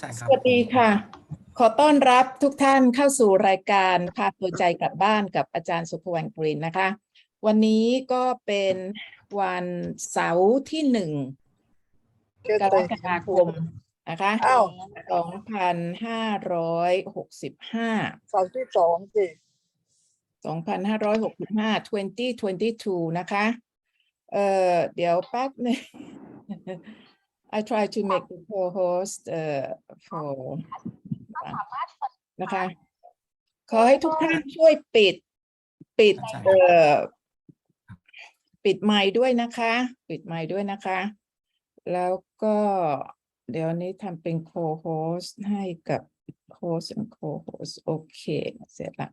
สวัสดีค่ะ ขอต้อนรับทุกท่านเข้าสู่รายการพาตัวใจกลับบ้านกับอาจารย์สุภวรรณกรินนะคะวันนี้ก็เป็นวันเสาร์ที่1 กรกฎาคมนะคะ2565เสาร์ที่2สิ2022นะคะเดี๋ยวแป๊บนึงI try to make the co-host for นะคะขอให้ทุกท่านช่วยปิดไมค์ด้วยนะคะปิดไมค์ด้วยนะคะแล้วก็เดี๋ยวนี้ทำเป็น co-host ให้กับ host and co-host โอเคเสร็จละ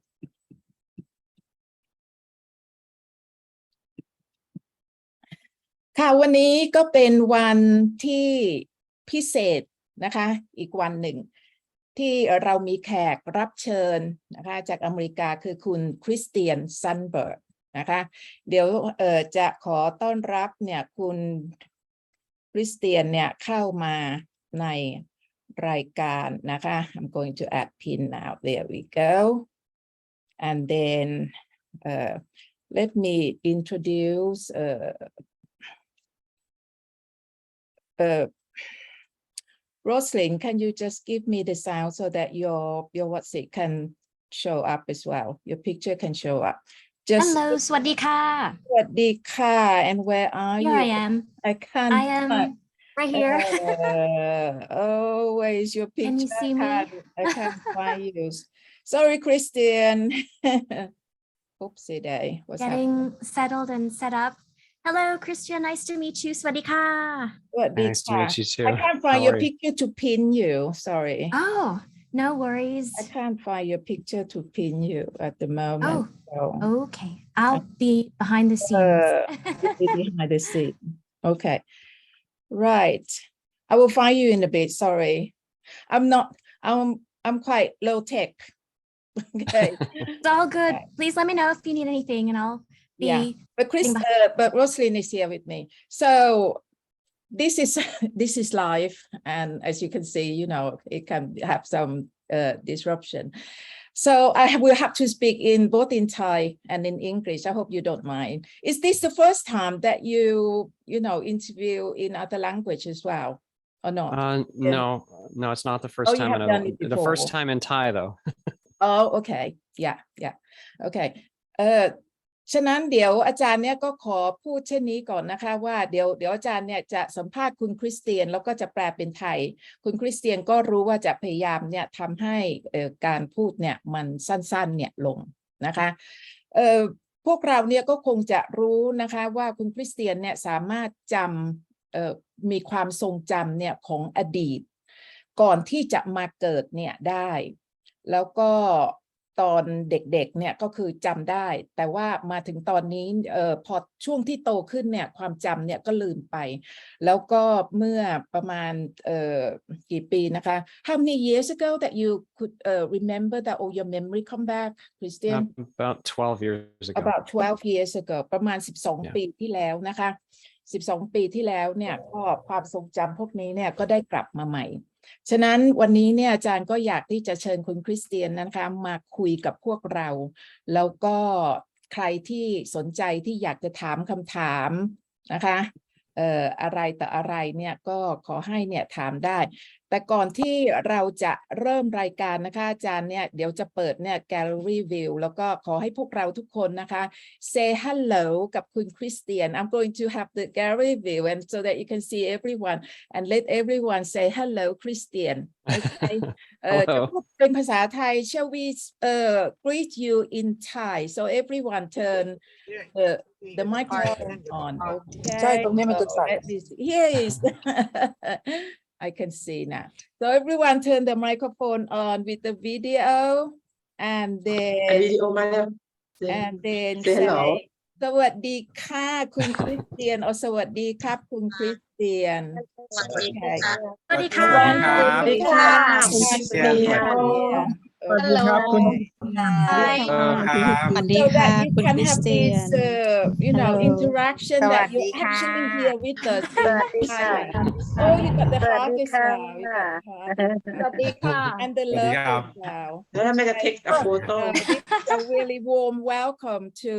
ค่ะวันนี้ก็เป็นวันที่พิเศษนะคะอีกวันหนึ่งที่เรามีแขกรับเชิญนะคะจากอเมริกาคือคุณคริสเตียนซันเบิร์กนะคะเดี๋ยวจะขอต้อนรับเนี่ยคุณคริสเตียนเนี่ยเข้ามาในรายการนะคะ I'm going to add pin now there we go and then let me introduce Rosalind, can you just give me the sound so that your what's it can show up as well? Your picture can show up. Just Hello, สวัสดีค่ะ สวัสดีค่ะ and where are Here you? I am. I can't. I am right here. Oh, where is your picture? Can you see me? I can't find you. Sorry, Christian. Oopsie day. What's Getting happening? settled and set up. Hello, Christian. Nice to meet you. สวัสดีค่ะ Nice to meet you too. I can't find How your are you? picture to pin you. Sorry. Oh, no worries. I can't find your picture to pin you at the moment. Okay. I'll be behind the scenes. Behind the scene. Okay. Right. I will find you in a bit. Sorry. I'm quite low tech. Okay. It's all good. Please let me know if you need anything and I'll be. Yeah. But Rosalind is here with me. So this is live, and as you can see, you know, it can have some disruption. So I will have to speak in both in Thai and in English. I hope you don't mind. Is this the first time that you know interview in other language as well, or not? No, it's not the first time. You have done it the first before. time in Thai though. Oh, okay. Yeah. Okay. ฉะนั้นเดี๋ยวอาจารย์เนี่ยก็ขอพูดเช่นนี้ก่อนนะคะว่าเดี๋ยวอาจารย์เนี่ยจะสัมภาษณ์คุณคริสเตียนแล้วก็จะแปลเป็นไทยคุณคริสเตียนก็รู้ว่าจะพยายามเนี่ยทำให้การพูดเนี่ยมันสั้นๆเนี่ยลงนะคะพวกเราเนี่ยก็คงจะรู้นะคะว่าคุณคริสเตียนเนี่ยสามารถจำมีความทรงจำเนี่ยของอดีตก่อนที่จะมาเกิดเนี่ยได้แล้วก็ตอนเด็กๆเนี่ยก็คือจำได้แต่ว่ามาถึงตอนนี้พอช่วงที่โตขึ้นเนี่ยความจำเนี่ยก็ลืมไปแล้วก็เมื่อประมาณกี่ปีนะคะ How many years ago that you could remember that all your memory come back, Christian? About 12 years ago. About 12 years ago ประมาณ12 ปีที่แล้วนะคะ12 ปีที่แล้วเนี่ยก็ความทรงจำพวกนี้เนี่ยก็ได้กลับมาใหม่ฉะนั้นวันนี้เนี่ยอาจารย์ก็อยากที่จะเชิญคุณคริสเตียนนะคะมาคุยกับพวกเราแล้วก็ใครที่สนใจที่อยากจะถามคำถามนะคะอะไรต่ออะไรเนี่ยก็ขอให้เนี่ยถามได้แต่ก่อนที่เราจะเริ่มรายการนะคะอาจารย์เนี่ยเดี๋ยวจะเปิดเนี่ย Gallery View แล้วก็ขอให้พวกเราทุกคนนะคะ say hello กับคุณคริสเตียน I'm going to have the Gallery View and so that you can see everyone and let everyone say hello Christian okay จะพูดเป็นภาษาไทย shall we greet you in Thai so everyone turn the microphone on okay ใช่ตรงนี้มันจะสั่น here is I can see now. So everyone turn the microphone on with the video and then say สวัสดีค่ะคุณคริสเตียนสวัสดีครับคุณคริสเตียน สวัสดีค่ะ สวัสดีค่ะคุณคริสเตียน สวัสดีครับคุณ Hi. สวัสดี So ค่ะ that you คุณ can คริส have เตีย this, น Hello. interaction that you're actually here with us in Thailand. Oh, you got the heart as well. You got the heart and the love as well. แล้วทำไมจะ take a photo This is a really warm welcome to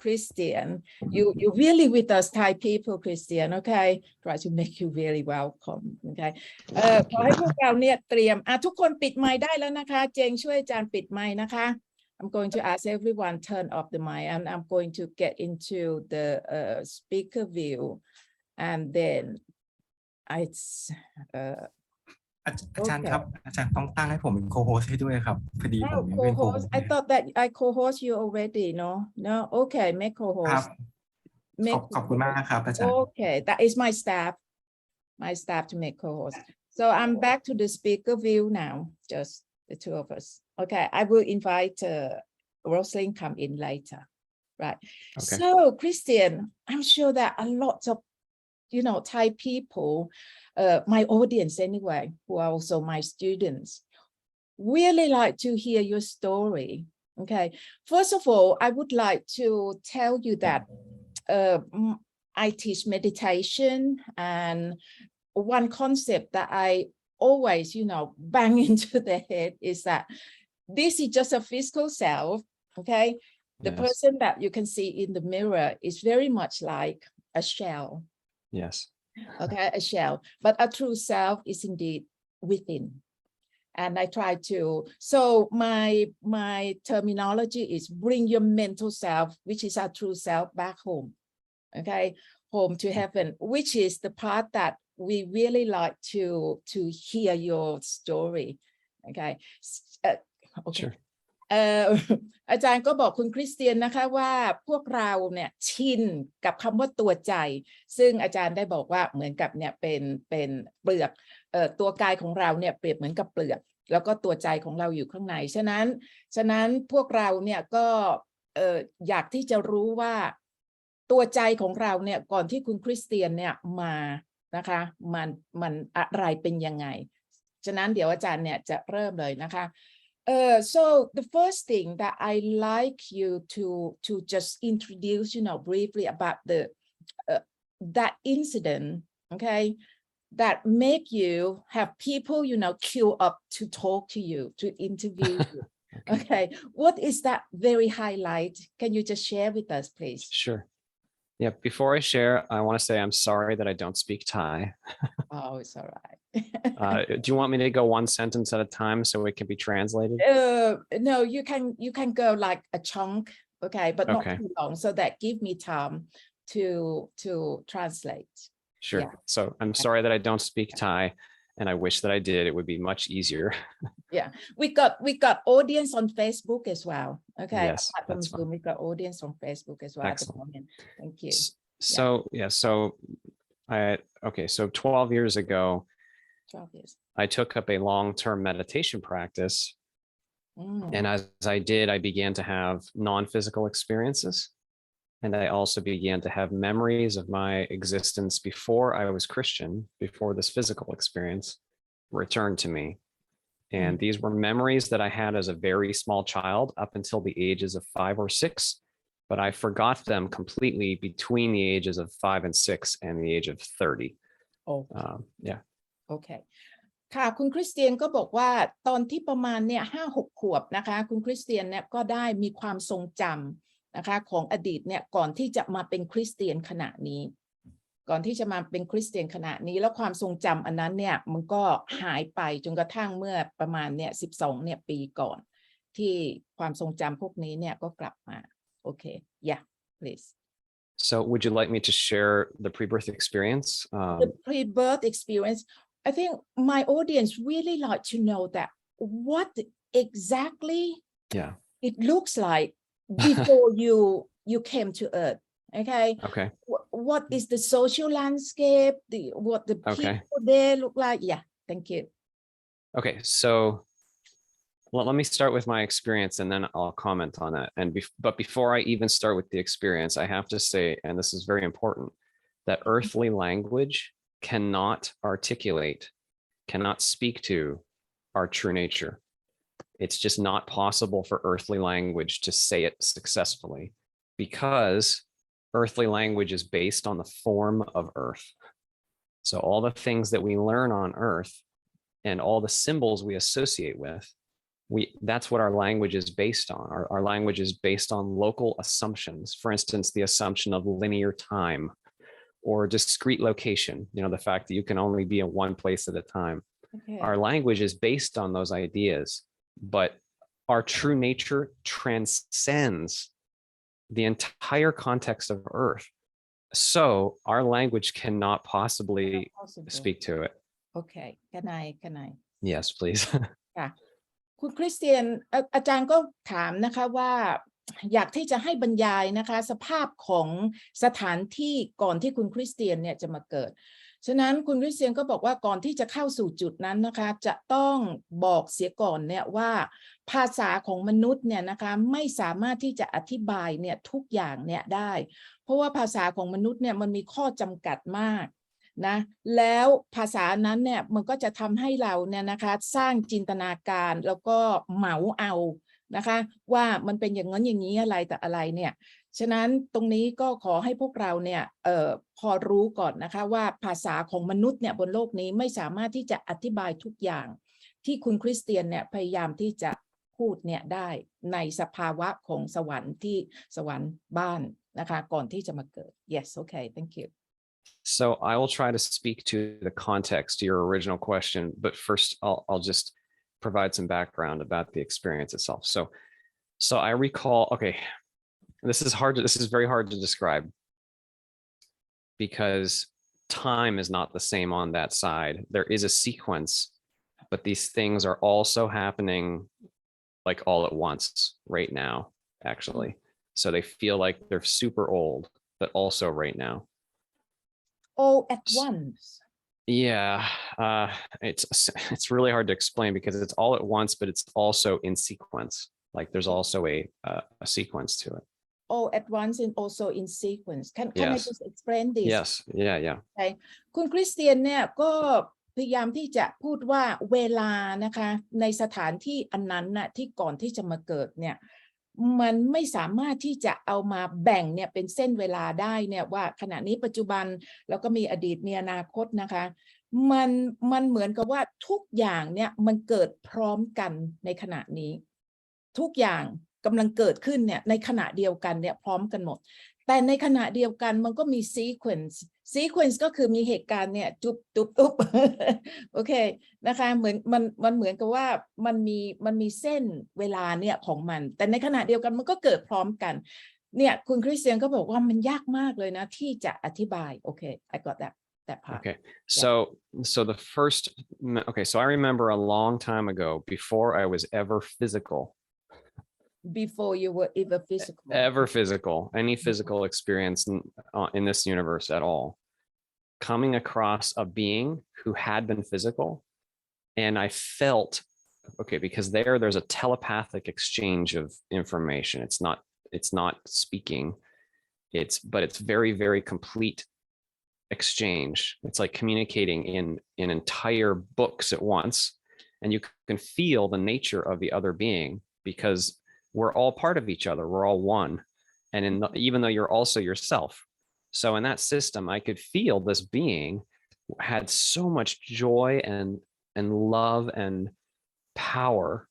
Christian. You really with us Thai people, Christian. Okay, try to make you really welcome. Okay. ขอให้พวกเราเนี่ยเตรียมทุกคนปิดไมค์ได้แล้วนะคะเจงช่วยอาจารย์ปิดไมค์นะคะ I'm going to ask everyone turn off the mic and I'm going to get into the speaker view and thenอาจารย์ครับอาจารย์ต้องตั้งให้ผมเป็นโคโฮสให้ด้วยครับพอดีผมยังเป็นโคโฮส co-host. I thought that I co-host you already. No. Okay, make ครั co-host. บขอบคุณมากครับอาจารย์ Okay, that is my staff to make co-host. So I'm back to the speaker view now, just the two of us. Okay, I will invite Rosalind come in later. Right. Okay. So Christian, I'm sure that a lot of Thai people, my audience anyway, who are also my students, really like to hear your story. Okay. First of all, I would like to tell you that I teach meditation, and one concept that I always, bang into the head is that this is just a physical self. Okay. The Yes. person that you can see in the mirror is very much like a shell. Yes. Okay, a shell, but a true self is indeed within. And I try to, so my terminology is bring your mental self, which is our true self, back home. Okay, home to heaven, which is the part that we really like to hear your story. Okay. Okay. Sure. อาจารย์ก็บอกคุณคริสเตียนนะคะว่าพวกเราเนี่ยชินกับคำว่าตัวใจซึ่งอาจารย์ได้บอกว่าเหมือนกับเนี่ยเป็นเปลือกตัวกายของเราเนี่ยเปรียบเหมือนกับเปลือกแล้วก็ตัวใจของเราอยู่ข้างในฉะนั้นพวกเราเนี่ยก็อยากที่จะรู้ว่าตัวใจของเราเนี่ยก่อนที่คุณคริสเตียนเนี่ยมานะคะมันอะไรเป็นยังไงฉะนั้นเดี๋ยวอาจารย์เนี่ยจะเริ่มเลยนะคะso the first thing that I like you to just introduce, briefly about that incident, okay, that make you have people, queue up to talk to you, to interview you. Okay, what is that very highlight? Can you just share with us, please? Sure. Yeah, before I share, I want to say I'm sorry that I don't speak Thai. Oh, it's all right. Do you want me to go one sentence at a time so it can be translated? No, you can go like a chunk, okay, but not Okay. too long, so that give me time to translate. Sure. Yeah. So I'm sorry that I don't speak Thai, and I wish that I did. It would be much easier. Yeah, we got audience on Facebook as well. Okay, Yes, apart from that's Zoom, we got audience on Facebook as well at the Excellent. moment. Thank you. So 12 years ago, 12 years. I took up a long-term meditation practice. And as I did, I began to have non-physical experiences. And I also began to have memories of my existence before I was Christian, before this physical experience returned to me. And these were memories that I had as a very small child up until the ages of 5 or 6, but I forgot them completely between the ages of 5 and 6 and the age of 30. Oh, yeah. Okay. ค่ะคุณคริสเตียนก็บอกว่าตอนที่ประมาณเนี่ย5-6 ขวบนะคะคุณคริสเตียนเนี่ยก็ได้มีความทรงจำนะคะของอดีตเนี่ยก่อนที่จะมาเป็นคริสเตียนขณะนี้แล้วความทรงจำอันนั้นเนี่ยมันก็หายไปจนกระทั่งเมื่อประมาณเนี่ย12เนี่ยปีก่อนที่ความทรงจำพวกนี้เนี่ยก็กลับมาโอเค yeah please. So would you like me to share the pre-birth experience? The pre-birth experience. I think my audience really like to know that what exactly it looks like before you came to Earth. Okay. What is the social landscape? What the people there look like? Yeah. Thank you. Okay. So let me start with my experience and then I'll comment on that. But before I even start with the experience, I have to say, and this is very important, that earthly language cannot articulate, cannot speak to our true nature. It's just not possible for earthly language to say it successfully because earthly language is based on the form of earth. So all the things that we learn on earth and all the symbols we associate with, that's what our language is based on. Our language is based on local assumptions. For instance, the assumption of linear time or discrete location, the fact that you can only be in one place at a time. Okay. Our language is based on those ideas, but our true nature transcends the entire context of earth. So our language cannot possibly speak to it. Okay. Can I? Yes, please. ค่ะคุณคริสเตียนอาจารย์ก็ถามนะคะว่าอยากที่จะให้บรรยายนะคะสภาพของสถานที่ก่อนที่คุณคริสเตียนเนี่ยจะมาเกิดฉะนั้นคุณคริสเตียนก็บอกว่าก่อนที่จะเข้าสู่จุดนั้นนะคะจะต้องบอกเสียก่อนเนี่ยว่าภาษาของมนุษย์เนี่ยนะคะไม่สามารถที่จะอธิบายเนี่ยทุกอย่างเนี่ยได้เพราะว่าภาษาของมนุษย์เนี่ยมันมีข้อจำกัดมากนะแล้วภาษานั้นเนี่ยมันก็จะทำให้เราเนี่ยนะคะสร้างจินตนาการแล้วก็เหมาเอานะคะว่ามันเป็นอย่างนั้นอย่างนี้อะไรแต่อะไรเนี่ยฉะนั้นตรงนี้ก็ขอให้พวกเราเนี่ยพอรู้ก่อนนะคะว่าภาษาของมนุษย์เนี่ยบนโลกนี้ไม่สามารถที่จะอธิบายทุกอย่างที่คุณคริสเตียนเนี่ยพยายามที่จะพูดเนี่ยได้ในสภาวะของสวรรค์ที่สวรรค์บ้านนะคะก่อนที่จะมาเกิด yes okay thank you So I will try to speak to the context to your original question, but first I'll just provide some background about the experience itself. So I recall, okay, this is very hard to describe because time is not the same on that side. There is a sequence, but these things are also happening like all at once right now, actually. So they feel like they're super old, but also right now. All at once. Yeah, it's really hard to explain because it's all at once, but it's also in sequence. Like there's also a sequence to it. All at once and also in sequence. Can I just explain this? Yes. Yeah. คุณคริสเตียนเนี่ยก็พยายามที่จะพูดว่าเวลานะคะในสถานที่อันนั้นน่ะที่ก่อนที่จะมาเกิดเนี่ยมันไม่สามารถที่จะเอามาแบ่งเนี่ยเป็นเส้นเวลาได้เนี่ยว่าขณะนี้ปัจจุบันแล้วก็มีอดีตมีอนาคตนะคะมันเหมือนกับว่าทุกอย่างเนี่ยมันเกิดพร้อมกันในขณะนี้ทุกอย่างกำลังเกิดขึ้นเนี่ยในขณะเดียวกันเนี่ยพร้อมกันหมดแต่ในขณะเดียวกันมันก็มี sequence ก็คือมีเหตุการณ์เนี่ยจุบโอเคนะคะเหมือนมันเหมือนกับว่ามันมีเส้นเวลาเนี่ยของมันแต่ในขณะเดียวกันมันก็เกิดพร้อมกันเนี่ยคุณคริสเตียนก็บอกว่ามันยากมากเลยนะที่จะอธิบายโอเค I got that part. Okay. So I remember a long time ago before I was ever physical. Before you were ever physical, any physical experience in this universe at all, coming across a being who had been physical, and I felt, okay, because there's a telepathic exchange of information. It's not speaking, but it's very, very complete exchange. It's like communicating in entire books at once, and you can feel the nature of the other being because we're all part of each other. We're all one. And even though you're also yourself. So in that system, I could feel this being had so much joy and love and power.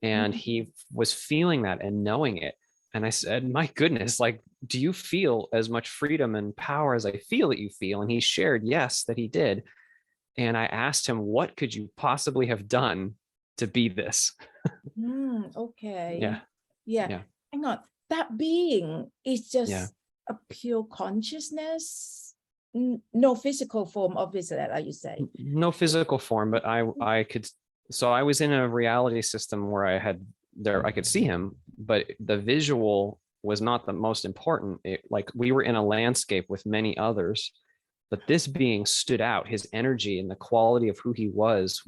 And he was feeling that and knowing it. And I said, my goodness, like, do you feel as much freedom and power as I feel that you feel? And he shared, yes, that he did. And I asked him, what could you possibly have done to be this? Okay. Yeah. Hang on. That being is just a pure consciousness, no physical form, obviously, like you say. No physical form, but I could. So I was in a reality system where I could see him, but the visual was not the most important. Like we were in a landscape with many others, but this being stood out. His energy and the quality of who he was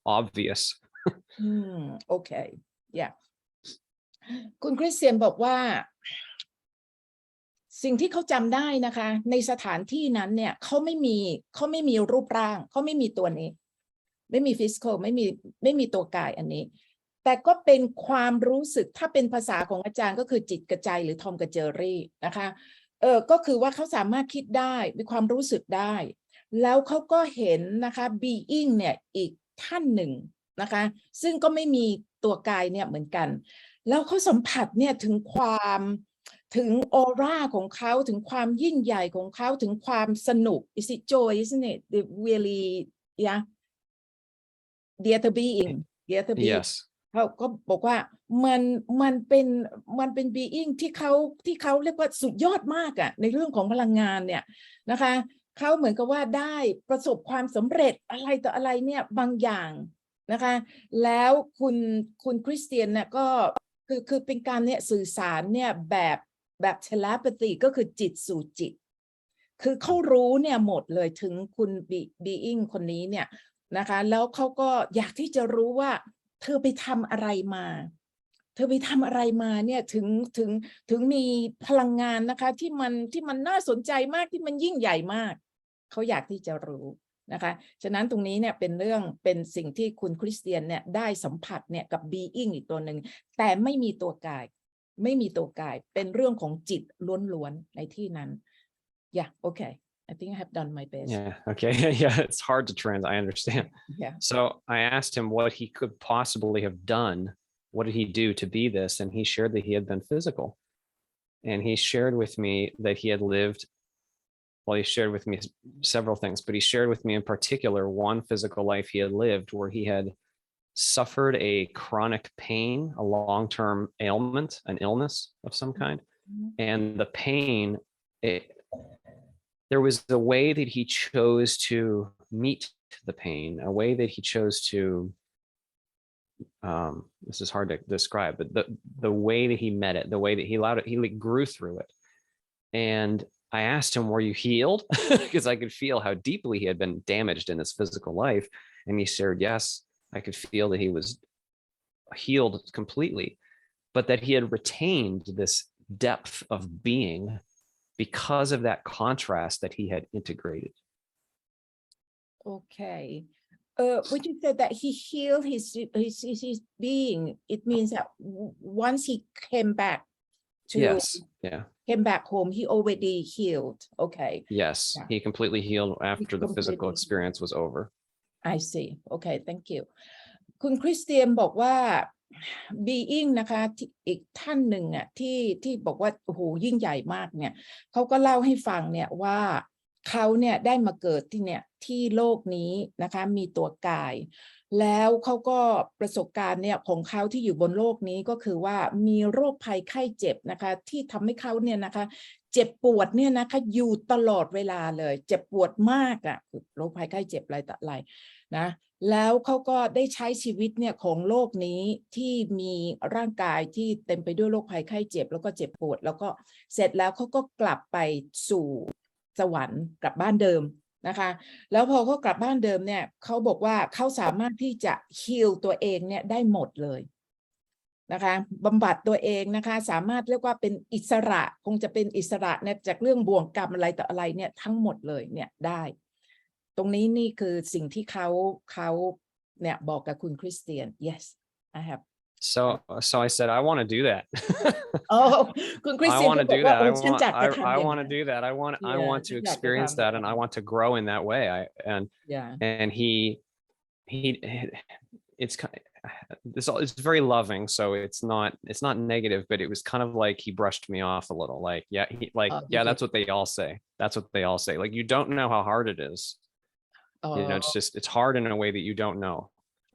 obvious. Okay. Yeah. คุณคริสเตียนบอกว่าสิ่งที่เขาจำได้นะคะในสถานที่นั้นเนี่ยเขาไม่มีรูปร่างเขาไม่มีตัวนี้ ไม่มี physical ไม่มีตัวกายอันนี้แต่ก็เป็นความรู้สึกถ้าเป็นภาษาของอาจารย์ก็คือจิตกระใจหรือทอมกับเจอรี่นะคะก็คือว่าเขาสามารถคิดได้มีความรู้สึกได้แล้วเขาก็เห็นนะคะ being เนี่ยอีกท่านหนึ่งนะคะซึ่งก็ไม่มีตัวกายเนี่ยเหมือนกันแล้วเขาสัมผัสเนี่ยถึงถึงออร่าของเขาถึงความยิ่งใหญ่ของเขาถึงความสนุก is it joy isn't it really yeah the other being Yes. เขาก็บอกว่ามันเป็น being ที่เขาเรียกว่าสุดยอดมากอะในเรื่องของพลังงานเนี่ยนะคะเขาเหมือนกับว่าได้ประสบความสำเร็จอะไรต่ออะไรเนี่ยบางอย่างนะคะแล้วคุณคริสเตียนเนี่ยก็คือเป็นการเนี่ยสื่อสารเนี่ยแบบ telepathy ก็คือจิตสู่จิตคือเขารู้เนี่ยหมดเลยถึงคุณ being คนนี้เนี่ยนะคะแล้วเขาก็อยากที่จะรู้ว่าเธอไปทำอะไรมาเนี่ยถึงมีพลังงานนะคะที่มันน่าสนใจมากที่มันยิ่งใหญ่มากเขาอยากที่จะรู้นะคะฉะนั้นตรงนี้เนี่ยเป็นสิ่งที่คุณคริสเตียนเนี่ยได้สัมผัสเนี่ยกับ being อีกตัวหนึ่งแต่ไม่มีตัวกายเป็นเรื่องของจิตล้วนๆในที่นั้น yeah okay I think I have done my best. Yeah. Okay. Yeah. It's hard to translate. I understand. Yeah. So I asked him what he could possibly have done. What did he do to be this? And he shared that he had been physical. And he shared with me that he had lived, well, he shared with me several things, but he shared with me in particular one physical life he had lived where he had suffered a chronic pain, a long-term ailment, an illness of some kind. And the pain, there was a way that he chose to meet the pain, a way that he chose to, this is hard to describe, but the way that he met it, the way that he allowed it, he like grew through it. And I asked him, were you healed? Because I could feel how deeply he had been damaged in his physical life. And he said, yes, I could feel that he was healed completely, but that he had retained this depth of being because of that contrast that he had integrated. Okay. When you said that he healed his being, it means that once he came back to Yes. Yeah. came back home, he already healed. Okay. Yes. Yeah. He completely healed after the physical experience was over. I see. Okay. Thank you. คุณคริสเตียนบอกว่า being นะคะอีกท่านหนึ่งอ่ะที่บอกว่าโอ้โหยิ่งใหญ่มากเนี่ยเขาก็เล่าให้ฟังเนี่ยว่าเขาเนี่ยได้มาเกิดที่โลกนี้นะคะมีตัวกายแล้วเขาก็ประสบการณ์เนี่ยของเขาที่อยู่บนโลกนี้ก็คือว่ามีโรคภัยไข้เจ็บนะคะที่ทำให้เขาเนี่ยนะคะเจ็บปวดเนี่ยนะคะอยู่ตลอดเวลาเลยเจ็บปวดมากอ่ะโรคภัยไข้เจ็บอะไรต่ออะไรนะแล้วเขาก็ได้ใช้ชีวิตเนี่ยของโลกนี้ที่มีร่างกายที่เต็มไปด้วยโรคภัยไข้เจ็บแล้วก็เจ็บปวดแล้วก็เสร็จแล้วเขาก็กลับไปสู่สวรรค์กลับบ้านเดิมนะคะแล้วพอเขากลับบ้านเดิมเนี่ยเขาบอกว่าเขาสามารถที่จะฮีลตัวเองเนี่ยได้หมดเลยนะคะบำบัดตัวเองนะคะสามารถเรียกว่าเป็นอิสระคงจะเป็นอิสระเนี่ยจากเรื่องบ่วงกรรมอะไรต่ออะไรเนี่ยทั้งหมดเลยเนี่ยได้ตรงนี้นี่คือสิ่งที่เขาเนี่ยบอกกับคุณคริสเตียน yes I have So I said, I want to do that. คุณคริส I เตียน want to บอ do กว่า that. ฉันจัดจะทำ I want to do that. I want to experience that, and I want to grow in that way. And he it's very loving, so it's not negative, but it was kind of like he brushed me off a little. Like, yeah, that's what they all say. That's what they all say. Like, you don't know how hard it is. You know, it's hard in a way that you don't know.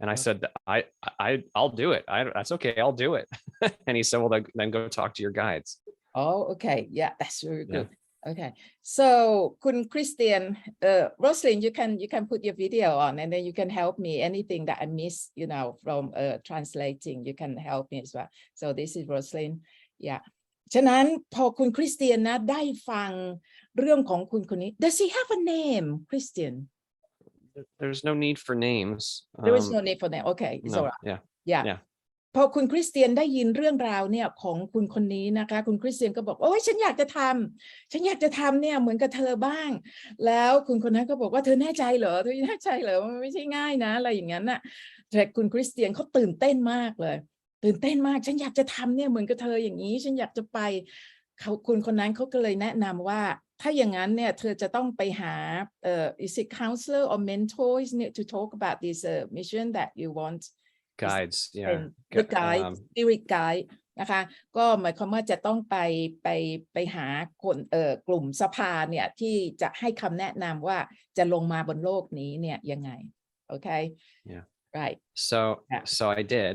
And I said, I'll do it. That's okay. I'll do it. And he said, well, then go talk to your guides. Oh, okay. Yeah, that's very good. Yeah. Okay. So, Kun Christian, Rosalind, you can put your video on, and then you can help me. Anything that I miss, from translating, you can help me as well. So this is Rosalind. Yeah. ฉะนั้นพอคุณคริสเตียนนะได้ฟังเรื่องของคุณคนนี้ Does he have a name, Christian? There's no need for names. There is no need for name. Okay, it's no, all right. Yeah. พอคุณคริสเตียนได้ยินเรื่องราวเนี่ยของคุณคนนี้นะคะคุณคริสเตียนก็บอกโอ้ยฉันอยากจะทำเนี่ยเหมือนกับเธอบ้างแล้วคุณคนนั้นก็บอกว่าเธอแน่ใจเหรอมันไม่ใช่ง่ายนะอะไรอย่างนั้นน่ะแต่คุณคริสเตียนเขาตื่นเต้นมากเลยตื่นเต้นมากฉันอยากจะทำเนี่ยเหมือนกับเธออย่างนี้ฉันอยากจะไปคุณคนนั้นเขาก็เลยแนะนำว่าถ้าอย่างนั้นเนี่ยเธอจะต้องไปหาis it counselor or mentor to talk about this mission that you want guides, yeah. the guide spirit guide นะคะก็หมายความว่าจะต้องไปหาคนกลุ่มสภาเนี่ยที่จะให้คำแนะนำว่าจะลงมาบนโลกนี้เนี่ยยังไงโอเค Yeah. right So I did.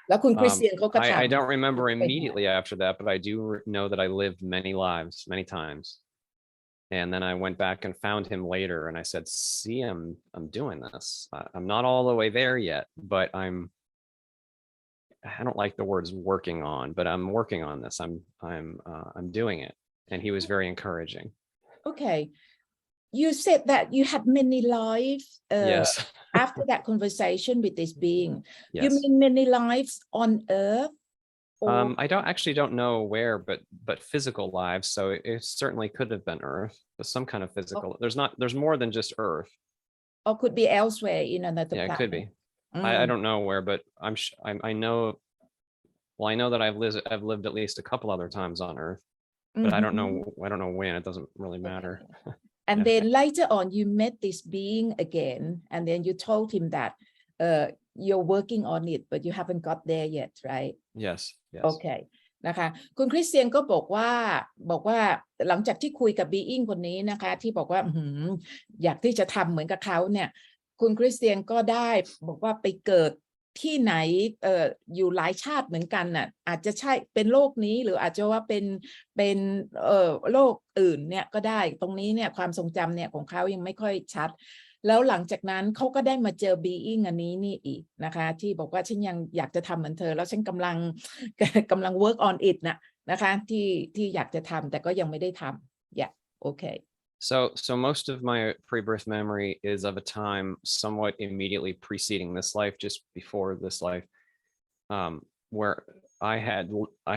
แล้วคุณคริสเตียนเขาก็ทำ I don't remember immediately after that, but I do know that I lived many lives, many times. And then I went back and found him later, and I said, "See, I'm doing this. I'm not all the way there yet, but I don't like the words working on, but I'm working on this. I'm doing it." And he was very encouraging. Okay. You said that you had many lives Yes. after that conversation with this being. Yes. You mean many lives on earth? I don't know where, but physical lives. So it certainly could have been Earth, but some kind of physical. There's more than just Earth. Or could be elsewhere in another Yeah, planet. it could be. I don't know where, but I know. Well, I know that I've lived at least a couple other times on Earth, but I don't know when. It doesn't really matter. And then later on, you met this being again, and then you told him that you're working on it, but you haven't got there yet, right? Yes. Okay. นะคะคุณคริสเตียนก็บอกว่าหลังจากที่คุยกับบีอิงคนนี้นะคะที่บอกว่าอยากที่จะทำเหมือนกับเขาเนี่ยคุณคริสเตียนก็ได้บอกว่าไปเกิดที่ไหนอยู่หลายชาติเหมือนกันน่ะอาจจะใช่เป็นโลกนี้หรืออาจจะว่าเป็นโลกอื่นเนี่ยก็ได้ตรงนี้เนี่ยความทรงจำเนี่ยของเขายังไม่ค่อยชัดแล้วหลังจากนั้นเขาก็ได้มาเจอ being อันนี้นี่อีกนะคะที่บอกว่าฉันยังอยากจะทำเหมือนเธอแล้วฉันกำลัง work on it นะคะที่อยากจะทำแต่ก็ยังไม่ได้ทำ yeah okay So most of my pre-birth memory is of a time somewhat immediately preceding this life, just before this life, where I had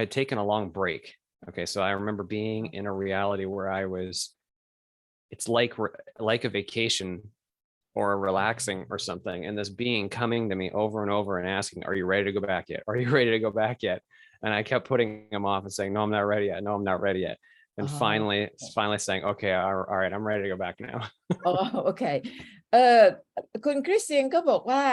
taken a long break. Okay, so I remember being in a reality where it's like a vacation or a relaxing or something, and this being coming to me over and over and asking, "Are you ready to go back yet? Are you ready to go back yet?" And I kept putting him off and saying, "No, I'm not ready yet. No, I'm not ready yet." And finally saying, "Okay, all right, I'm ready to go back now." โอเคคุณคริสเตียนก็บอกว่า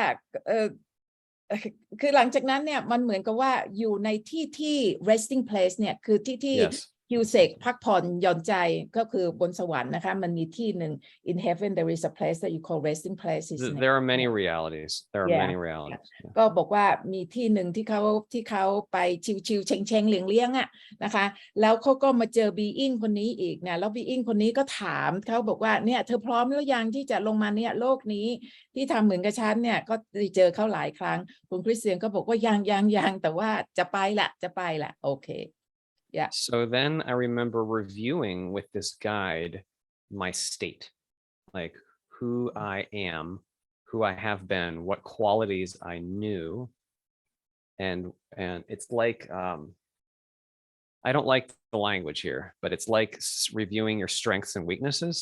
คือหลังจากนั้นเนี่ยมันเหมือนกับว่าอยู่ในที่ resting place เนี่ยคือที่ Yes. ฮิวเซกพักผ่อนหย่อนใจก็คือบนสวรรค์นะคะมันมีที่หนึ่ง in heaven there is a place that you call resting place There are many realities. Many realities. ก็บอกว่ามีที่หนึ่งที่เขาไปชิวๆเชงๆเลี้ยงนะคะแล้วเขาก็มาเจอ being คนนี้อีกนะแล้ว being คนนี้ก็ถามเขาบอกว่าเนี่ยเธอพร้อมหรือยังที่จะลงมาเนี่ยโลกนี้ที่ทำเหมือนกับฉันเนี่ยก็เจอเขาหลายครั้งคุณคริสเตียนก็บอกว่ายังแต่ว่าจะไปละโอเคYeah. So then I remember reviewing with this guide my state, like who I am, who I have been, what qualities I knew, and it's like I don't like the language here, but it's like reviewing your strengths and weaknesses.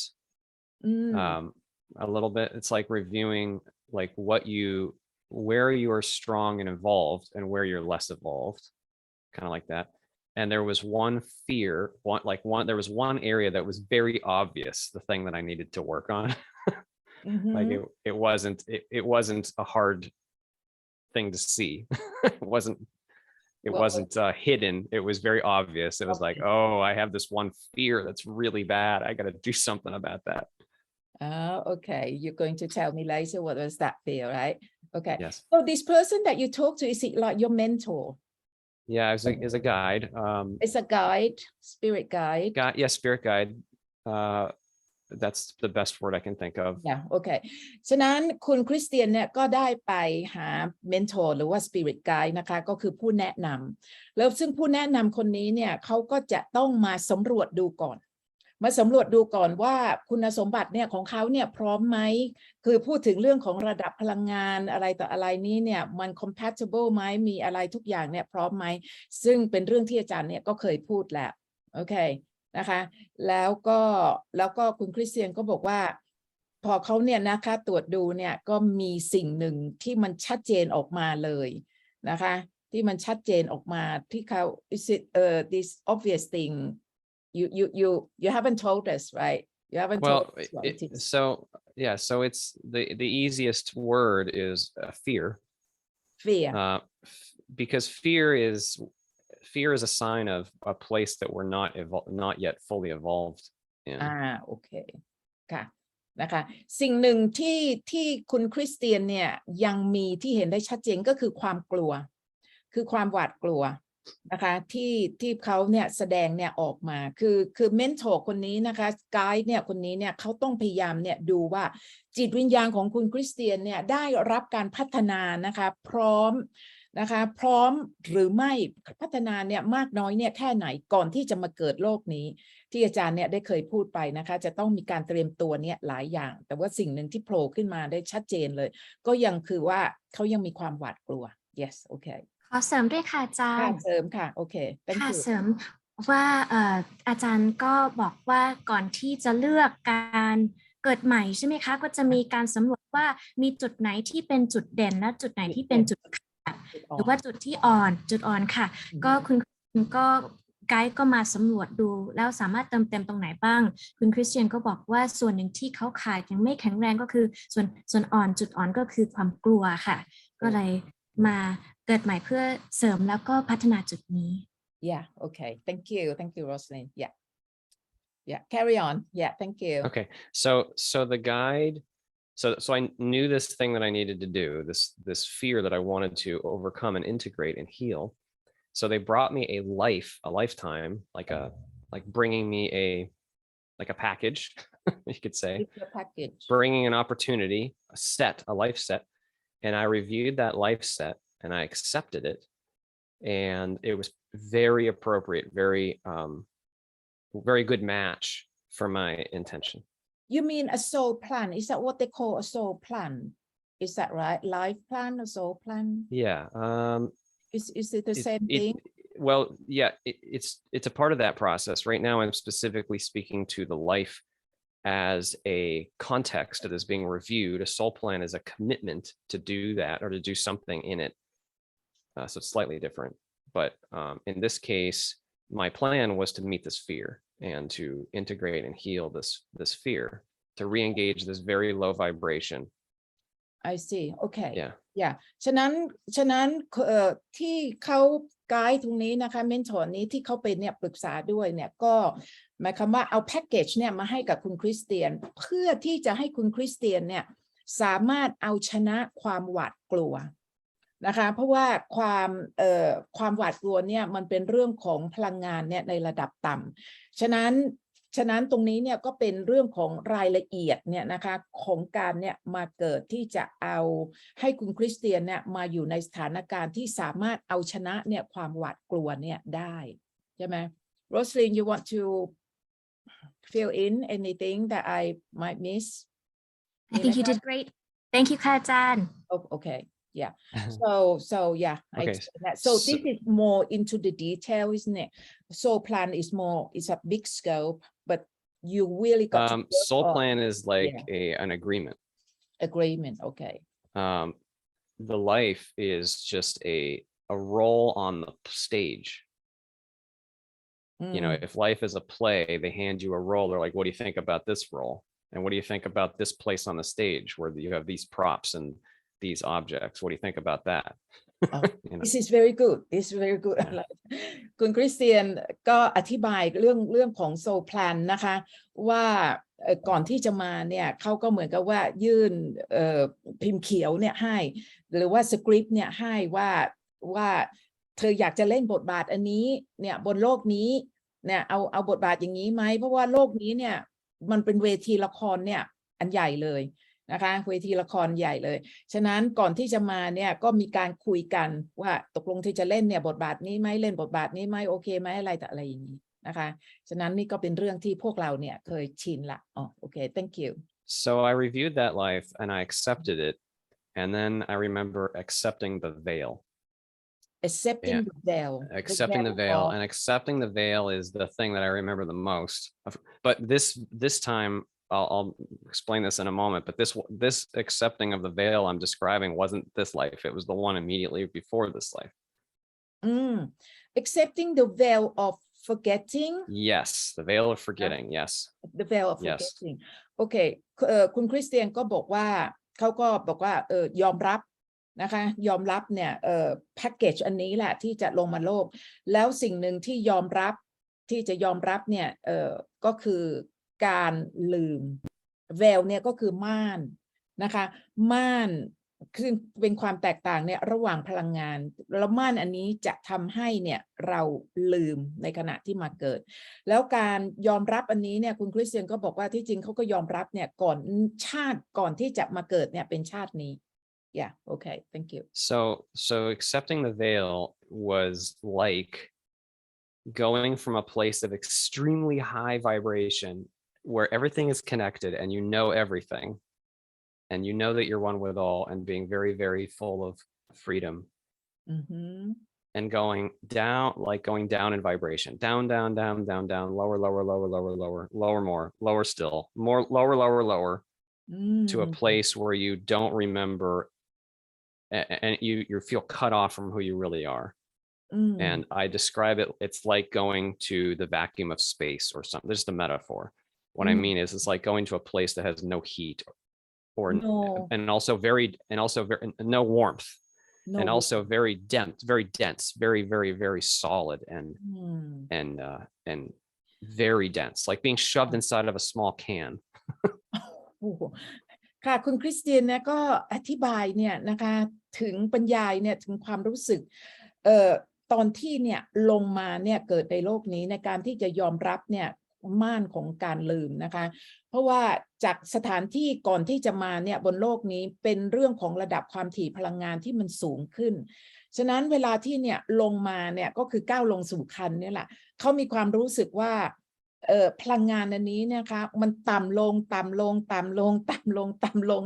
A little bit. It's like reviewing like where you are strong and involved and where you're less evolved, kind of like that. And there was there was one area that was very obvious, the thing that I needed to work on. Like it wasn't a hard thing to see. It wasn't hidden. It was very obvious. It was like, oh, I have this one fear that's really bad. I got to do something about that. Okay. You're going to tell me later what was that fear, right? Okay. Yes. So this person that you talk to, is it like your mentor? Yeah, is a guide. It's a guide, spirit guide. Spirit guide. That's the best word I can think of. Yeah, okay. ฉะนั้นคุณคริสเตียนเนี่ยก็ได้ไปหาเมนทอร์หรือว่า spirit guide นะคะก็คือผู้แนะนำแล้วซึ่งผู้แนะนำคนนี้เนี่ยเขาก็จะต้องมาสำรวจดูก่อน มาสำรวจดูก่อนว่าคุณสมบัติเนี่ยของเขาเนี่ยพร้อมไหมคือพูดถึงเรื่องของระดับพลังงานอะไรต่ออะไรนี้เนี่ยมัน compatible ไหมมีอะไรทุกอย่างเนี่ยพร้อมไหมซึ่งเป็นเรื่องที่อาจารย์เนี่ยก็เคยพูดแล้วโอเคนะคะแล้วก็คุณคริสเตียนก็บอกว่าพอเขาเนี่ยนะคะตรวจดูเนี่ยก็มีสิ่งหนึ่งที่มันชัดเจนออกมาเลยนะคะที่มันชัดเจนออกมาที่เขา is it this obvious thing you haven't told us, right? You haven't Well, told us what it is. so it's the easiest word is fear. Fear. Because fear is a sign of a place that we're not yet fully evolved in. โอเคค่ะนะคะสิ่งหนึ่งที่คุณคริสเตียนเนี่ยยังมีที่เห็นได้ชัดเจนก็คือความกลัวคือความหวาดกลัวนะคะที่เขาเนี่ยแสดงเนี่ยออกมาคือเมนทอร์คนนี้นะคะไกด์เนี่ยคนนี้เนี่ยเขาต้องพยายามเนี่ยดูว่าจิตวิญญาณของคุณคริสเตียนเนี่ยได้รับการพัฒนานะคะพร้อมนะคะพร้อมหรือไม่พัฒนาเนี่ยมากน้อยเนี่ยแค่ไหนก่อนที่จะมาเกิดโลกนี้ที่อาจารย์เนี่ยได้เคยพูดไปนะคะจะต้องมีการเตรียมตัวเนี่ยหลายอย่างแต่ว่าสิ่งหนึ่งที่โผล่ขึ้นมาได้ชัดเจนเลยก็ยังคือว่าเขายังมีความหวาดกลัว yes okay ขอเสริมด้วยค่ะอาจารย์ เสริมค่ะโอเคค่ะเสริมว่าอาจารย์ก็บอกว่าก่อนที่จะเลือกการเกิดใหม่ใช่ไหมคะก็จะมีการสำรวจว่ามีจุดไหนที่เป็นจุดเด่นและจุดไหนที่เป็นจุดขาดหรือว่าจุดที่จุดอ่อนค่ะก็คุณก็ไกด์ก็มาสำรวจดูแล้วสามารถเติมเต็มตรงไหนบ้างคุณคริสเตียนก็บอกว่าส่วนหนึ่งที่เขาขาดยังไม่แข็งแรงก็คือส่วนอ่อนจุดอ่อนก็คือความกลัวค่ะก็เลยมาเกิดใหม่เพื่อเสริมแล้วก็พัฒนาจุดนี้ Yeah, okay. Thank you, Rosalind. Yeah, carry on. Yeah, thank you. Okay, so the guide, so I knew this thing that I needed to do, this fear that I wanted to overcome and integrate and heal. So they brought me a lifetime, like bringing me a package, you could say, a package. Bringing an opportunity, a life set, and I reviewed that life set and I accepted it, and it was very appropriate, very good match for my intention. You mean a soul plan? Is that what they call a soul plan? Is that right? Life plan, a soul plan? Yeah. Is it the same thing? Well, yeah, it's a part of that process. Right now, I'm specifically speaking to the life as a context that is being reviewed. A soul plan is a commitment to do that or to do something in it. So it's slightly different. But in this case, my plan was to meet this fear and to integrate and heal this fear, to re-engage this very low vibration. I see. Okay. Yeah. ฉะนั้นที่เขาไกด์ตรงนี้นะคะเมนทอร์นี้ที่เขาเป็นเนี่ยปรึกษาด้วยเนี่ยก็หมายความว่าเอาแพ็กเกจเนี่ยมาให้กับคุณคริสเตียนเพื่อที่จะให้คุณคริสเตียนเนี่ยสามารถเอาชนะความหวาดกลัวนะคะเพราะว่าความหวาดกลัวเนี่ยมันเป็นเรื่องของพลังงานเนี่ยในระดับต่ำฉะนั้นตรงนี้เนี่ยก็เป็นเรื่องของรายละเอียดเนี่ยนะคะของการเนี่ยมาเกิดที่จะเอาให้คุณคริสเตียนเนี่ยมาอยู่ในสถานการณ์ที่สามารถเอาชนะเนี่ยความหวาดกลัวเนี่ยได้ใช่ไหม Rosalind, you want to fill in anything that I might miss? I think you did great. Thank you ค่ะอาจารย์ Oh, okay. Yeah. So yeah, I Okay. explained that. So this is more into the detail, isn't it? Soul plan is it's a big scope, but you really got to work Soul on plan is like an agreement. agreement. Okay. The life is just a role on the stage. You know, if life is a play, they hand you a role. They're like, what do you think about this role? And what do you think about this place on the stage where you have these props and these objects? What do you think about that? You know? This is very good. This is very good. คุณคริสเตียนก็อธิบายเรื่องของ soul plan นะคะว่าก่อนที่จะมาเนี่ยเขาก็เหมือนกับว่ายื่นพิมพ์เขียวเนี่ยให้หรือว่าสคริปต์เนี่ยให้ว่าเธออยากจะเล่นบทบาทอันนี้เนี่ยบนโลกนี้เนี่ยเอาบทบาทอย่างนี้ไหมเพราะว่าโลกนี้เนี่ยมันเป็นเวทีละครเนี่ยอันใหญ่เลยนะคะเวทีละครใหญ่เลยฉะนั้นก่อนที่จะมาเนี่ยก็มีการคุยกันว่าตกลงที่จะเล่นเนี่ยบทบาทนี้ไหมเล่นบทบาทนี้ไหมโอเคไหมอะไรแต่อะไรอย่างนี้ นะคะฉะนั้นนี่ก็เป็นเรื่องที่พวกเราเนี่ยเคยชินละอ๋อโอเค thank you So I reviewed that life and I accepted it. And then I remember accepting the veil. accepting Yeah. the veil Accepting the veil, of and accepting the veil is the thing that I remember the most. But this time, I'll explain this in a moment. But this accepting of the veil I'm describing wasn't this life. It was the one immediately before this life. accepting the veil of forgetting Yes, the veil of forgetting. Yes. the veil of Yes. forgetting โอเคคุณคริสเตียนก็บอกว่าเขาก็บอกว่ายอมรับนะคะยอมรับเนี่ยแพ็กเกจอันนี้แหละที่จะลงมาโลกแล้วสิ่งหนึ่งที่ยอมรับที่จะยอมรับเนี่ยก็คือการลืม veil เนี่ยก็คือม่านนะคะม่านคือเป็นความแตกต่างเนี่ยระหว่างพลังงานแล้วม่านอันนี้จะทำให้เนี่ยเราลืมในขณะที่มาเกิดแล้วการยอมรับอันนี้เนี่ยคุณคริสเตียนก็บอกว่าที่จริงเขาก็ยอมรับเนี่ยก่อนชาติก่อนที่จะมาเกิดเนี่ยเป็นชาตินี้ yeah okay thank you So accepting the veil was like going from a place of extremely high vibration where everything is connected and you know everything. And you know that you're one with all and being very, very full of freedom and going down in vibration, down, lower, more still, more, lower, to a place where you don't remember and you feel cut off from who you really are. And I describe it, it's like going to the vacuum of space or something. There's the metaphor. What I mean is it's like going to a place that has no heat or no. and also very no warmth No and also very dense, very, very, very solid and very dense, like being shoved inside of a small can. ค่ะคุณคริสเตียนเนี่ยก็อธิบายเนี่ยนะคะถึงบรรยายเนี่ยถึงความรู้สึกตอนที่เนี่ยลงมาเนี่ยเกิดในโลกนี้ในการที่จะยอมรับเนี่ยม่านของการลืมนะคะเพราะว่าจากสถานที่ก่อนที่จะมาเนี่ยบนโลกนี้เป็นเรื่องของระดับความถี่พลังงานที่มันสูงขึ้นฉะนั้นเวลาที่เนี่ยลงมาเนี่ยก็คือก้าวลงสู่คันนี่แหละเขามีความรู้สึกว่าพลังงานอันนี้นะคะมันต่ำลง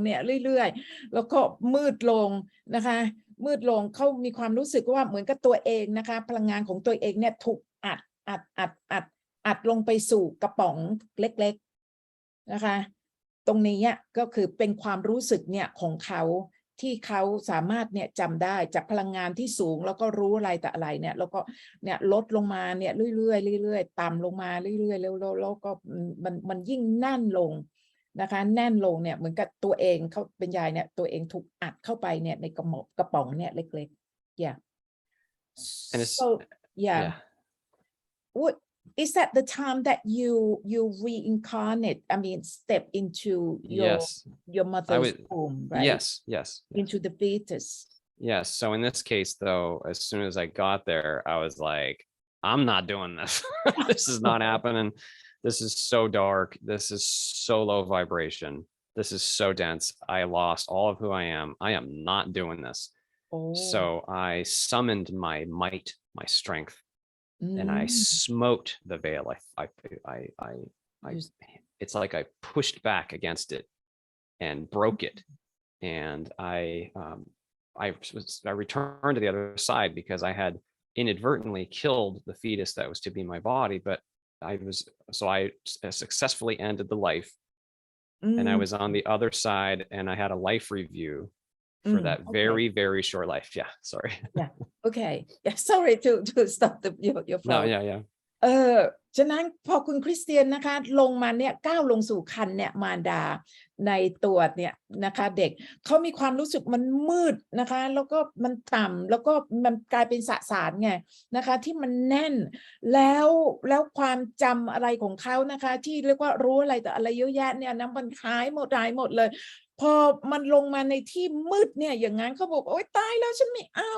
เนี่ยเรื่อยๆแล้วก็มืดลงนะคะมืดลงเขามีความรู้สึกว่าเหมือนกับตัวเองนะคะพลังงานของตัวเองเนี่ยถูกอัดลงไปสู่กระป๋องเล็กๆนะคะตรงนี้ก็คือเป็นความรู้สึกเนี่ยของเขาที่เขาสามารถเนี่ยจำได้จากพลังงานที่สูงแล้วก็รู้อะไรแต่อะไรเนี่ยแล้วก็เนี่ยลดลงมาเนี่ยเรื่อยๆต่ำลงมาเรื่อยๆแล้วก็มันยิ่งแน่นลงนะคะแน่นลงเนี่ยเหมือนกับตัวเองเขาเป็นยายเนี่ยตัวเองถูกอัดเข้าไปเนี่ยในกระป๋องเนี่ยเล็กๆ yeah so yeah what is that the time that you reincarnate I mean step into your mother's womb right yes into the fetus yes so in this case though as soon as I got there I was like I'm not doing this this is not happening this is so dark this is so low vibration this is so dense I lost all of who I am not doing this so I summoned my might my strength and I smote the veil. I it's like I pushed back against it and broke it. And I returned to the other side because I had inadvertently killed the fetus that was to be my body. But I successfully ended the life. And I was on the other side and I had a life review for that very, very short life. Yeah, sorry. Yeah, okay. Yeah, sorry to stop your flow. No, yeah. ฉะนั้นพอคุณคริสเตียนนะคะลงมาเนี่ยก้าวลงสู่คันเนี่ยมารดาในตัวเนี่ยนะคะเด็กเขามีความรู้สึกมันมืดนะคะแล้วก็มันต่ำแล้วก็มันกลายเป็นสสารไงนะคะที่มันแน่นแล้วความจำอะไรของเขานะคะที่เรียกว่ารู้อะไรแต่อะไรเยอะแยะเนี่ยนะมันหายหมดเลยพอมันลงมาในที่มืดเนี่ยอย่างนั้นเขาบอกโอ๊ยตายแล้วฉันไม่เอา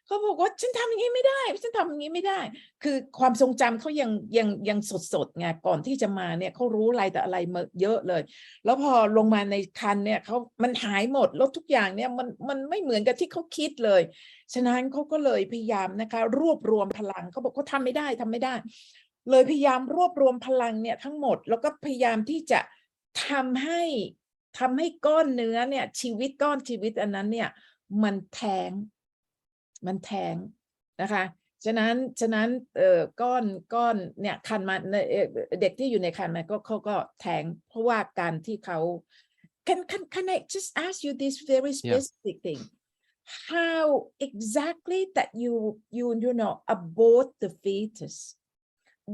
เขาบอกว่าฉันทำอย่างนี้ไม่ได้คือความทรงจ เขายังสดไงก่อนที่จะมาเนี่ยเขารู้อะไรแต่อะไรมาเยอะเลยแล้วพอลงมาในคันเนี่ยมันหายหมดแล้วทุกอย่างเนี่ยมันไม่เหมือนกับที่เขาคิดเลยฉะนั้นเขาก็เลยพยายามนะคะรวบรวมพลังเขาบอกเขาทำไม่ได้เลยพยายามรวบรวมพลังเนี่ยทั้งหมดแล้วก็พยายามที่จะทำให้ก้อนเนื้อเนี่ยชีวิตอันนั้นเนี่ยมันแท้งนะคะฉะนั้นก้อนเนี่ยคันมาเด็กที่อยู่ในคันมาเขาก็แท้งเพราะว่าการที่เขา can I just ask you this very specific thing how exactly that you know abort the fetus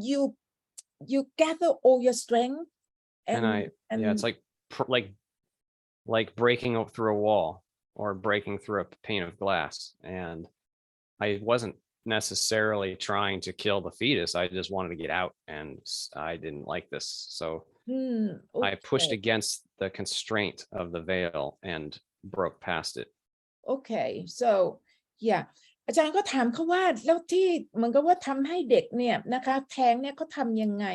you gather all your strength and it's like breaking through a wall or breaking through a pane of glass, and I wasn't necessarily trying to kill the fetus. I just wanted to get out, and I didn't like this, so I pushed against the constraint of the veil and broke past it. Okay, so yeah อาจารย์ก็ถามเขาว่าแล้วที่เหมือนกับว่าทำให้เด็กเนี่ยนะคะแท้งเนี่ยเขาทำยังไง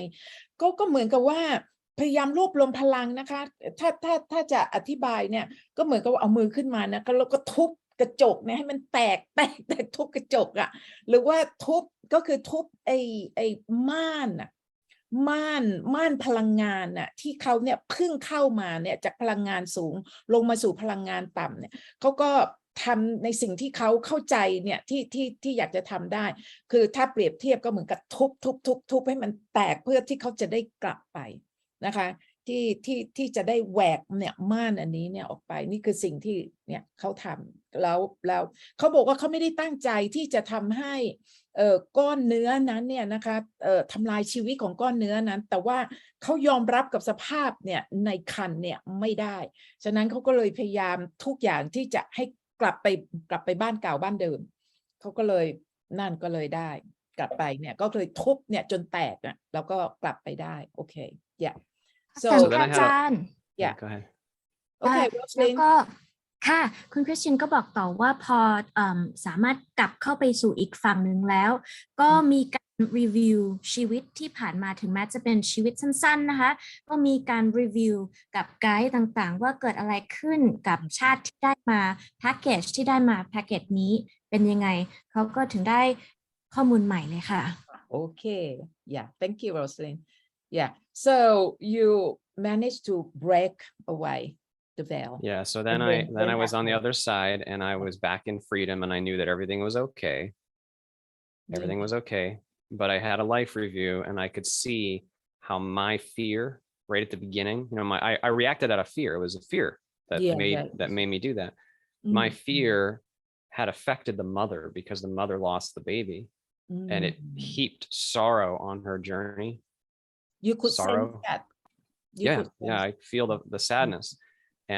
ก็เหมือนกับว่าพยายามรวบรวมพลังนะคะถ้าจะอธิบายเนี่ยก็เหมือนกับว่าเอามือขึ้นมานะแล้วก็ทุบกระจกเนี่ยให้มันแตกทุบกระจกอ่ะหรือว่าทุบก็คือทุบไอ้ม่านอ่ะม่านพลังงานน่ะที่เขาเนี่ยเพิ่งเข้ามาเนี่ยจากพลังงานสูงลงมาสู่พลังงานต่ำเนี่ยเขาก็ทำในสิ่งที่เขาเข้าใจเนี่ยที่อยากจะทำได้คือถ้าเปรียบเทียบก็เหมือนกับทุบให้มันแตกเพื่อที่เขาจะได้กลับไปนะคะที่จะได้แหวกเนี่ยม่านอันนี้เนี่ยออกไปนี่คือสิ่งที่เนี่ยเขาทำแล้วเขาบอกว่าเขาไม่ได้ตั้งใจที่จะทำให้ก้อนเนื้อนั้นเนี่ยนะคะทำลายชีวิตของก้อนเนื้อนั้นแต่ว่าเขายอมรับกับสภาพเนี่ยในครรภ์เนี่ยไม่ได้ฉะนั้นเขาก็เลยพยายามทุกอย่างที่จะให้กลับไปบ้านเก่าบ้านเดิมเขาก็เลยนั่นก็เลยได้กลับไปเนี่ยก็เลยทุบเนี่ยจนแตกนะแล้วก็กลับไปได้โอเคyeah so then I had yeah go ahead okay แล้วก็ค่ะคุณคริสตินก็บอกต่อว่าพอสามารถกลับเข้าไปสู่อีกฝั่งหนึ่งแล้วก็มีการรีวิวชีวิตที่ผ่านมาถึงแม้จะเป็นชีวิตสั้นๆนะคะก็มีการรีวิวกับไกด์ต่างๆว่าเกิดอะไรขึ้นกับชาติที่ได้มาแพ็กเกจที่ได้มาแพ็กเกจนี้เป็นยังไงเขาก็ถึงได้ข้อมูลใหม่เลยค่ะ Okay yeah thank you Roslyn yeah so you managed to break away the veil yeah so then I was on the other side and I was back in freedom and I knew that everything was okay but I had a life review and I could see how my fear right at the beginning you know I reacted out of fear it was a fear that made me do that my fear had affected the mother because the mother lost the baby and it heaped sorrow on her journey you could sorrow sense that yeah I feel the sadness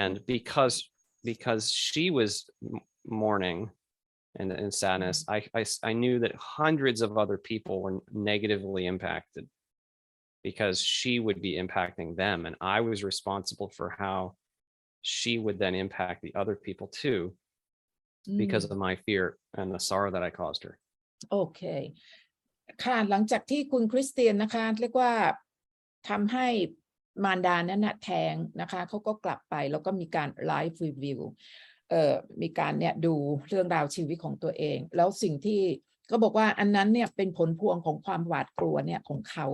and because she was mourning and sadness I knew that hundreds of other people were negatively impacted because she would be impacting them and I was responsible for how she would then impact the other people too because of my fear and the sorrow that I caused her okay ค่ะหลังจากที่คุณคริสเตียนนะคะเรียกว่าทำให้มารดานั้นแท้งนะคะเขาก็กลับไปแล้วก็มีการไลฟ์รีวิวมีการเนี่ยดูเรื่องราวชีวิตของตัวเองแล้วสิ่งที่ก็บอกว่าอันนั้นเนี่ยเป็นผลพวงของความหวาดกลัวเนี่ยของเขา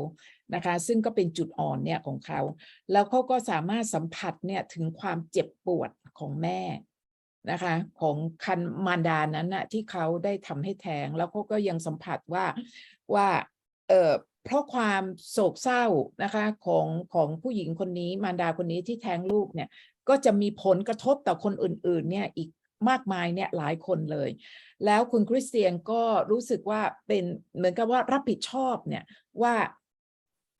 นะคะซึ่งก็เป็นจุดอ่อนเนี่ยของเขาแล้วเขาก็สามารถสัมผัสเนี่ยถึงความเจ็บปวดของแม่นะคะของคันมารดานั้นน่ะที่เขาได้ทำให้แท้งแล้วเขาก็ยังสัมผัสว่าเพราะความโศกเศร้านะคะของผู้หญิงคนนี้มารดาคนนี้ที่แท้งลูกเนี่ยก็จะมีผลกระทบต่อคนอื่นๆเนี่ยอีกมากมายเนี่ยหลายคนเลยแล้วคุณคริสเตียนก็รู้สึกว่าเป็นเหมือนกับว่ารับผิดชอบเนี่ยว่า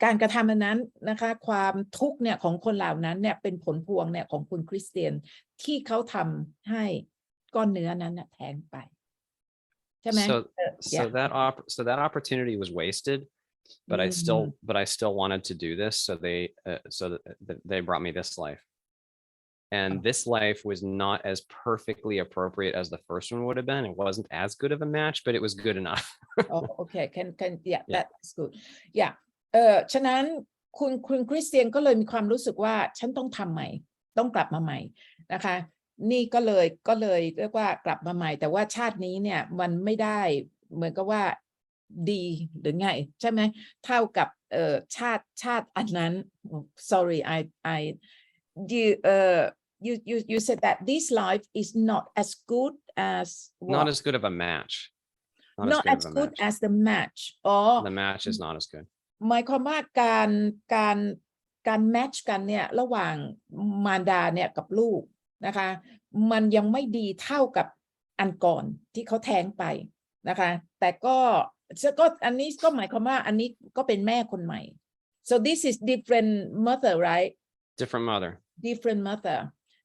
การกระทำนั้นนะคะความทุกข์เนี่ยของคนเหล่านั้นเนี่ยเป็นผลพวงเนี่ยของคุณคริสเตียนที่เขาทำให้ก้อนเนื้อนั้นแท้งไปใช่ไหม so that opportunity was wasted but I still wanted to do this so they brought me this life And this life was not as perfectly appropriate as the first one would have been. It wasn't as good of a match, but it was good enough. Oh, okay. Yeah, that's good. Yeah. ฉะนั้นคุณคริสเตียนก็เลยมีความรู้สึกว่าฉันต้องทำใหม่ต้องกลับมาใหม่นะคะนี่ก็เลยเรียกว่ากลับมาใหม่แต่ว่าชาตินี้เนี่ยมันไม่ได้เหมือนกับว่าดีหรือไงใช่ไหมเท่ากับชาติอันนั้น sorry you said that this life is not as good as what? Not as good of a match. Not as good as the match. The match is not as good. หมายความว่าการแมทช์กันเนี่ยระหว่างมารดาเนี่ยกับลูกนะคะมันยังไม่ดีเท่ากับอันก่อนที่เขาแท้งไปนะคะแต่ก็อันนี้ก็หมายความว่าอันนี้ก็เป็นแม่คนใหม่ so this is different mother right Different mother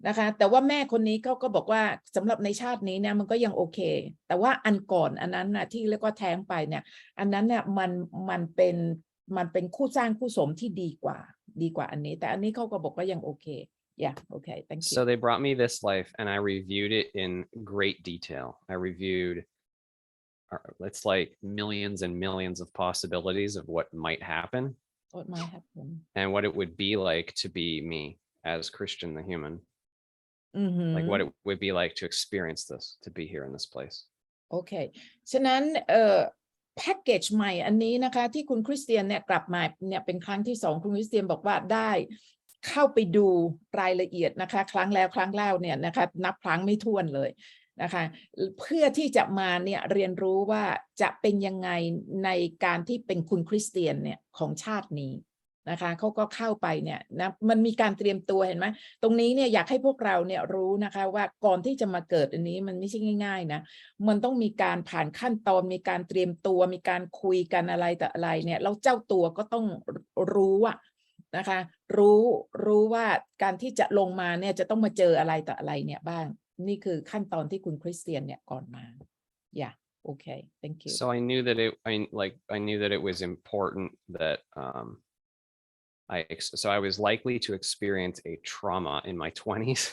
นะคะแต่ว่าแม่คนนี้เขาก็บอกว่าสำหรับในชาตินี้เนี่ยมันก็ยังโอเคแต่ว่าอันก่อนอันนั้นนะที่เรียกว่าแท้งไปเนี่ยอันนั้นเนี่ยมันเป็นคู่สร้างคู่สมที่ดีกว่าอันนี้แต่อันนี้เขาก็บอกว่ายังโอเค yeah okay thank you So they brought me this life and I reviewed it in great detail. I reviewed it's like millions and millions of possibilities of what might happen and what it would be like to be me as Christian the human. Like what it would be like to experience this, to be here in this place. Okay ฉะนั้นแพ็กเกจใหม่อันนี้นะคะที่คุณคริสเตียนเนี่ยกลับมาเนี่ยเป็นครั้งที่2คุณคริสเตียนบอกว่าได้เข้าไปดูรายละเอียดนะคะครั้งแล้วเนี่ยนะคะนับครั้งไม่ถ้วนเลยนะคะเพื่อที่จะมาเนี่ยเรียนรู้ว่าจะเป็นยังไงในการที่เป็นคุณคริสเตียนเนี่ยของชาตินี้นะคะเขาก็เข้าไปเนี่ยนะมันมีการเตรียมตัวเห็นไหมตรงนี้เนี่ยอยากให้พวกเราเนี่ยรู้นะคะว่าก่อนที่จะมาเกิดอันนี้มันไม่ใช่ง่ายๆนะมันต้องมีการผ่านขั้นตอนมีการเตรียมตัวมีการคุยกันอะไรแต่อะไรเนี่ยแล้วเจ้าตัวก็ต้องรู้อะนะคะรู้ว่าการที่จะลงมาเนี่ยจะต้องมาเจออะไรต่ออะไรเนี่ยบ้างนี่คือขั้นตอนที่คุณคริสเตียนเนี่ยก่อนมา yeah okay thank you So I knew that I knew that it was important that I was likely to experience a trauma in my 20s.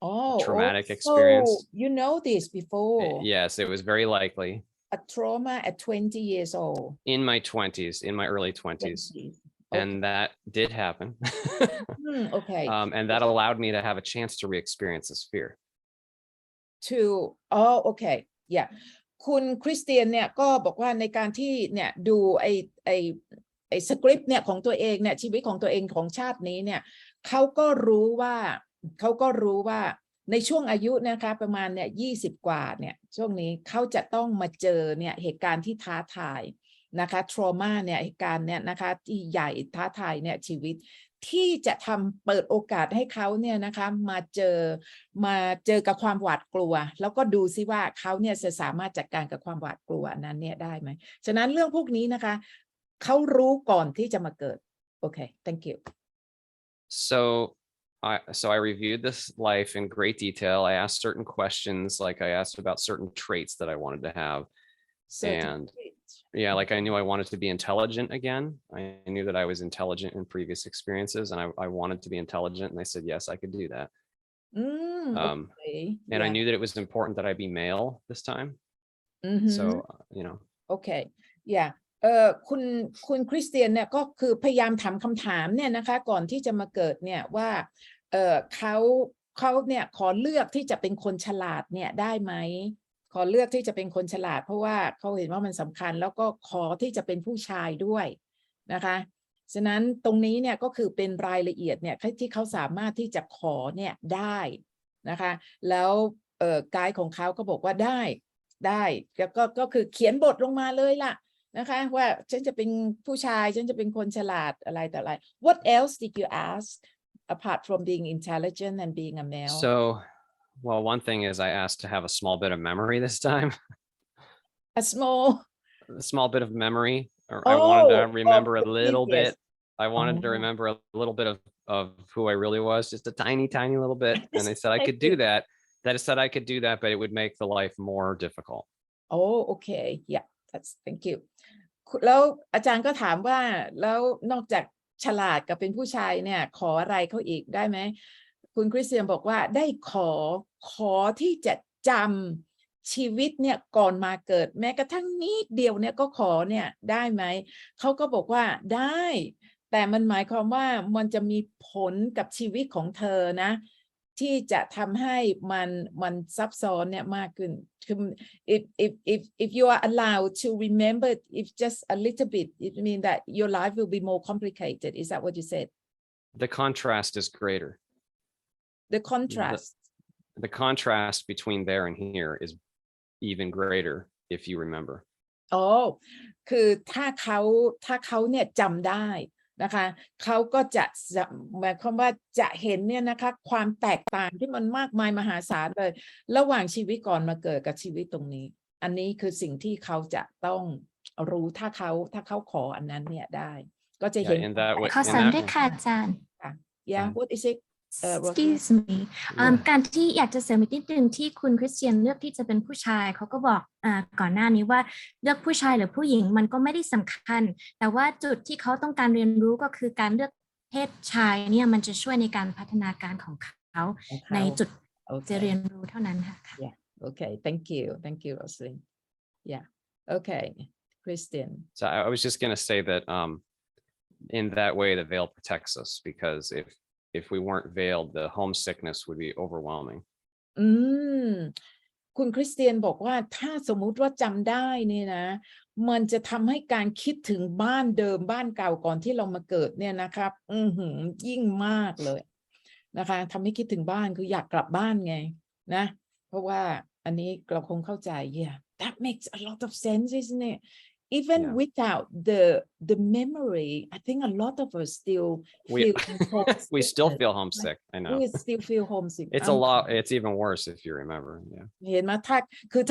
A traumatic experience. You know this before. Yes, it was very likely. A trauma at 20 years old. In my 20s, in my early 20s. Okay. And that did happen. Okay. And that allowed me to have a chance to re-experience this fear. Okay. Yeah. คุณคริสเตียนเนี่ยก็บอกว่าในการที่เนี่ยดูไอ้สคริปต์เนี่ยของตัวเองเนี่ยชีวิตของตัวเองของชาตินี้เนี่ยเขาก็รู้ว่าในช่วงอายุนะคะประมาณเนี่ย20กว่าเนี่ยช่วงนี้เขาจะต้องมาเจอเนี่ยเหตุการณ์ที่ท้าทายนะคะ trauma เนี่ยเหตุการณ์เนี่ยนะคะที่ใหญ่ท้าทายเนี่ยชีวิตที่จะเปิดโอกาสให้เขาเนี่ยนะคะมาเจอกับความหวาดกลัวแล้วก็ดูซิว่าเขาเนี่ยจะสามารถจัดการกับความหวาดกลัวนั้นเนี่ยได้ไหมฉะนั้นเรื่องพวกนี้นะคะเขารู้ก่อนที่จะมาเกิดโอเค thank you So I reviewed this life in great detail. I asked certain questions, like I asked about certain traits that I wanted to have. And yeah, like I knew I wanted to be intelligent again. I knew that I was intelligent in previous experiences and I wanted to be intelligent. And they said, yes, I could do that. Okay. And I knew that it was important that I be male this time. So, Okay. Yeah. คุณคริสเตียนเนี่ยก็คือพยายามถามคำถามเนี่ยนะคะก่อนที่จะมาเกิดเนี่ยว่าเขาเนี่ยขอเลือกที่จะเป็นคนฉลาดเนี่ยได้ไหมขอเลือกที่จะเป็นคนฉลาดเพราะว่าเขาเห็นว่ามันสำคัญแล้วก็ขอที่จะเป็นผู้ชายด้วยนะคะฉะนั้นตรงนี้เนี่ยก็คือเป็นรายละเอียดเนี่ยที่เขาสามารถที่จะขอเนี่ยได้นะคะแล้วไกด์ของเขาก็บอกว่าได้ก็คือเขียนบทลงมาเลยล่ะนะคะว่าฉันจะเป็นผู้ชายฉันจะเป็นคนฉลาดอะไรแต่อะไร What else did you ask apart from being intelligent and being a male? So, well, one thing is I asked to have a small bit of memory this time. A small bit of memory. I wanted to remember a little bit. I wanted to remember a little bit of who I really was, just a tiny little bit. And they said I could do that. That said I could do that, but it would make the life more difficult. Oh, okay. Yeah, thank you. แล้วอาจารย์ก็ถามว่าแล้วนอกจากฉลาดกับเป็นผู้ชายเนี่ยขออะไรเขาอีกได้ไหม คุณคริสเตียนบอกว่าได้ขอที่จะจำชีวิตเนี่ยก่อนมาเกิดแม้กระทั่งนิดเดียวเนี่ยก็ขอเนี่ยได้ไหมเขาก็บอกว่าได้แต่มันหมายความว่ามันจะมีผลกับชีวิตของเธอนะที่จะทำให้มันซับซ้อนเนี่ยมากขึ้นคือ if you are allowed to remember if just a little bit it means that your life will be more complicated is that what you said The contrast is greater. the contrast between there and here is even greater if you remember. อ๋อคือถ้าเขาเนี่ยจำได้นะคะเขาก็จะหมายความว่าจะเห็นเนี่ยนะคะความแตกต่างที่มันมากมายมหาศาลเลยระหว่างชีวิตก่อนมาเกิดกับชีวิตตรงนี้อันนี้คือสิ่งที่เขาจะต้องรู้ถ้าเขาขออันนั้นเนี่ยได้ก็จะเห็น ขอเสริมด้วยค่ะอาจารย์ Yeah what is it Excuse me การที่อยากจะเสริมอีกนิดนึงที่คุณคริสเตียนเลือกที่จะเป็นผู้ชายเขาก็บอกก่อนหน้านี้ว่าเลือกผู้ชายหรือผู้หญิงมันก็ไม่ได้สำคัญแต่ว่าจุดที่เขาต้องการเรียนรู้ก็คือการเลือกเพศชายเนี่ยมันจะช่วยในการพัฒนาการของเขาในจุดจะเรียนรู้เท่านั้นค่ะ Yeah okay thank you Rosalind Yeah okay Christian So I was just going to say that in that way the veil protects us because if we weren't veiled the homesickness would be overwhelming คุณคริสเตียนบอกว่าถ้าสมมุติว่าจำได้นี่นะมันจะทำให้การคิดถึงบ้านเดิมบ้านเก่าก่อนที่เรามาเกิดเนี่ยนะครับยิ่งมากเลยนะคะทำให้คิดถึงบ้านคืออยากกลับบ้านไงนะเพราะว่าอันนี้เราคงเข้าใจ Yeah that makes a lot of sense isn't it Even without the memory, I think a lot of us still feel homesick. We still feel homesick. I know. We still feel homesick. It's a lot. It's even worse if you remember. Yeah. เห็นไหม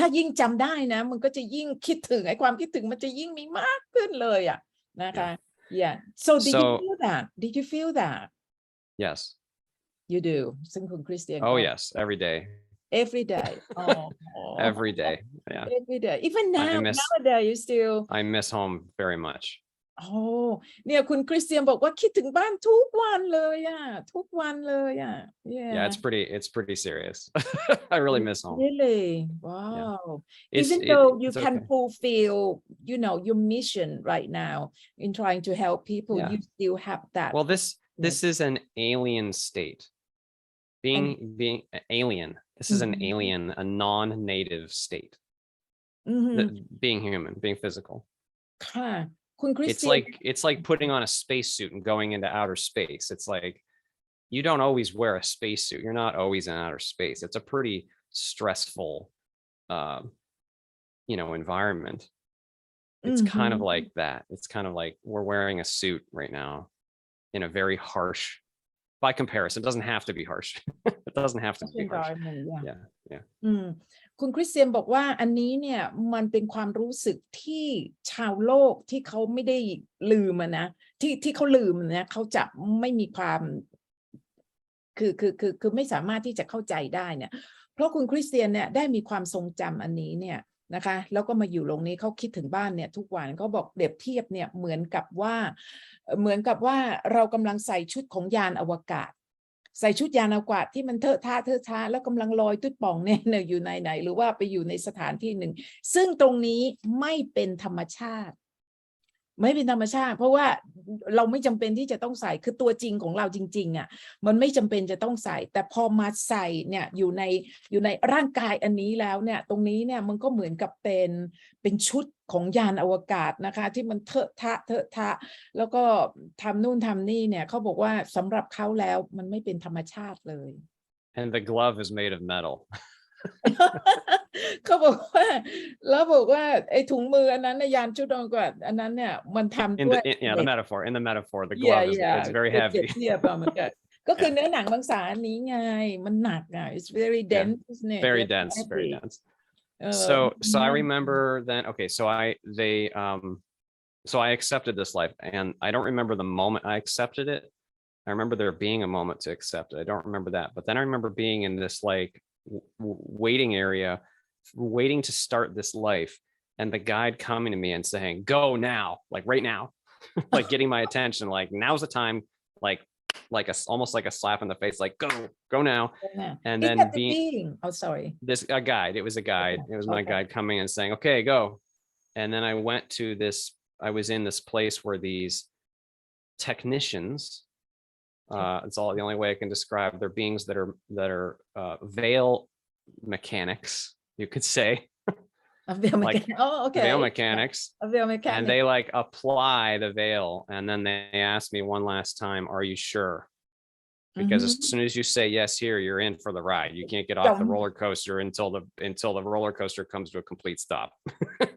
ถ้ายิ่งจำได้นะมันก็จะยิ่งคิดถึงไอ้ความคิดถึงมันจะยิ่งมีมากขึ้นเลยอ่ะนะคะ Yeah. So did you feel that? Did you feel that? Yes. You do. ซึ่งคุณคริสเตียน Oh yes, every day. Every day. Oh. Every day. Yeah. Every day. Even nowadays you still. I miss home very much. โอ้เนี่ยคุณคริสเตียนบอกว่าคิดถึงบ้านทุกวันเลยอ่ะทุกวันเลยอ่ะ Yeah, it's pretty serious. I really miss home. Really? Wow. Even though you can fulfill, your mission right now in trying to help people, you still have that. Well, this is an alien state. Being alien. This is an alien, a non-native state. Being human, being physical. ค่ะคุณคริสเตียน It's like putting on a spacesuit and going into outer space. It's like you don't always wear a spacesuit. You're not always in outer space. It's a pretty stressful, environment. It's kind of like that. It's kind of like we're wearing a suit right now in a very harsh. By comparison, it doesn't have to be harsh. It doesn't have to be harsh. Yeah. คุณคริสเตียนบอกว่าอันนี้เนี่ยมันเป็นความรู้สึกที่ชาวโลกที่เขาไม่ได้ลืมนะที่เขาลืมนะเขาจะไม่มีความคือไม่สามารถที่จะเข้าใจได้เนี่ยเพราะคุณคริสเตียนเนี่ยได้มีความทรงจำอันนี้เนี่ยนะคะแล้วก็มาอยู่โรงนี้เขาคิดถึงบ้านเนี่ยทุกวันเขาบอกเปรียบเทียบเนี่ยเหมือนกับว่าเรากำลังใส่ชุดของยานอวกาศใส่ชุดยานอวกาศที่มันเทอะทะแล้วกำลังลอยตุ้ดป่องเนี่ยอยู่ในไหนหรือว่าไปอยู่ในสถานที่หนึ่งซึ่งตรงนี้ไม่เป็นธรรมชาติเพราะว่าเราไม่จำเป็นที่จะต้องใส่คือตัวจริงของเราจริงๆอ่ะมันไม่จำเป็นจะต้องใส่แต่พอมาใส่เนี่ยอยู่ในร่างกายอันนี้แล้วเนี่ยตรงนี้เนี่ยมันก็เหมือนกับเป็นชุดของยานอวกาศนะคะที่มันเถอะทะแล้วก็ทำนู่นทำนี่เนี่ยเขาบอกว่าสำหรับเขาแล้วมันไม่เป็นธรรมชาติเลย And the glove is made of metal. เขาบอกว่าไอ้ถุงมืออันนั้นในยานชุดอวกาศอันนั้นเนี่ยมันทำด้วย the metaphor the glove is very heavy ก็คือเนื้อหนังบางสารนี้ไงมันหนักอ่ะ it's very dense isn't it very dense so I remember then so I accepted this life and I don't remember the moment I accepted it. I remember there being a moment to accept it. I don't remember that, but then I remember being in this like waiting area, waiting to start this life, and the guide coming to me and saying, "Go now, like right now," like getting my attention, like now's the time, like like almost like a slap in the face, like go now. And Is then that the being? Oh, sorry. a guide. It was a guide. It was my guide coming and saying, okay, go. And then I went to I was in this place where these technicians, it's all the only way I can describe, they're beings that are veil mechanics, you could say. A veil Like mechanic. Oh, okay. veil mechanics. A veil mechanic. And they like apply the veil. And then they asked me one last time, are you sure? Because as soon as you say yes here, you're in for the ride. You can't get off the roller coaster until the roller coaster comes to a complete stop.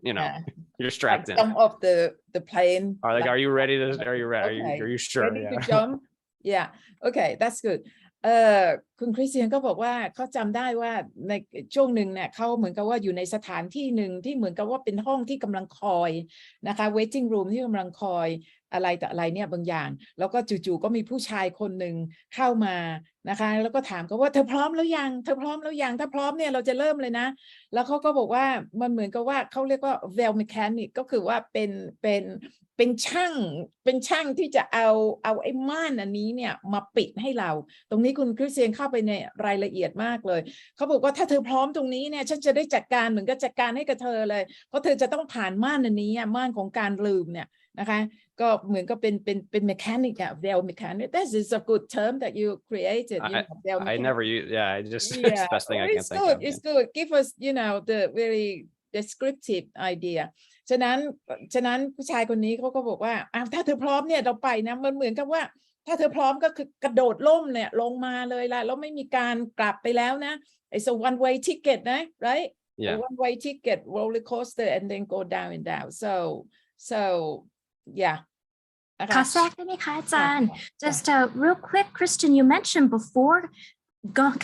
You know, you're strapped in. Jump off the plane. Are you ready to? Are you ready? Okay. Are you sure? Ready Yeah. to jump? Yeah. Okay, that's good. คุณคริสเตียนก็บอกว่าเขาจำได้ว่าในช่วงหนึ่งเนี่ยเขาเหมือนกับว่าอยู่ในสถานที่หนึ่งที่เหมือนกับว่าเป็นห้องที่กำลังคอยนะคะ waiting room ที่กำลังคอยอะไรแต่อะไรเนี่ยบางอย่างแล้วก็จู่ๆก็มีผู้ชายคนหนึ่งเข้ามานะคะแล้วก็ถามเขาว่าเธอพร้อมแล้วยังเธอพร้อมแล้วยังถ้าพร้อมเนี่ยเราจะเริ่มเลยนะแล้วเขาก็บอกว่ามันเหมือนกับว่าเขาเรียกว่า veil mechanic ก็คือว่าเป็นช่างที่จะเอาไอ้ม่านอันนี้เนี่ยมาปิดให้เราตรงนี้คุณคริสเตียนเข้าไปในรายละเอียดมากเลยเขาบอกว่าถ้าเธอพร้อมตรงนี้เนี่ยฉันจะได้จัดการเหมือนกับจัดการให้กับเธอเลยเพราะเธอจะต้องผ่านม่านอันนี้ม่านของการลืมเนี่ยนะคะก็เหมือนกับเป็น mechanic อะ veil mechanic that is a good term that you created I never use I just it's the best thing I can think of. It's good give us the very descriptive idea ฉะนั้นผู้ชายคนนี้เขาก็บอกว่าถ้าเธอพร้อมเนี่ยเราไปนะมันเหมือนกับว่าถ้าเธอพร้อมก็คือกระโดดล่มเนี่ยลงมาเลยล่ะแล้วไม่มีการกลับไปแล้วนะ it's a one way ticket นะ right Yeah. a one way ticket roller coaster and then go down and down so yeah ขอแทรกได้ไหมคะอาจารย์ just real quick Christian you mentioned before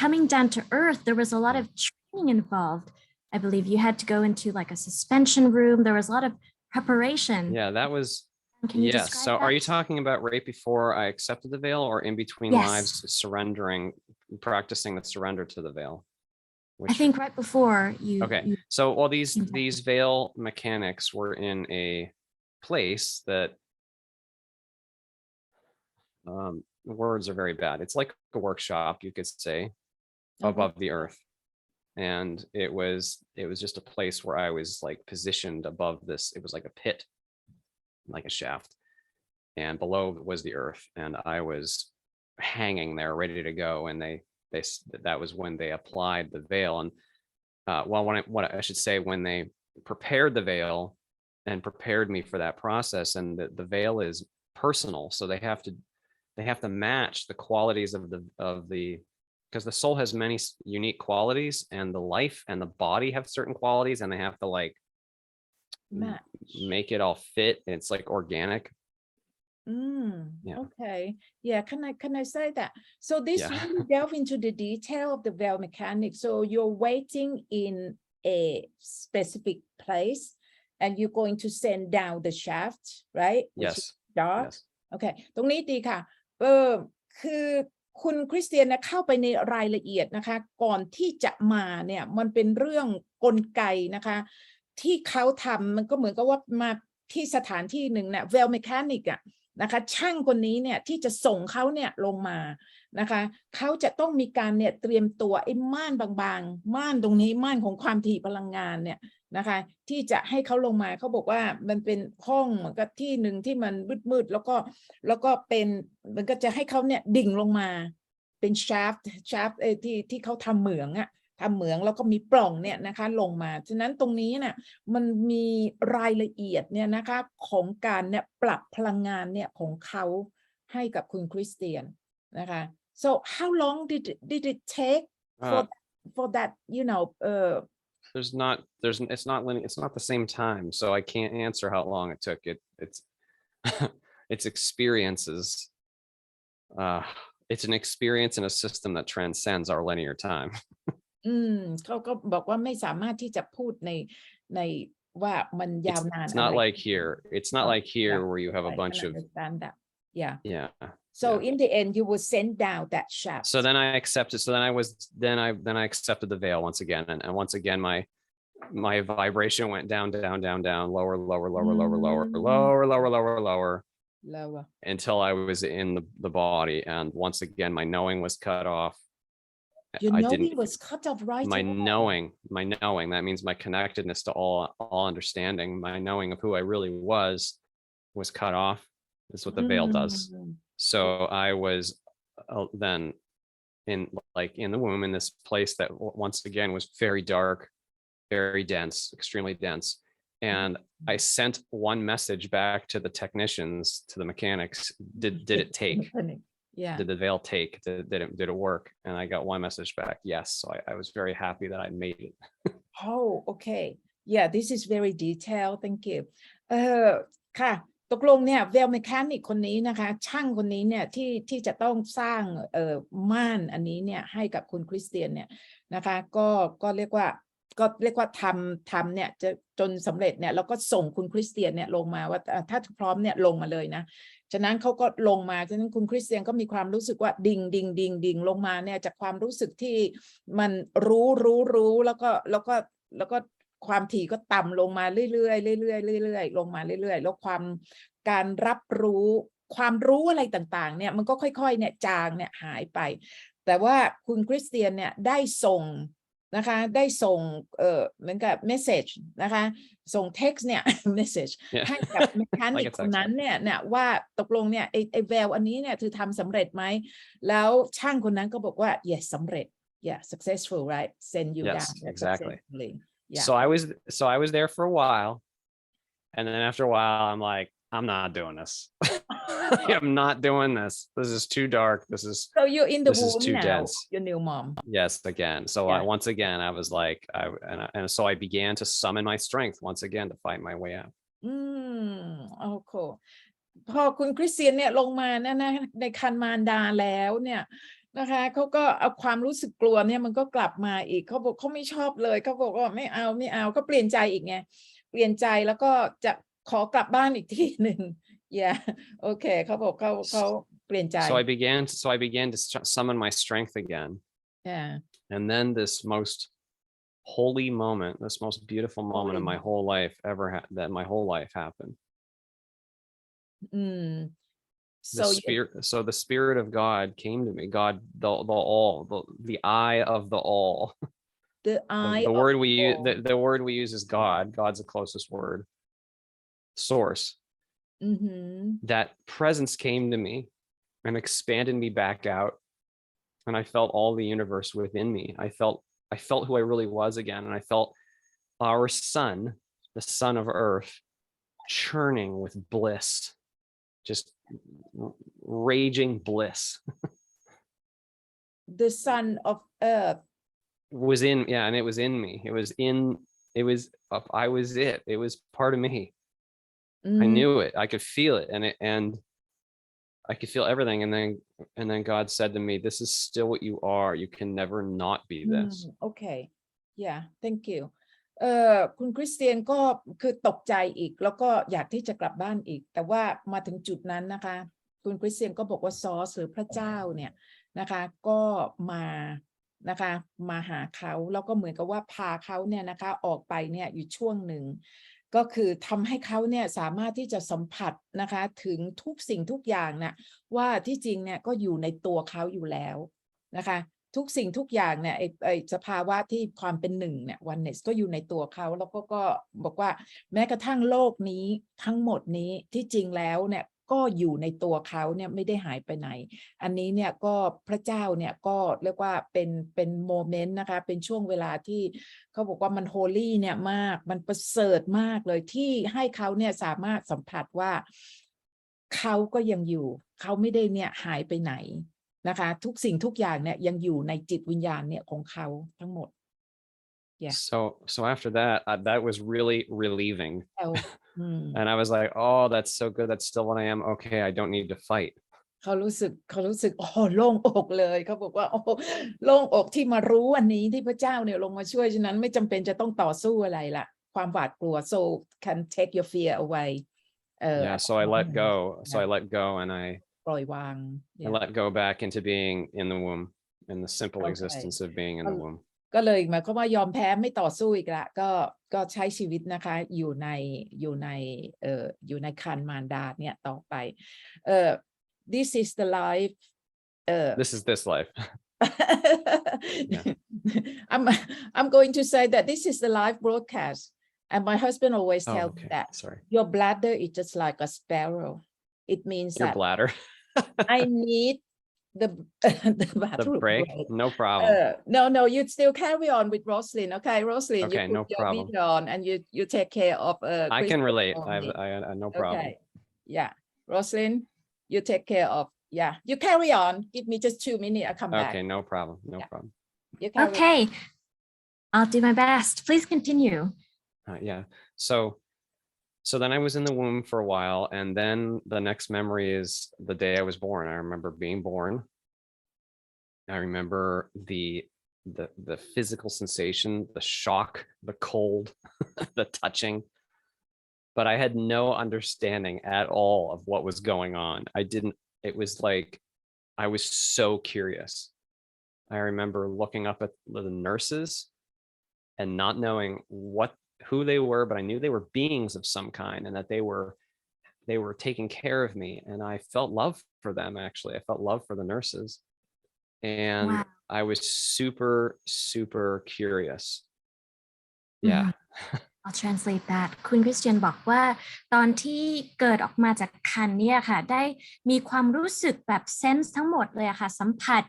coming down to earth there was a lot of training involved I believe you had to go into like a suspension room there was a lot of preparation Yeah, that was yes. So are you talking about right before I accepted the veil or in between lives practicing the surrender to the veil? I think right before you Okay. So all these veil mechanics were in a place that words are very bad. It's like a workshop, you could say, above the earth. And it was just a place where I was like positioned above this. It was like a pit, like a shaft. And below was the earth. And I was hanging there ready to go. And that was when they applied the veil. And what I should say, when they prepared the veil and prepared me for that process, and the veil is personal. So they have to match the qualities of the because the soul has many unique qualities and the life and the body have certain qualities and they have to like make it all fit. And it's like organic. Yeah. Okay. Yeah. Can I say that? So this really delve into the detail of the veil mechanics. So you're waiting in a specific place and you're going to send down the shaft, right? Yes. Dark. Yes. Okay. ตรงนี้ดีค่ะคือคุณคริสเตียนนะเข้าไปในรายละเอียดนะคะก่อนที่จะมาเนี่ยมันเป็นเรื่องกลไกนะคะที่เขาทำมันก็เหมือนกับว่ามาที่สถานที่หนึ่งเนี่ย veil mechanic อะนะคะช่างคนนี้เนี่ยที่จะส่งเขาเนี่ยลงมานะคะเขาจะต้องมีการเนี่ยเตรียมตัวไอ้ม่านบางๆม่านตรงนี้ม่านของความถี่พลังงานเนี่ยนะคะที่จะให้เขาลงมาเขาบอกว่ามันเป็นห้องเหมือนกับที่หนึ่งที่มันมืดๆแล้วก็เป็นมันก็จะให้เขาเนี่ยดิ่งลงมาเป็น shaft ที่เขาทำเหมืองแล้วก็มีปล่องเนี่ยนะคะลงมาฉะนั้นตรงนี้น่ะมันมีรายละเอียดเนี่ยนะคะของการเนี่ยปรับพลังงานเนี่ยของเขาให้กับคุณคริสเตียนนะคะ so how long did it take for that it's not the same time, so I can't answer how long it took. It's experiences. It's an experience in a system that transcends our linear time. เขาก็บอกว่าไม่สามารถที่จะพูดในว่ามันยาวนาน It's not like here. It's not like here where you have a bunch of understand that. Yeah. So in the end you will send down that shaft. So then I accepted. So then I accepted the veil once again, and once again my vibration went down, lower, แล้วอะ until I was in the body. And once again, my knowing was cut off. Your I knowing didn't, was cut off right my away. knowing, that means my connectedness to all understanding, my knowing of who I really was cut off. That's what the veil does. So I was then in the womb, in this place that once again was very dark, very dense, extremely dense. And I sent one message back to the technicians, to the mechanics. Did it take? Yeah. Did the veil take? Did it work? And I got one message back. Yes. So I was very happy that I made it. Oh, okay. Yeah, this is very detailed. Thank you. ค่ะ ตกลงเนี่ย veil mechanic คนนี้นะคะ ช่างคนนี้เนี่ยที่จะต้องสร้างม่านอันนี้เนี่ยให้กับคุณคริสเตียนเนี่ยนะคะก็เรียกว่าทำเนี่ยจะจนสำเร็จเนี่ยแล้วก็ส่งคุณคริสเตียนเนี่ยลงมาว่าถ้าพร้อมเนี่ยลงมาเลยนะฉะนั้นเขาก็ลงมาฉะนั้นคุณคริสเตียนก็มีความรู้สึกว่าดิ่งลงมาเนี่ยจากความรู้สึกที่มันรู้แล้วก็ความถี่ก็ต่ำลงมาเรื่อยๆลงมาเรื่อยๆแล้วการรับรู้ความรู้อะไรต่างๆเนี่ยมันก็ค่อยๆเนี่ยจางเนี่ยหายไปแต่ว่าคุณคริสเตียนเนี่ยได้ส่งนะคะได้ส่งเหมือนกับ message นะคะส่ง text เนี่ย message ให้กับ mechanic คนนั้นเนี่ยว่าตกลงเนี่ยไอ้ veil อันนี้เนี่ยคือทำสำเร็จไหมแล้วช่างคนนั้นก็บอกว่า yes สำเร็จ yeah successful right send you down exactly. Yeah. So I was there for a while, and then after a while, I'm like, I'm not doing this. I'm not doing this. This is too dark. So you're in the this womb is too now, dense. your new mom. Yes, again. So Yeah. once again, I was like, and so I began to summon my strength once again to fight my way out. โอ้โหพอคุณคริสเตียนเนี่ยลงมานะในคันมารดาแล้วเนี่ยนะคะเขาก็เอาความรู้สึกกลัวเนี่ยมันก็กลับมาอีกเขาบอกเขาไม่ชอบเลยเขาบอกว่าไม่เอาก็เปลี่ยนใจอีกไงเปลี่ยนใจแล้วก็จะขอกลับบ้านอีกทีหนึ่ง yeah โอเคเขาบอกเขาเปลี่ยนใจ So I began to summon my strength again. Yeah. And then this most holy moment, this most beautiful moment in my whole life that my whole life happened. So the spirit of God came to me. God, the all, the eye of the all. The eye. The word we use, the word we use is God. God's the closest word. Source. That presence came to me and expanded me back out, and I felt all the universe within me. I felt who I really was again, and I felt our sun, the sun of earth, churning with bliss, just raging bliss. The sun of earth was in, yeah, and it was in me. I was it. It was part of me. I knew it. I could feel it, and I could feel everything. And then God said to me, "This is still what you are. You can never not be this." Okay. Yeah. Thank you. คุณคริสเตียนก็คือตกใจอีกแล้วก็อยากที่จะกลับบ้านอีกแต่ว่ามาถึงจุดนั้นนะคะคุณคริสเตียนก็บอกว่าซอสหรือพระเจ้าเนี่ยนะคะก็มาหาเขาแล้วก็เหมือนกับว่าพาเขาเนี่ยนะคะออกไปเนี่ยอยู่ช่วงหนึ่งก็คือทำให้เขาเนี่ยสามารถที่จะสัมผัสนะคะถึงทุกสิ่งทุกอย่างเนี่ยว่าที่จริงเนี่ยก็อยู่ในตัวเขาอยู่แล้วนะคะทุกสิ่งทุกอย่างเนี่ยไอ้สภาวะที่ความเป็นหนึ่งเนี่ย oneness ก็อยู่ในตัวเขาแล้วก็บอกว่าแม้กระทั่งโลกนี้ทั้งหมดนี้ที่จริงแล้วเนี่ยก็อยู่ในตัวเขาเนี่ยไม่ได้หายไปไหนอันนี้เนี่ยก็พระเจ้าเนี่ยก็เรียกว่าเป็นโมเมนต์นะคะเป็นช่วงเวลาที่เขาบอกว่ามันโฮลี่เนี่ยมากมันประเสริฐมากเลยที่ให้เขาเนี่ยสามารถสัมผัสว่าเขาก็ยังอยู่เขาไม่ได้เนี่ยหายไปไหนนะคะทุกสิ่งทุกอย่างเนี่ยยังอยู่ในจิตวิญญาณเนี่ยของเขาทั้งหมด Yeah. So after that, that was really relieving. And I was like, oh, that's so good. That's still what I am. Okay, I don't need to fight. เขารู้สึกโอ้โล่งอกเลยเขาบอกว่าโอ้โล่งอกที่มารู้วันนี้ที่พระเจ้าเนี่ยลงมาช่วยฉะนั้นไม่จำเป็นจะต้องต่อสู้อะไรละความหวาดกลัว so can take your fear away. Yeah, so I let go. So I let go and I ปล่อยวาง I let go back into being in the womb, in the simple existence of being in the womb. ก็เลยหมายความว่ายอมแพ้ไม่ต่อสู้อีกละก็ใช้ชีวิตนะคะอยู่ในครรภ์มารดาเนี่ยต่อไปthis is the life This is this life. Yeah. I'm going to say that this is the live broadcast, and my husband always tells me Okay. that Sorry. your bladder is just like a sparrow. It means Your that bladder. I need the The bathroom break. break. No problem. No, you still carry on with Roslyn. Okay, Roslyn, Okay, you no put your problem. video on and you take care of I can relate. only. I no problem. Okay, yeah, Roslyn, you take care of. Yeah, you carry on. Give me just 2 minutes. I'll come back. Okay, no problem. No Yeah. problem. You carry on. Okay, I'll do my best. Please continue. Yeah. So then I was in the womb for a while, and then the next memory is the day I was born. I remember being born. I remember the physical sensation, the shock, the cold, the touching. But I had no understanding at all of what was going on. It was like I was so curious. I remember looking up at the nurses and not knowing who they were, but I knew they were beings of some kind, and that they were taking care of me, and I felt love for them. Actually, I felt love for the nurses, and Wow. I was super curious. Yeah. I'll translate that คุณคริสเตียนบอกว่าตอนที่เกิดออกมาจากครรภ์เนี่ยค่ะได้มีความรู้สึกแบบเซนส์ทั้งหมดเลยอะค่ะสัมผัส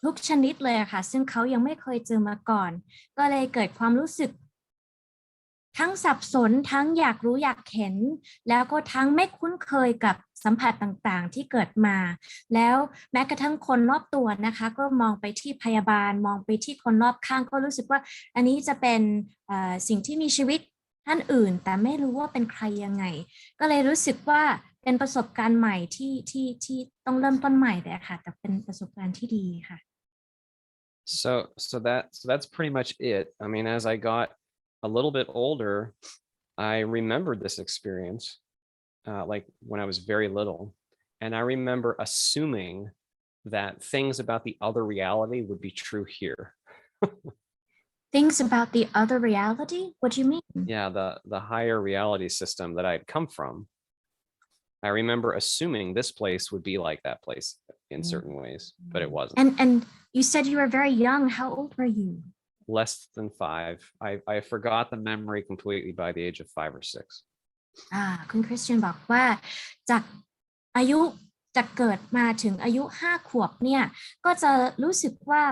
ทุกชนิดเลยอะค่ะซึ่งเขายังไม่เคยเจอมาก่อนก็เลยเกิดความรู้สึกทั้งสับสนทั้งอยากรู้อยากเห็นแล้วก็ทั้งไม่คุ้นเคยกับสัมผัสต่างๆที่เกิดมาแล้วแม้กระทั่งคนรอบตัวนะคะก็มองไปที่พยาบาลมองไปที่คนรอบข้างก็รู้สึกว่าอันนี้จะเป็นสิ่งที่มีชีวิตท่านอื่นแต่ไม่รู้ว่าเป็นใครยังไงก็เลยรู้สึกว่าเป็นประสบการณ์ใหม่ที่ต้องเริ่มต้นใหม่เลยค่ะแต่เป็นประสบการณ์ที่ดีค่ะ So that's pretty much it. I mean, as I got a little bit older, I remembered this experience, like when I was very little, and I remember assuming that things about the other reality would be true here. Things about the other reality? What do you mean? Yeah, the higher reality system that I had come from. I remember assuming this place would be like that place in certain ways, but it wasn't. And you said you were very young. How old were you? Less than 5. I forgot the memory completely by the age of 5 or 6. คุณคริสเตียนบอกว่าจากอายุจากเกิดมาถึงอายุ5 ขวบเนี่ยก็จะรู้สึกว่า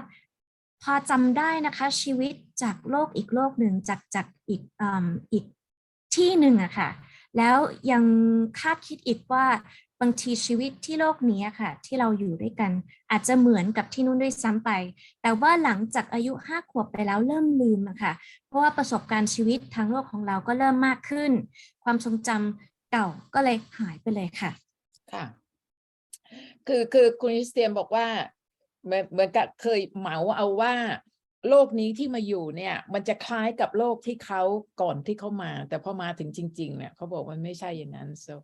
พอจำได้นะคะชีวิตจากโลกอีกโลกหนึ่งจากอีกที่หนึ่งอะค่ะแล้วยังคาดคิดอีกว่าบางทีชีวิตที่โลกนี้ค่ะที่เราอยู่ด้วยกันอาจจะเหมือนกับที่นู่นด้วยซ้ำไปแต่ว่าหลังจากอายุ5 ขวบไปแล้วเริ่มลืมอะค่ะเพราะว่าประสบการณ์ชีวิตทางโลกของเราก็เริ่มมากขึ้นความทรงจำเก่าก็เลยหายไปเลยค่ะค่ะคือคุณคริสเตียนบอกว่าเหมือนกับเคยเหมาเอาว่าโลกนี้ที่มาอยู่เนี่ยมันจะคล้ายกับโลกที่เขาก่อนที่เขามาแต่พอมาถึงจริงๆเนี่ยเขาบอกมันไม่ใช่อย่างนั้น so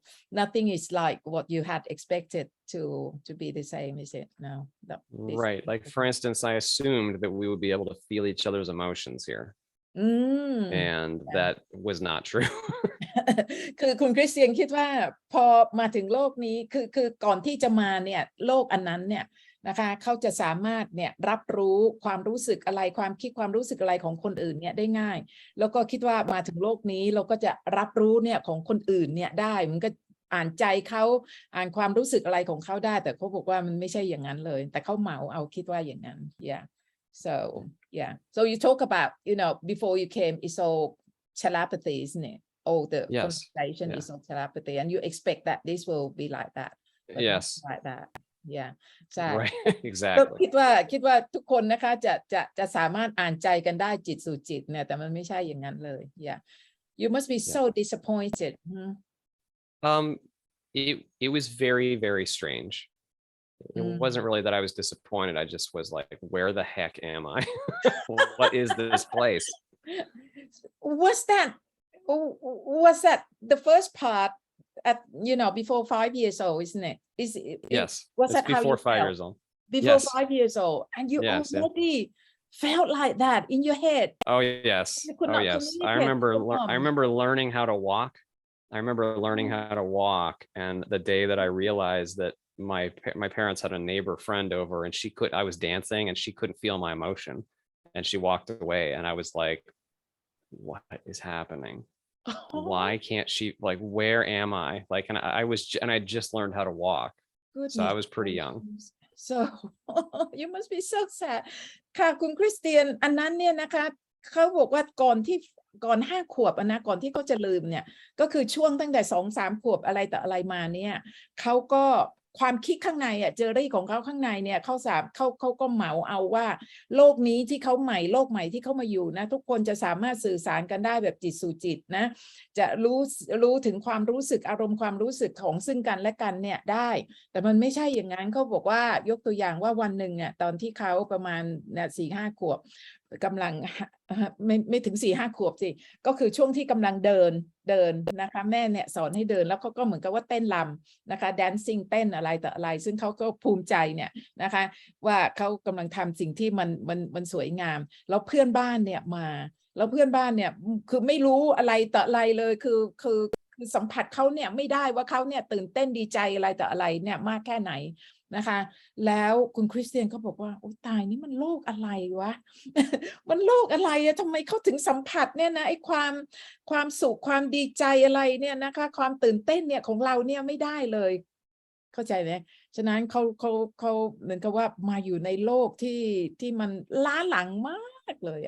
nothing is like what you had expected to be the same, is it? No. Right. Like for instance, I assumed that we would be able to feel each other's emotions here. And that was not true. คือคุณคริสเตียนคิดว่าพอมาถึงโลกนี้คือก่อนที่จะมาเนี่ยโลกอันนั้นเนี่ยนะคะเขาจะสามารถเนี่ยรับรู้ความรู้สึกอะไรความคิดความรู้สึกอะไรของคนอื่นเนี่ยได้ง่ายแล้วก็คิดว่ามาถึงโลกนี้เราก็จะรับรู้เนี่ยของคนอื่นเนี่ยได้มันก็อ่านใจเขาอ่านความรู้สึกอะไรของเขาได้แต่เขาบอกว่ามันไม่ใช่อย่างนั้นเลยแต่เขาเหมาเอาคิดว่าอย่างนั้น so you talk about before you came it's all telepathy, isn't it? All the conversation is all telepathy, and you expect that this will be like that. Yes. Like that. Yeah. ใช่ Right. Exactly. คิดว่าทุกคนนะคะจะสามารถอ่านใจกันได้จิตสู่จิตเนี่ยแต่มันไม่ใช่อย่างนั้นเลย Yeah. You must be so disappointed. It was very, very strange. It wasn't really that I was disappointed. I just was like, where the heck am I? What is this place? Was that the first part at before 5 years old, isn't it? Yes. Was that before how you 5 felt? years old. Before Yes. 5 years old, and you already felt like that in your head? Oh yes. You could Oh not yes. I communicate remember with your mom. I remember learning how to walk. I remember learning how to walk, and the day that I realized that my parents had a neighbor friend over, and I was dancing and she couldn't feel my emotion, and she walked away, and I was like, what is happening? Why can't she, like, where am I? Like, and I just learned how to walk. So I was pretty young. So you must be so sad ค่ะคุณคริสเตียนอันนั้นเนี่ยนะคะเขาบอกว่าก่อน5 ขวบนะก่อนที่เขาจะลืมเนี่ยก็คือช่วงตั้งแต่2-3 ขวบอะไรแต่อะไรมาเนี่ยเขาก็ความคิดข้างในเจอรี่ของเขาข้างในเนี่ยเขาก็เหมาเอาว่าโลกนี้ที่เขาโลกใหม่ที่เขามาอยู่นะทุกคนจะสามารถสื่อสารกันได้แบบจิตสู่จิตนะจะรู้ถึงความรู้สึกอารมณ์ความรู้สึกของซึ่งกันและกันเนี่ยได้แต่มันไม่ใช่อย่างนั้นเขาบอกว่ายกตัวอย่างว่าวันหนึ่งตอนที่เขาประมาณ4-5 ขวบกำลังไม่ถึง4-5 ขวบสิก็คือช่วงที่กำลังเดินนะคะแม่เนี่ยสอนให้เดินแล้วเขาก็เหมือนกับว่าเต้นรำนะคะ dancing เต้นอะไรแต่อะไรซึ่งเขาก็ภูมิใจเนี่ยนะคะว่าเขากำลังทำสิ่งที่มันสวยงามแล้วเพื่อนบ้านเนี่ยมาแล้วเพื่อนบ้านเนี่ยคือไม่รู้อะไรแต่อะไรเลยคือสัมผัสเขาเนี่ยไม่ได้ว่าเขาเนี่ยตื่นเต้นดีใจอะไรแต่อะไรเนี่ยมากแค่ไหนนะคะแล้วคุณคริสเตียนเขาบอกว่าโอ้ตายนี่มันโลกอะไรวะ มันโลกอะไรทำไมเขาถึงสัมผัสเนี่ยนะไอ้ความสุขความดีใจอะไรเนี่ยนะคะความตื่นเต้นเนี่ยของเราเนี่ยไม่ได้เลยเข้าใจไหมฉะนั้นเขาเหมือนกับว่ามาอยู่ในโลกที่มันล้าหลังมากเลย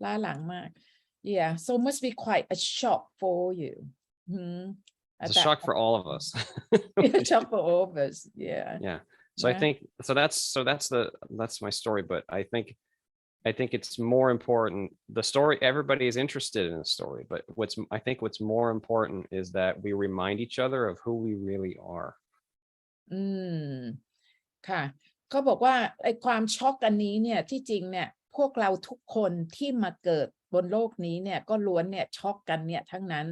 ล้าหลังมาก yeah so must be quite a shock for you It's a shock for all of us. A shock for all of us. Yeah. So I think that's my story, but I think it's more important. The story, everybody is interested in the story, but what's more important is that we remind each other of who we really are. ค่ะเขาบอกว่าไอ้ความช็อกอันนี้เนี่ยที่จริงเนี่ยพวกเราทุกคนที่มาเกิดบนโลกนี้เนี่ยก็ล้วนเนี่ยช็อกกันเนี่ยทั้งนั้น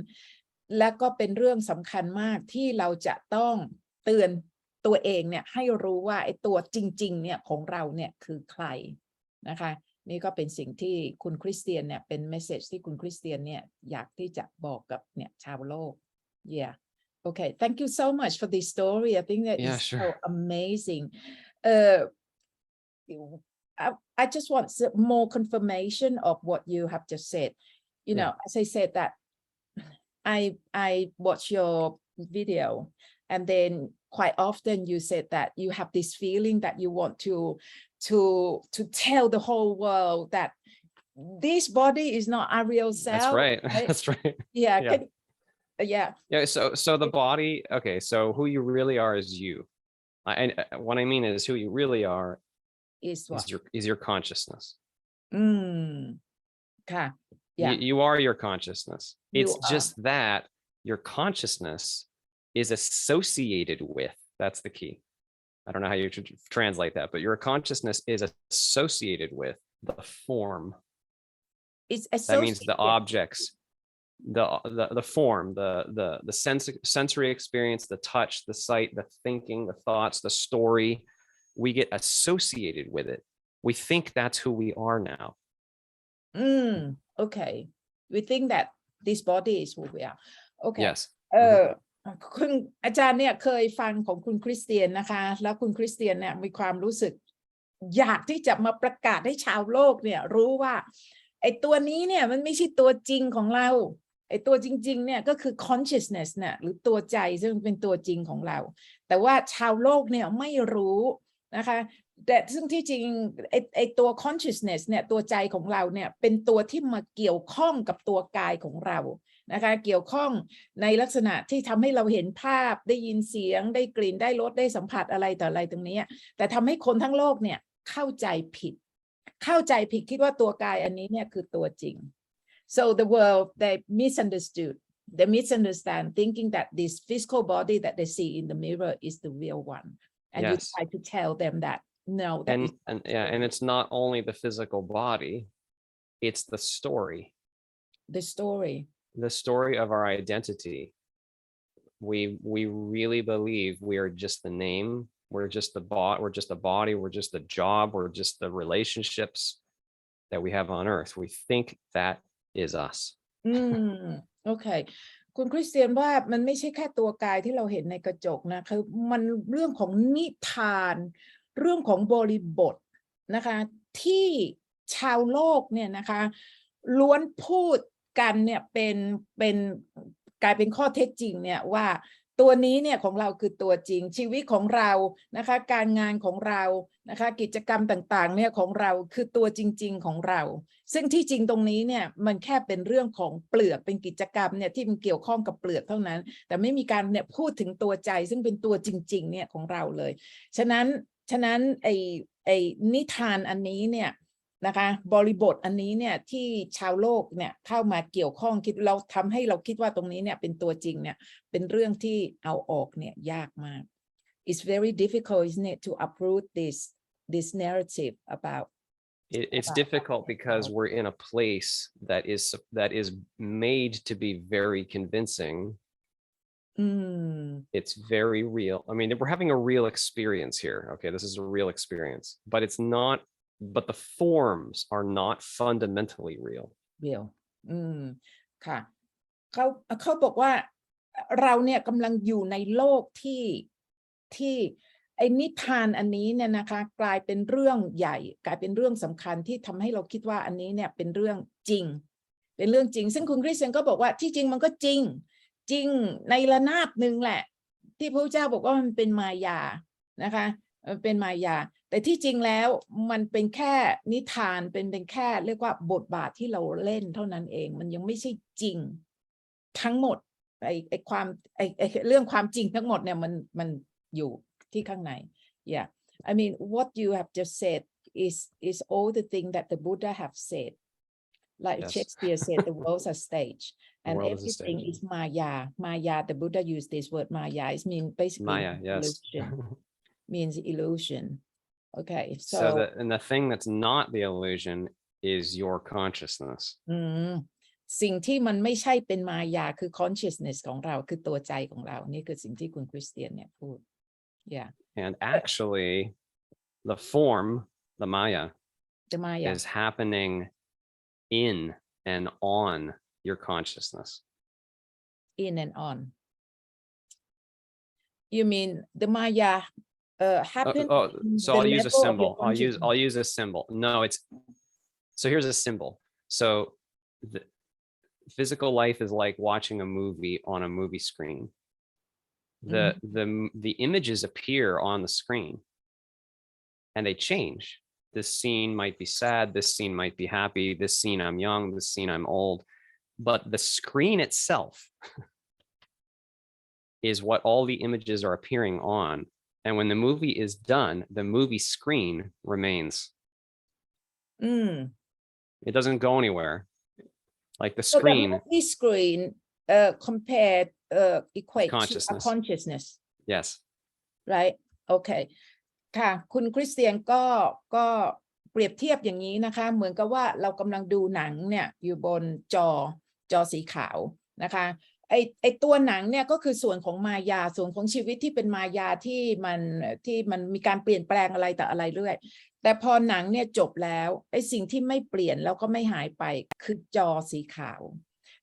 และก็เป็นเรื่องสำคัญมากที่เราจะต้องเตือนตัวเองเนี่ยให้รู้ว่าไอ้ตัวจริงๆเนี่ยของเราเนี่ยคือใครนะคะนี่ก็เป็นสิ่งที่คุณคริสเตียนเนี่ยเป็นเมสเสจที่คุณคริสเตียนเนี่ยอยากที่จะบอกกับเนี่ยชาวโลก yeah okay thank you so much for this story I think that is so amazing I just want more confirmation of what you have just said you know as I said that I watch your video and then quite often you said that you have this feeling that you want to tell the whole world that this body is not our real self. That's right. That's right. Yeah. So the body, okay, so who you really are is you. And what I mean is who you really are is your consciousness. Okay. Yeah. You are your consciousness. It's just that your consciousness is associated with, that's the key. I don't know how you translate that, but your consciousness is associated with the form. That means the objects, the form, the sensory experience, the touch, the sight, the thinking, the thoughts, the story. We get associated with it. We think that's who we are now. Okay. We think that this body is who we are. Okay. Yes. คุณอาจารย์เนี่ยเคยฟังของคุณคริสเตียนนะคะแล้วคุณคริสเตียนเนี่ยมีความรู้สึกอยากที่จะมาประกาศให้ชาวโลกเนี่ยรู้ว่าไอ้ตัวนี้เนี่ยมันไม่ใช่ตัวจริงของเราไอ้ตัวจริงๆเนี่ยก็คือ consciousness เนี่ยหรือตัวใจซึ่งเป็นตัวจริงของเราแต่ว่าชาวโลกเนี่ยไม่รู้นะคะแต่ซึ่งที่จริงไอ้ตัว consciousness เนี่ยตัวใจของเราเนี่ยเป็นตัวที่มาเกี่ยวข้องกับตัวกายของเรานะคะเกี่ยวข้องในลักษณะที่ทำให้เราเห็นภาพได้ยินเสียงได้กลิ่นได้รสได้สัมผัสอะไรต่ออะไรตรงนี้แต่ทำให้คนทั้งโลกเนี่ยเข้าใจผิดคิดว่าตัวกายอันนี้เนี่ยคือตัวจริง so the world they misunderstand thinking that this physical body that they see in the mirror is the real one and you try to tell them that no and it's not only the physical body, it's the story of our identity. We really believe we are just the name, we're just the body, we're just a job, we're just the relationships. that we have on earth. We think that is us. โอเคคุณคริสเตียนว่ามันไม่ใช่แค่ตัวกายที่เราเห็นในกระจกนะคือมันเรื่องของนิทานเรื่องของบริบทนะคะที่ชาวโลกเนี่ยนะคะล้วนพูดกันเนี่ยเป็นกลายเป็นข้อเท็จจริงเนี่ยว่าตัวนี้เนี่ยของเราคือตัวจริงชีวิตของเรานะคะการงานของเรานะคะกิจกรรมต่างๆเนี่ยของเราคือตัวจริงๆของเราซึ่งที่จริงตรงนี้เนี่ยมันแค่เป็นเรื่องของเปลือกเป็นกิจกรรมเนี่ยที่มันเกี่ยวข้องกับเปลือกเท่านั้นแต่ไม่มีการเนี่ยพูดถึงตัวใจซึ่งเป็นตัวจริงๆเนี่ยของเราเลยฉะนั้นไอ้นิทานอันนี้เนี่ยนะคะบริบทอันนี้เนี่ยที่ชาวโลกเนี่ยเข้ามาเกี่ยวข้องคิดเราทำให้เราคิดว่าตรงนี้เนี่ยเป็นตัวจริงเนี่ยเป็นเรื่องที่เอาออกเนี่ยยากมาก It's very difficult, isn't it, to uproot this narrative about It's difficult because we're in a place that is made to be very convincing. It's very real. I mean, we're having a real experience here. Okay, this is a real experience, but it's not. But the forms are not fundamentally real. ค่ะเขาบอกว่าเราเนี่ยกำลังอยู่ในโลกที่ไอ้นิทานอันนี้เนี่ยนะคะกลายเป็นเรื่องใหญ่กลายเป็นเรื่องสำคัญที่ทำให้เราคิดว่าอันนี้เนี่ยเป็นเรื่องจริงเป็นเรื่องจริงซึ่งคุณคริสเตียนก็บอกว่าที่จริงมันก็จริงในระนาบหนึ่งแหละที่พระเจ้าบอกว่ามันเป็นมายานะคะเป็นมายาแต่ที่จริงแล้วมันเป็นแค่นิทานเป็นแค่เรียกว่าบทบาทที่เราเล่นเท่านั้นเองมันยังไม่ใช่จริงทั้งหมดไอ้ความเรื่องความจริงทั้งหมดเนี่ยมันอยู่ที่ข้างใน yeah I mean what you have just said is all the thing that the Buddha have said like Yes. Shakespeare said the world's a stage and world is a everything stage. is maya the Buddha used this word maya it means basically Maya, yes. illusion means illusion okay so and the thing that's not the illusion is your consciousness. สิ่งที่มันไม่ใช่เป็นมายาคือ consciousness ของเราคือตัวใจของเรานี่คือสิ่งที่คุณคริสเตียนเนี่ยพูด yeah And actually the form the Maya is happening in and on your consciousness. In and on you mean the Maya happen so I'll use a symbol. I'll use a symbol. No, so here's a symbol. So the physical life is like watching a movie on a movie screen. The images appear on the screen and they change. This scene might be sad, this scene might be happy, this scene I'm young, this scene I'm old, but the screen itself is what all the images are appearing on. And when the movie is done, the movie screen remains. It doesn't go anywhere. Like the screen. So the movie screen compared equate to a consciousness. Yes. Right. Okay. ค่ะคุณคริสเตียนก็เปรียบเทียบอย่างนี้นะคะเหมือนกับว่าเรากำลังดูหนังเนี่ยอยู่บนจอสีขาวนะคะไอตัวหนังเนี่ยก็คือส่วนของมายาส่วนของชีวิตที่เป็นมายาที่มันมีการเปลี่ยนแปลงอะไรแต่อะไรเรื่อยแต่พอหนังเนี่ยจบแล้วไอสิ่งที่ไม่เปลี่ยนแล้วก็ไม่หายไปคือจอสีขาว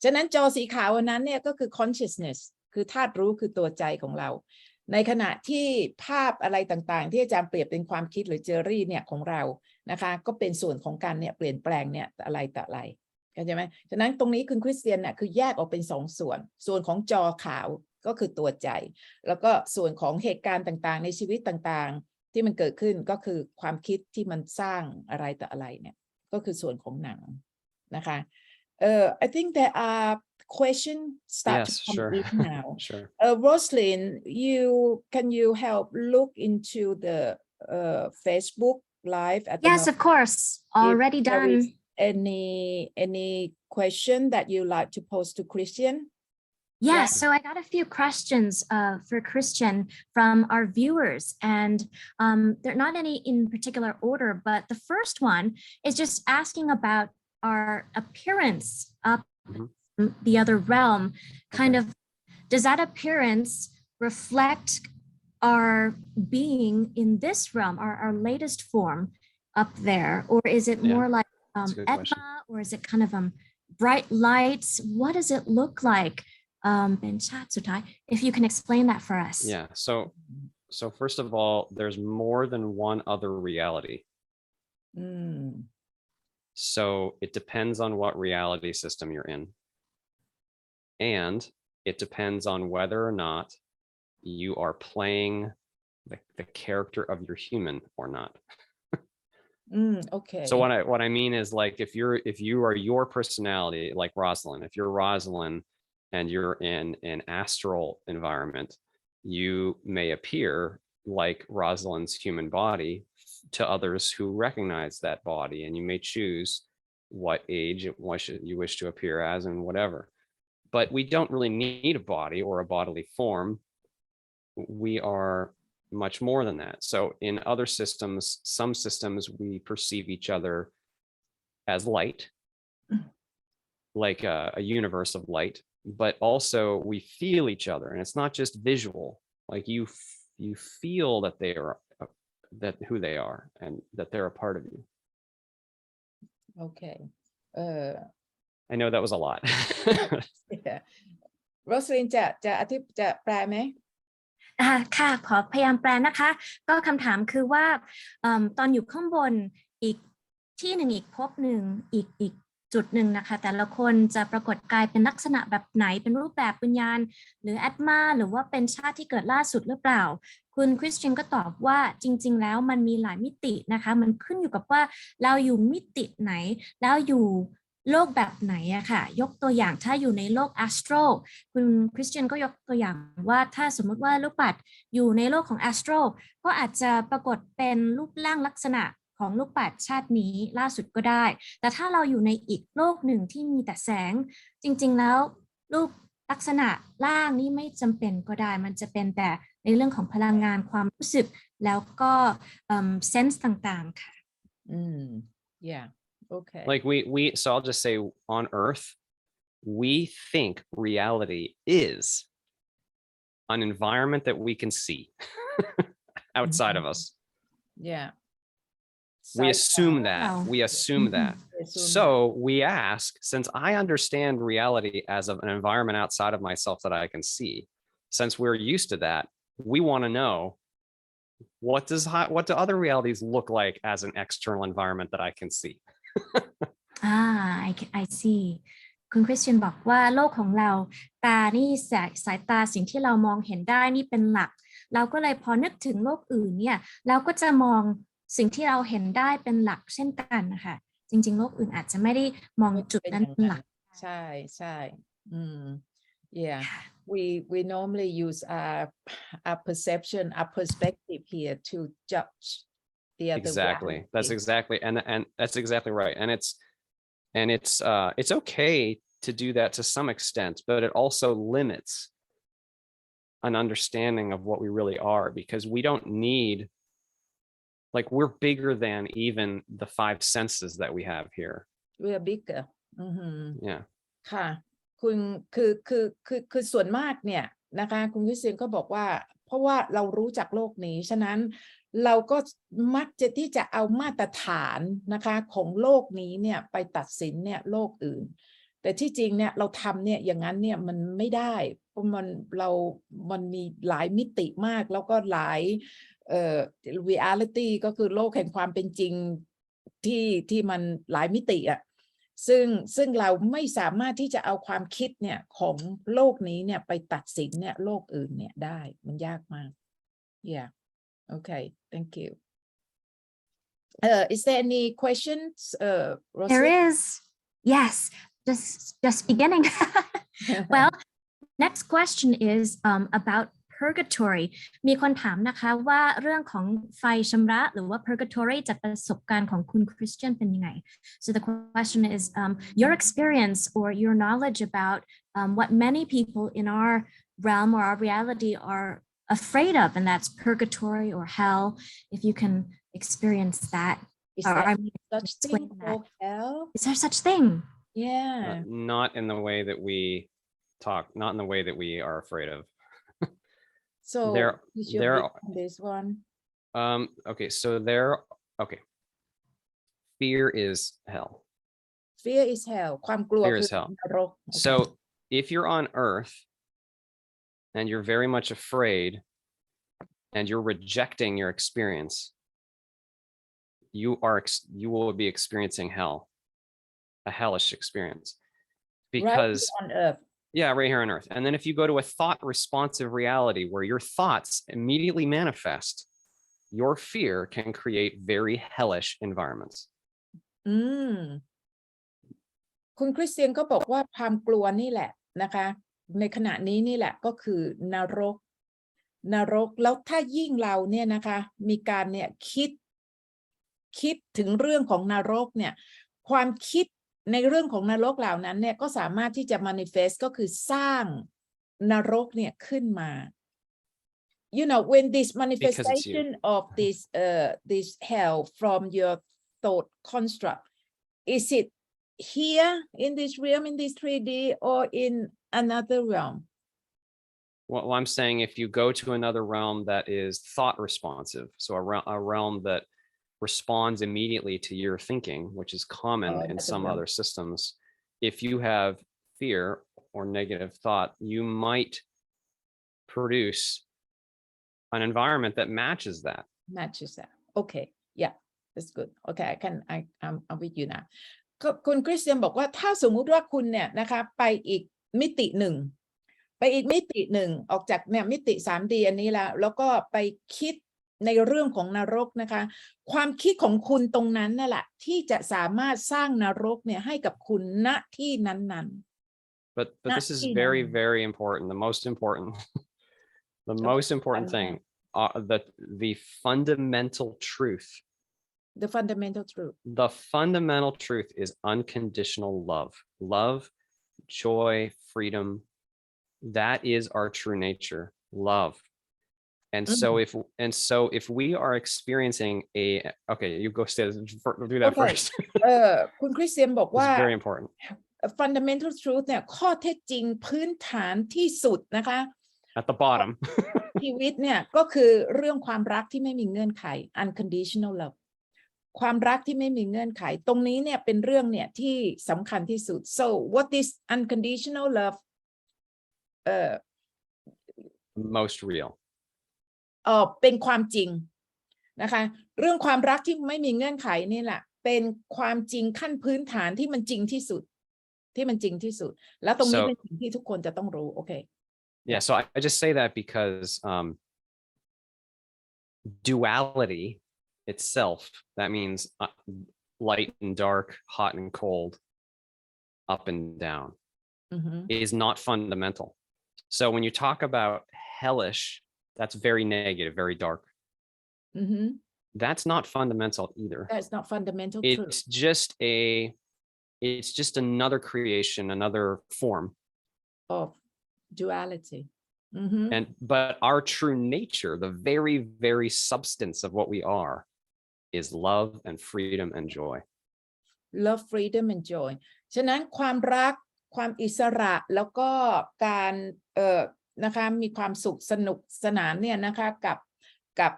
ฉะนั้นจอสีขาวนั้นเนี่ยก็คือ consciousness คือธาตุรู้คือตัวใจของเราในขณะที่ภาพอะไรต่างๆที่อาจารย์เปรียบเป็นความคิดหรือเจอรี่เนี่ยของเรานะคะก็เป็นส่วนของการเนี่ยเปลี่ยนแปลงเนี่ยอะไรแต่อะไรเข้าใจไหมฉะนั้นตรงนี้คุณคริสเตียนเนี่ยคือแยกออกเป็น2ส่วนของจอขาวก็คือตัวใจแล้วก็ส่วนของเหตุการณ์ต่างๆในชีวิตต่างๆที่มันเกิดขึ้นก็คือความคิดที่มันสร้างอะไรแต่อะไรเนี่ยก็คือส่วนของหนังนะคะ I think there are questions start to come in now. Sure. Roslyn, can you help look into the Facebook live at the Yes, of course. Already done. Any question that you like to pose to Christian? Yeah, so I got a few questions for Christian from our viewers, and they're not any in particular order, but the first one is just asking about our appearance up the other realm. Kind of, does that appearance reflect our being in this realm, our latest form up there, or is it more like That's a good question. Edma, or is it kind of bright lights? What does it look like? เป็นชาติสุดท้าย If you can explain that for us. Yeah. So first of all, there's more than one other reality. So it depends on what reality system you're in. And it depends on whether or not you are playing the character of your human or not. Okay. So what I mean is, like, if you are your personality, like Rosalind, if you're Rosalind and you're in an astral environment, you may appear like Rosalind's human body to others who recognize that body, and you may choose what age you wish to appear as and whatever. But we don't really need a body or a bodily form. We are much more than that. So in other systems, some systems, we perceive each other as light, like a universe of light, but also we feel each other, and it's not just visual. Like you feel that they are who they are, and that they're a part of you. Okay. I know that was a lot. Yeah. Rosalind จะแปลไหม ค่ะขอพยายามแปลนะคะ ก็คำถามคือว่าตอนอยู่ข้างบนอีกที่หนึ่งอีกภพหนึ่งอีกจุดหนึ่งนะคะแต่ละคนจะปรากฏกายเป็นลักษณะแบบไหนเป็นรูปแบบวิญญาณหรือแอดมาหรือว่าเป็นชาติที่เกิดล่าสุดหรือเปล่าคุณคริสเตียนก็ตอบว่าจริงๆแล้วมันมีหลายมิตินะคะมันขึ้นอยู่กับว่าเราอยู่มิติไหนแล้วอยู่โลกแบบไหนอะค่ะยกตัวอย่างถ้าอยู่ในโลก astral คุณคริสเตียนก็ยกตัวอย่างว่าถ้าสมมติว่าลูกปัดอยู่ในโลกของ astral ก็อาจจะปรากฏเป็นรูปร่างลักษณะของลูกปัดชาตินี้ล่าสุดก็ได้แต่ถ้าเราอยู่ในอีกโลกหนึ่งที่มีแต่แสงจริงๆแล้วรูปลักษณะร่างนี้ไม่จำเป็นก็ได้มันจะเป็นแต่ในเรื่องของพลังงานความรู้สึกแล้วก็เซนส์ต่างๆค่ะYeah. Okay. Like so I'll just say, on Earth, we think reality is an environment that we can see outside of us. Yeah. We assume that. Wow. We assume that. So we ask, since I understand reality as an environment outside of myself that I can see, since we're used to that, we want to know, what do other realities look like as an external environment that I can see? I see คุณคริสเตียนบอกว่าโลกของเราตานี่สายตาสิ่งที่เรามองเห็นได้นี่เป็นหลักเราก็เลยพอนึกถึงโลกอื่นเนี่ยเราก็จะมองสิ่งที่เราเห็นได้เป็นหลักเช่นกันนะคะจริงๆโลกอื่นอาจจะไม่ได้มองจุดนั้นเป็นหลักใช่Yeah. We normally use our perception, our perspective here to judge the other Exactly. reality. That's exactly, and that's exactly right. And it's okay to do that to some extent, but it also limits an understanding of what we really are, because we don't need, like, we're bigger than even the 5 senses that we have here. We are bigger. Yeah. ค่ะคุณคือส่วนมากเนี่ยนะคะคุณคริสเตียนก็บอกว่าเพราะว่าเรารู้จักโลกนี้ฉะนั้นเราก็มักจะที่จะเอามาตรฐานนะคะของโลกนี้เนี่ยไปตัดสินเนี่ยโลกอื่นแต่ที่จริงเนี่ยเราทำเนี่ยอย่างนั้นเนี่ยมันไม่ได้เพราะมันมีหลายมิติมากแล้วก็หลายreality ก็คือโลกแห่งความเป็นจริงที่มันหลายมิติอ่ะซึ่งเราไม่สามารถที่จะเอาความคิดเนี่ยของโลกนี้เนี่ยไปตัดสินเนี่ยโลกอื่นเนี่ยได้มันยากมาก Yeah. Okay. Thank you. Is there any questions? Rosalind? There is. Yes. Just beginning. Well, next question is about purgatory มีคนถามนะคะว่าเรื่องของไฟชำระหรือว่า purgatory จากประสบการณ์ของคุณคริสเตียนเป็นยังไง So the question is your experience or your knowledge about what many people in our realm or our reality are afraid of, and that's purgatory or hell, if you can experience that. Is there such thing called hell? Is there such thing? Yeah. Not in the way that we talk, not in the way that we are afraid of. So there this one. Okay, so okay. Fear is hell. fear is hell ความกลัว Fear คื is hell. นรก So if you're on earth and you're very much afraid and you're rejecting your experience, you will be experiencing hell, a hellish experience. Because right on earth yeah, right here on earth. And then if you go to a thought responsive reality where your thoughts immediately manifest, your fear can create very hellish environments. คุณคริสเตียนก็บอกว่าความกลัวนี่แหละนะคะในขณะนี้นี่แหละก็คือนรกแล้วถ้ายิ่งเราเนี่ยนะคะมีการเนี่ยคิดถึงเรื่องของนรกเนี่ยความคิดในเรื่องของนรกเหล่านั้นเนี่ยก็สามารถที่จะ manifest ก็คือสร้างนรกเนี่ยขึ้นมา you know when this manifestation of this hell from your thought construct is it here in this realm in this 3D or in another realm? Well, I'm saying if you go to another realm that is thought responsive, so a realm that responds immediately to your thinking, which is common in some other systems, if you have fear or negative thought, you might produce an environment that matches that. Okay, yeah, that's good. Okay, I'm with you now. คุณคริสเตียนบอกว่าถ้าสมมุติว่าคุณเนี่ยนะคะไปอีกมิติหนึ่งออกจากเนี่ยมิติ 3D อันนี้แล้วก็ไปคิดในเรื่องของนรกนะคะความคิดของคุณตรงนั้นนั่นแหละที่จะสามารถสร้างนรกเนี่ยให้กับคุณณที่นั้นๆ But this is very, very important. The most important thing, the fundamental truth. The fundamental truth. The fundamental truth is unconditional love. Love, joy, freedom. That is our true nature. Love. And so if we are experiencing okay, you go do that first. คุณคริสเตียนบอกว่า It's very important. fundamental truth เนี่ยข้อเท็จจริงพื้นฐานที่สุดนะคะ At the bottom. ชีวิตเนี่ยก็คือเรื่องความรักที่ไม่มีเงื่อนไข unconditional love ความรักที่ไม่มีเงื่อนไขตรงนี้เนี่ยเป็นเรื่องเนี่ยที่สำคัญที่สุด so what is unconditional love Most real. เป็นความจริงนะคะเรื่องความรักที่ไม่มีเงื่อนไขนี่แหละเป็นความจริงขั้นพื้นฐานที่มันจริงที่สุดแล้วตรงนี้เป็นสิ่งที่ทุกคนจะต้องรู้โอเค Yeah, so I just say that because duality itself, that means light and dark, hot and cold, up and down, is not fundamental. So when you talk about hellish, that's very negative, very dark. That's not fundamental either. That's not fundamental truth. It's just another creation, another form of duality. But our true nature, the very, very substance of what we are, is love and freedom and joy. Love, freedom and joy. ฉะนั้นความรักความอิสระแล้วก็การนะคะมีความสุขสนุกสนานเนี่ยนะคะกับ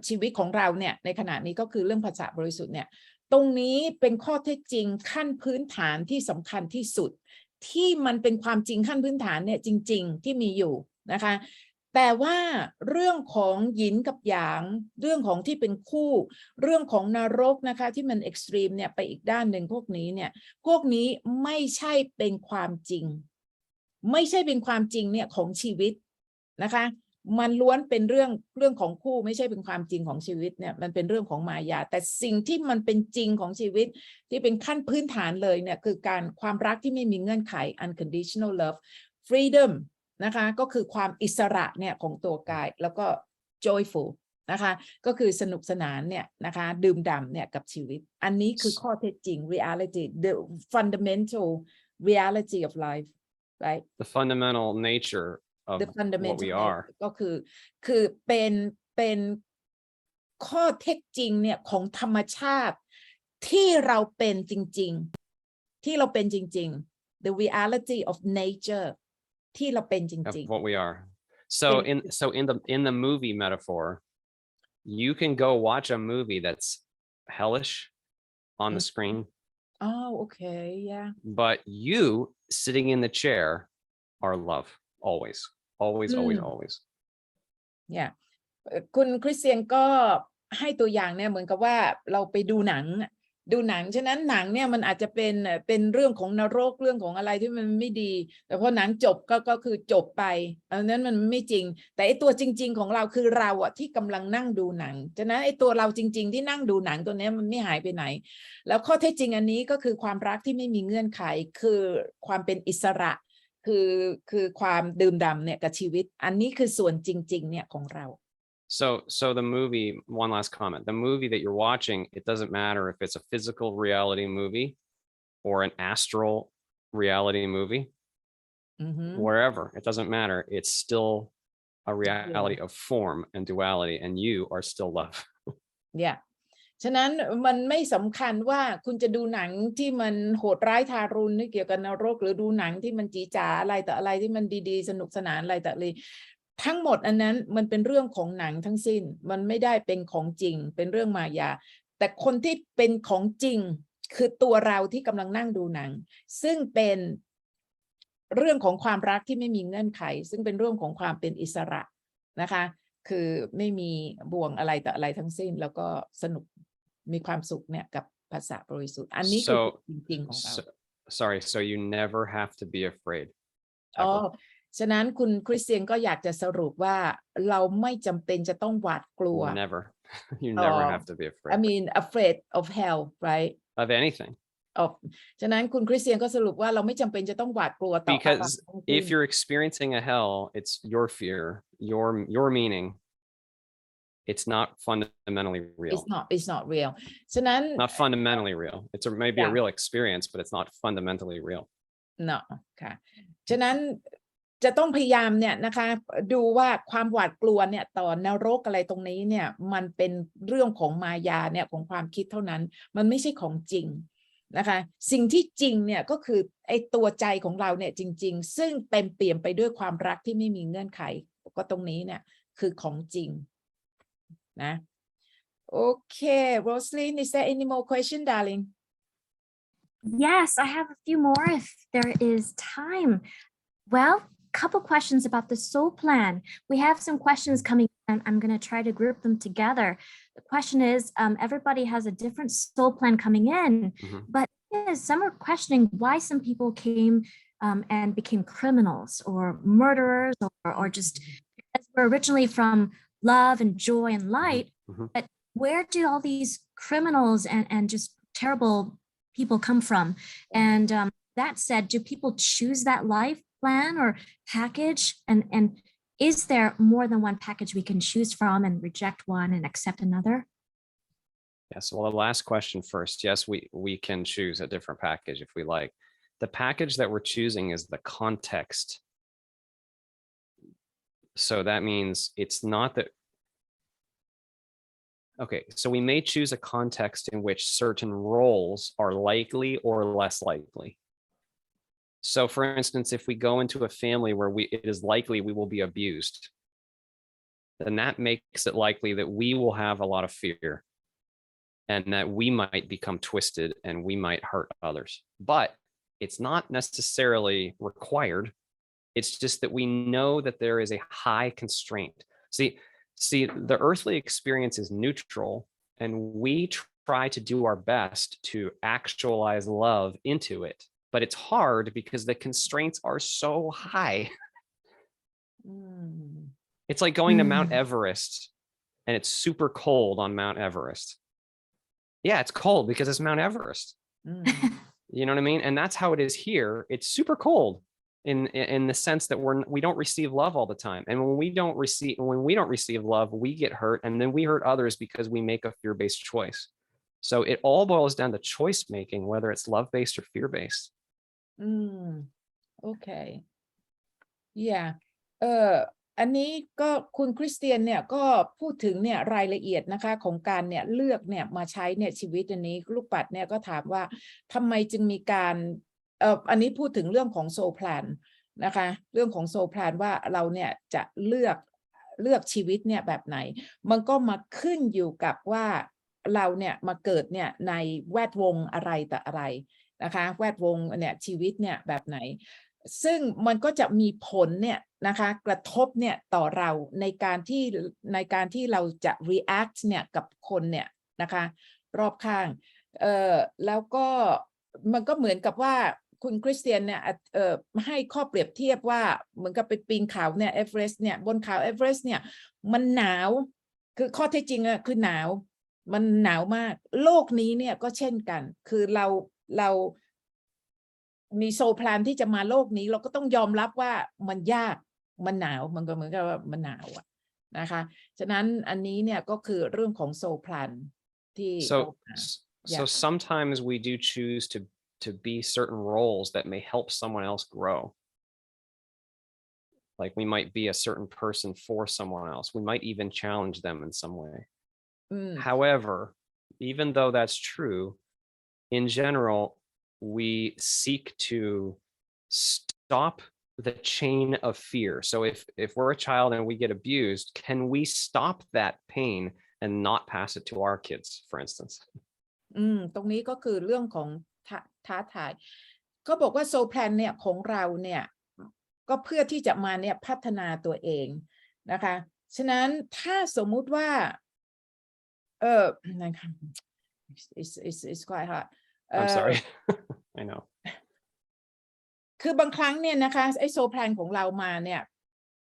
ชีวิตของเราเนี่ยในขณะนี้ก็คือเรื่องภาษาบริสุทธิ์เนี่ยตรงนี้เป็นข้อเท็จจริงขั้นพื้นฐานที่สำคัญที่สุดที่มันเป็นความจริงขั้นพื้นฐานเนี่ยจริงๆที่มีอยู่นะคะแต่ว่าเรื่องของหยินกับหยางเรื่องของที่เป็นคู่เรื่องของนรกนะคะที่มันเอ็กซ์ตรีมเนี่ยไปอีกด้านหนึ่งพวกนี้ไม่ใช่เป็นความจริงเนี่ยของชีวิตนะคะมันล้วนเป็นเรื่องของคู่ไม่ใช่เป็นความจริงของชีวิตเนี่ยมันเป็นเรื่องของมายาแต่สิ่งที่มันเป็นจริงของชีวิตที่เป็นขั้นพื้นฐานเลยเนี่ยคือการความรักที่ไม่มีเงื่อนไข unconditional love freedom นะคะก็คือความอิสระเนี่ยของตัวกายแล้วก็ joyful นะคะก็คือสนุกสนานเนี่ยนะคะดื่มด่ำเนี่ยกับชีวิตอันนี้คือข้อเท็จจริง reality the fundamental reality of life right the fundamental nature of what we are ก็คือเป็นข้อเท็จจริงเนี่ยของธรรมชาติที่เราเป็นจริงๆ the reality of nature ที่เราเป็นจริง what we are so in the movie metaphor you can go watch a movie that's hellish on the screen Oh, okay, yeah. But you sitting in the chair are love. Always, always, always, always. Yeah. คุณคริสเตียนก็ให้ตัวอย่างเนี่ยเหมือนกับว่าเราไปดูหนังฉะนั้นหนังเนี่ยมันอาจจะเป็นเรื่องของนรกเรื่องของอะไรที่มันไม่ดีแต่พอหนังจบก็คือจบไปอันนั้นมันไม่จริงแต่ไอตัวจริงๆของเราคือเราอะที่กำลังนั่งดูหนังฉะนั้นไอตัวเราจริงๆที่นั่งดูหนังตัวนี้มันไม่หายไปไหนแล้วข้อเท็จจริงอันนี้ก็คือความรักที่ไม่มีเงื่อนไขคือความเป็นอิสระคือความดื่มด่ำเนี่ยกับชีวิตอันนี้คือส่วนจริงๆเนี่ยของเรา So the movie, one last comment, the movie that you're watching, it doesn't matter if it's a physical reality movie or an astral reality movie, wherever, it doesn't matter. It's still a reality of form and duality, and you are still love. Yeah. ฉะนั้นมันไม่สำคัญว่าคุณจะดูหนังที่มันโหดร้ายทารุณเกี่ยวกับนรกหรือดูหนังที่มันจีจ๋าอะไรแต่อะไรที่มันดีๆสนุกสนานอะไรแต่เลยทั้งหมดอันนั้นมันเป็นเรื่องของหนังทั้งสิ้นมันไม่ได้เป็นของจริงเป็นเรื่องมายาแต่คนที่เป็นของจริงคือตัวเราที่กำลังนั่งดูหนังซึ่งเป็นเรื่องของความรักที่ไม่มีเงื่อนไขซึ่งเป็นเรื่องของความเป็นอิสระนะคะคือไม่มีบ่วงอะไรแต่อะไรทั้งสิ้นแล้วก็สนุกมีความสุขเนี่ยกับภาษาบริสุทธิ์อันนี้คือจริงๆของเรา Sorry, so you never have to be afraid. อ๋อฉะนั้นคุณคริสเตียนก็อยากจะสรุปว่าเราไม่จำเป็นจะต้องหวาดกลัว Never. You never have to be afraid. I mean afraid of hell, right? Of anything. ฉะนั้นคุณคริสเตียนก็สรุปว่าเราไม่จำเป็นจะต้องหวาดกลัวต่อ Because if you're experiencing a hell, it's your fear, your meaning. It's not fundamentally real. It's not real. ฉะนั้น Not fundamentally real. It's maybe a real experience, but it's not fundamentally real. No ค่ะฉะนั้นจะต้องพยายามเนี่ยนะคะดูว่าความหวาดกลัวเนี่ยต่อนรกอะไรตรงนี้เนี่ยมันเป็นเรื่องของมายาเนี่ยของความคิดเท่านั้นมันไม่ใช่ของจริงนะคะสิ่งที่จริงเนี่ยก็คือไอ้ตัวใจของเราเนี่ยจริงๆซึ่งเต็มเปี่ยมไปด้วยความรักที่ไม่มีเงื่อนไขก็ตรงนี้เนี่ยคือของจริงนะโอเค Roslyn is there any more question darling Yes, I have a few more if there is time. Well, couple questions about the soul plan. We have some questions coming and I'm going to try to group them together. The question is, everybody has a different soul plan coming in, but some are questioning why some people came and became criminals or murderers or just were originally from love and joy and light, but where do all these criminals and just terrible people come from? And that said, do people choose that life plan or package? And is there more than one package we can choose from and reject one and accept another? Yes, well, the last question first. Yes, we can choose a different package if we like. The package that we're choosing is the context. So that means it's not that. Okay, so we may choose a context in which certain roles are likely or less likely. So for instance, if we go into a family where it is likely we will be abused, then that makes it likely that we will have a lot of fear and that we might become twisted and we might hurt others. But it's not necessarily required. It's just that we know that there is a high constraint. See, the earthly experience is neutral, and we try to do our best to actualize love into it. But it's hard because the constraints are so high. It's like going to Mount Everest, and it's super cold on Mount Everest. Yeah, it's cold because it's Mount Everest. You know what I mean? And that's how it is here. It's super cold. In the sense that we don't receive love all the time, and when we don't receive love, we get hurt, and then we hurt others because we make a fear-based choice. So it all boils down to choice making, whether it's love-based or fear-based. Okay. Yeah. อันนี้ก็คุณคริสเตียนเนี่ยก็พูดถึงเนี่ยรายละเอียดนะคะของการเนี่ยเลือกเนี่ยมาใช้เนี่ยชีวิตอันนี้ลูกปัดเนี่ยก็ถามว่าทำไมจึงมีการอันนี้พูดถึงเรื่องของโซลแพลนนะคะเรื่องของโซลแพลนว่าเราเนี่ยจะเลือกชีวิตเนี่ยแบบไหนมันก็มาขึ้นอยู่กับว่า เราเนี่ยมาเกิดเนี่ยในแวดวงอะไรแต่อะไรนะคะแวดวงเนี่ยชีวิตเนี่ยแบบไหนซึ่งมันก็จะมีผลเนี่ยนะคะกระทบเนี่ยต่อเราในการที่เราจะ react เนี่ยกับคนเนี่ยนะคะรอบข้างแล้วก็มันก็เหมือนกับว่าคุณคริสเตียนเนี่ยให้ข้อเปรียบเทียบว่าเหมือนกับไปปีนเขาเนี่ยเอเวอเรสต์เนี่ยบนเขาเอเวอเรสต์เนี่ยมันหนาวคือข้อเท็จจริงอะคือหนาวมันหนาวมากโลกนี้เนี่ยก็เช่นกันคือเรามีโซแพลนที่จะมาโลกนี้เราก็ต้องยอมรับว่ามันยากมันหนาวมันก็เหมือนกับว่ามันหนาวอะนะคะฉะนั้นอันนี้เนี่ยก็คือเรื่องของโซแพลนที่ so sometimes we do choose to be certain roles that may help someone else grow. Like we might be a certain person for someone else. We might even challenge them in some way. However, even though that's true, in general, we seek to stop the chain of fear. So if we're a child and we get abused, can we stop that pain and not pass it to our kids, for instance? ตรงนี้ก็คือเรื่องของท้าทายก็บอกว่าโซแพลนเนี่ยของเราเนี่ยก็เพื่อที่จะมาเนี่ยพัฒนาตัวเองนะคะฉะนั้นถ้าสมมุติว่าit's quite hard I'm sorry. I know. คือบางครั้งเนี่ยนะคะไอ้โซแพลนของเรามาเนี่ย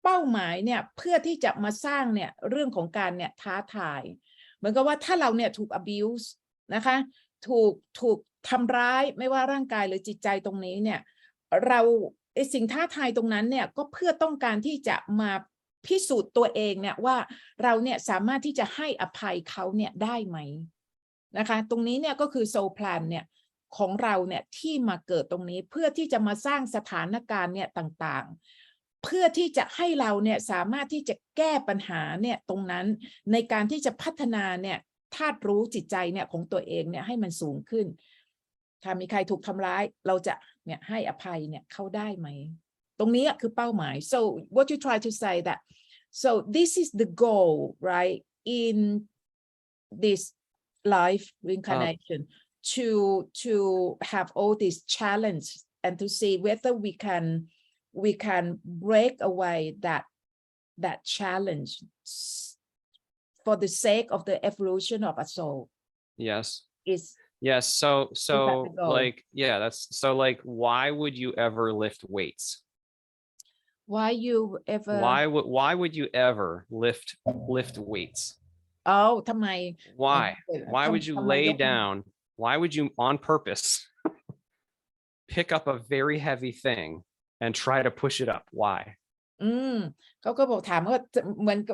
เป้าหมายเนี่ยเพื่อที่จะมาสร้างเนี่ยเรื่องของการเนี่ยท้าทายเหมือนกับว่าถ้าเราเนี่ยถูก abuse นะคะถูกทำร้ายไม่ว่าร่างกายหรือจิตใจตรงนี้เนี่ยเราไอ้สิ่งท้าทายตรงนั้นเนี่ยก็เพื่อต้องการที่จะมาพิสูจน์ตัวเองเนี่ยว่าเราเนี่ยสามารถที่จะให้อภัยเขาเนี่ยได้ไหมนะคะตรงนี้เนี่ยก็คือโซแพลนเนี่ยของเราเนี่ยที่มาเกิดตรงนี้เพื่อที่จะมาสร้างสถานการณ์เนี่ยต่างๆเพื่อที่จะให้เราเนี่ยสามารถที่จะแก้ปัญหาเนี่ยตรงนั้นในการที่จะพัฒนาเนี่ยธาตุรู้จิตใจเนี่ยของตัวเองเนี่ยให้มันสูงขึ้นถ้ามีใครถูกทำร้ายเราจะเนี่ยให้อภัยเนี่ยเขาได้ไหมตรงนี้คือเป้าหมาย so what you try to say that so this is the goal right in this life reincarnation to have all these challenges and to see whether we can break away that challenge for the sake of the evolution of a soul. Yes. Yes. So like, yeah, that's so like, why would you ever lift weights? Why would you ever lift weights? ทำไม Why would you lay down? Why would you on purpose pick up a very heavy thing and try to push it up? Why? เขาก็บอกถามว่า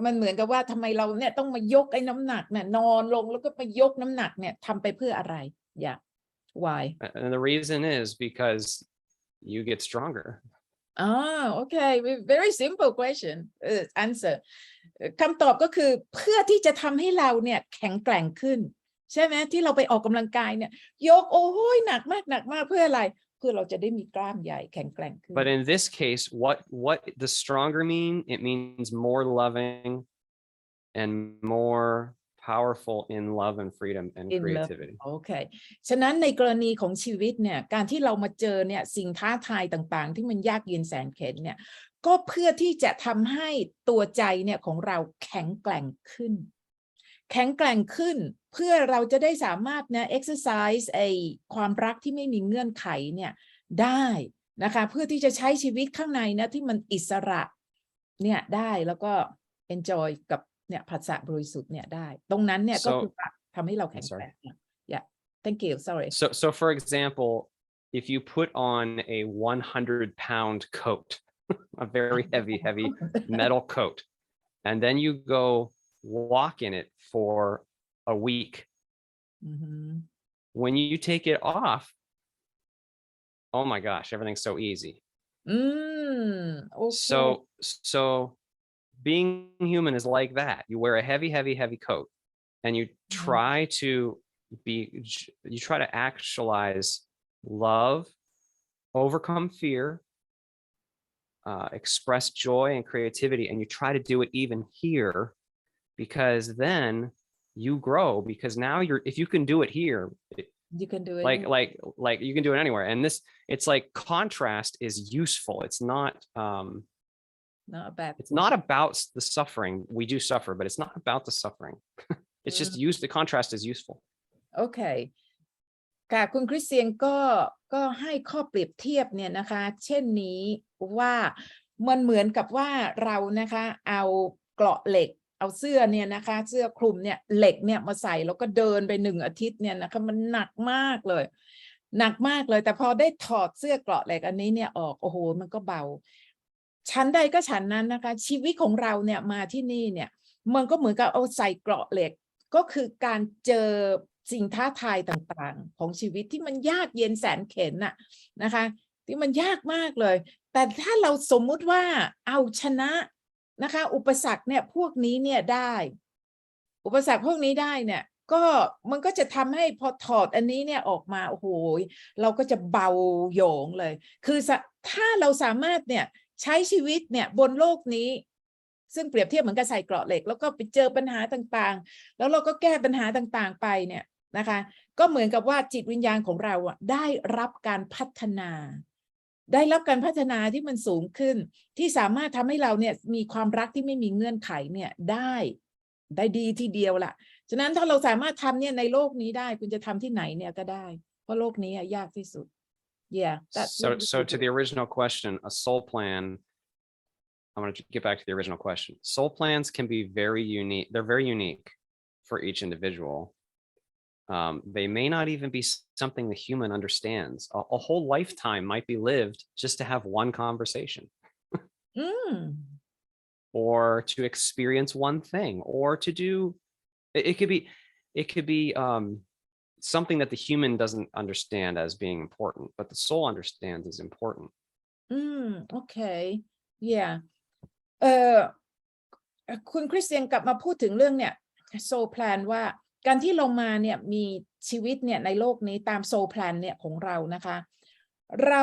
มันเหมือนกับว่าทำไมเราเนี่ยต้องมายกไอ้น้ำหนักเนี่ยนอนลงแล้วก็มายกน้ำหนักเนี่ยทำไปเพื่ออะไร Yeah. Why? And the reason is because you get stronger. Okay. Very simple question. Answer. คำตอบก็คือเพื่อที่จะทำให้เราเนี่ยแข็งแกร่งขึ้นใช่ไหมที่เราไปออกกำลังกายเนี่ยยกโอ้ยหนักมากเพื่ออะไรเพื่อเราจะได้มีกล้ามใหญ่แข็งแกร่งขึ้น But in this case, what the stronger mean? It means more loving and more powerful in love and freedom and creativity. โอเคฉะนั้นในกรณีของชีวิตเนี่ยการที่เรามาเจอเนี่ยสิ่งท้าทายต่างๆที่มันยากเย็นแสนเข็ญเนี่ยก็เพื่อที่จะทำให้ตัวใจเนี่ยของเราแข็งแกร่งขึ้นเพื่อเราจะได้สามารถนะ exercise ความรักที่ไม่มีเงื่อนไขเนี่ยได้นะคะเพื่อที่จะใช้ชีวิตข้างในนะที่มันอิสระเนี่ยได้แล้วก็ enjoy กับเนี่ยภาษาบริสุทธิ์เนี่ยได้ตรงนั้นเนี่ยก็คือทำให้เราแข็งแกร่ง Yeah thank you sorry So for example if you put on a 100-pound coat a very heavy metal coat and then you go walk in it for a week. When you take it off, oh my gosh, everything's so easy. Okay. So being human is like that. You wear a heavy coat and you try to actualize love, overcome fear, express joy and creativity, and you try to do it even here, because then you grow because now if you can do it here, you can do it like you can do it anywhere. And it's like contrast is useful. It's not it's not about the suffering. We do suffer, but it's not about the suffering. It's just the contrast is useful. โอเคค่ะคุณคริสเตียนก็ให้ข้อเปรียบเทียบเนี่ยนะคะเช่นนี้ว่ามันเหมือนกับว่าเรานะคะเอาเกราะเหล็กเอาเสื้อเนี่ยนะคะเสื้อคลุมเนี่ยเหล็กเนี่ยมาใส่แล้วก็เดินไป1 อาทิตย์เนี่ยนะคะมันหนักมากเลยแต่พอได้ถอดเสื้อเกราะเหล็กอันนี้เนี่ยออกโอ้โหมันก็เบาชั้นใดก็ชั้นนั้นนะคะชีวิตของเราเนี่ยมาที่นี่เนี่ยมันก็เหมือนกับเอาใส่เกราะเหล็กก็คือการเจอสิ่งท้าทายต่างๆของชีวิตที่มันยากเย็นแสนเข็ญน่ะนะคะที่มันยากมากเลยแต่ถ้าเราสมมุติว่าเอาชนะนะคะอุปสรรคเนี่ยพวกนี้เนี่ยได้อุปสรรคพวกนี้ได้เนี่ยก็มันก็จะทำให้พอถอดอันนี้เนี่ยออกมาโอ้โหเราก็จะเบาโหยงเลยคือถ้าเราสามารถเนี่ยใช้ชีวิตเนี่ยบนโลกนี้ซึ่งเปรียบเทียบเหมือนกับใส่เกราะเหล็กแล้วก็ไปเจอปัญหาต่างๆแล้วเราก็แก้ปัญหาต่างๆไปเนี่ยนะคะก็เหมือนกับว่าจิตวิญญาณของเราได้รับการพัฒนาที่มันสูงขึ้นที่สามารถทำให้เราเนี่ยมีความรักที่ไม่มีเงื่อนไขเนี่ยได้ดีทีเดียวล่ะฉะนั้นถ้าเราสามารถทำเนี่ยในโลกนี้ได้คุณจะทำที่ไหนเนี่ยก็ได้เพราะโลกนี้ยากที่สุด yeah so to the original question, a soul plan, I'm going to get back to the original question. Soul plans can be very unique. They're very unique for each individual. They may not even be something the human understands. A whole lifetime might be lived just to have one conversation. Or to experience one thing, or to do it could be something that the human doesn't understand as being important, but the soul understands is important. Okay. Yeah. คุณคริสเตียนกลับมาพูดถึงเรื่องเนี่ย soul plan ว่าการที่เรามาเนี่ยมีชีวิตเนี่ยในโลกนี้ตาม soul plan เนี่ยของเรานะคะเรา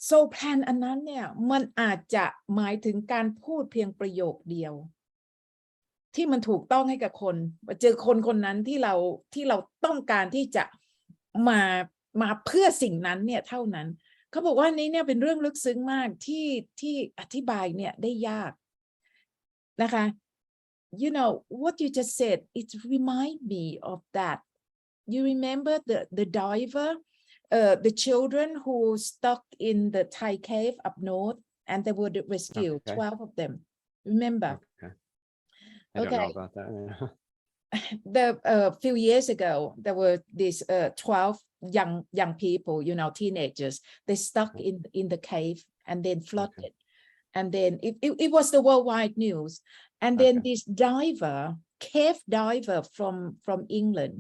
soul plan อันนั้นเนี่ยมันอาจจะหมายถึงการพูดเพียงประโยคเดียวที่มันถูกต้องให้กับคนเจอคนนั้นที่เราต้องการที่จะมาเพื่อสิ่งนั้นเนี่ยเท่านั้นเขาบอกว่านี้เนี่ยเป็นเรื่องลึกซึ้งมากที่อธิบายเนี่ยได้ยากนะคะ you know what you just said it remind me of that you remember the diver the children who stuck in the Thai cave up north and they were rescued 12 of them remember I don't know about that. The few years ago there were these 12 young people, you know, teenagers. They stuck in the cave and then flooded, and then it was the worldwide news. And then this cave diver from England,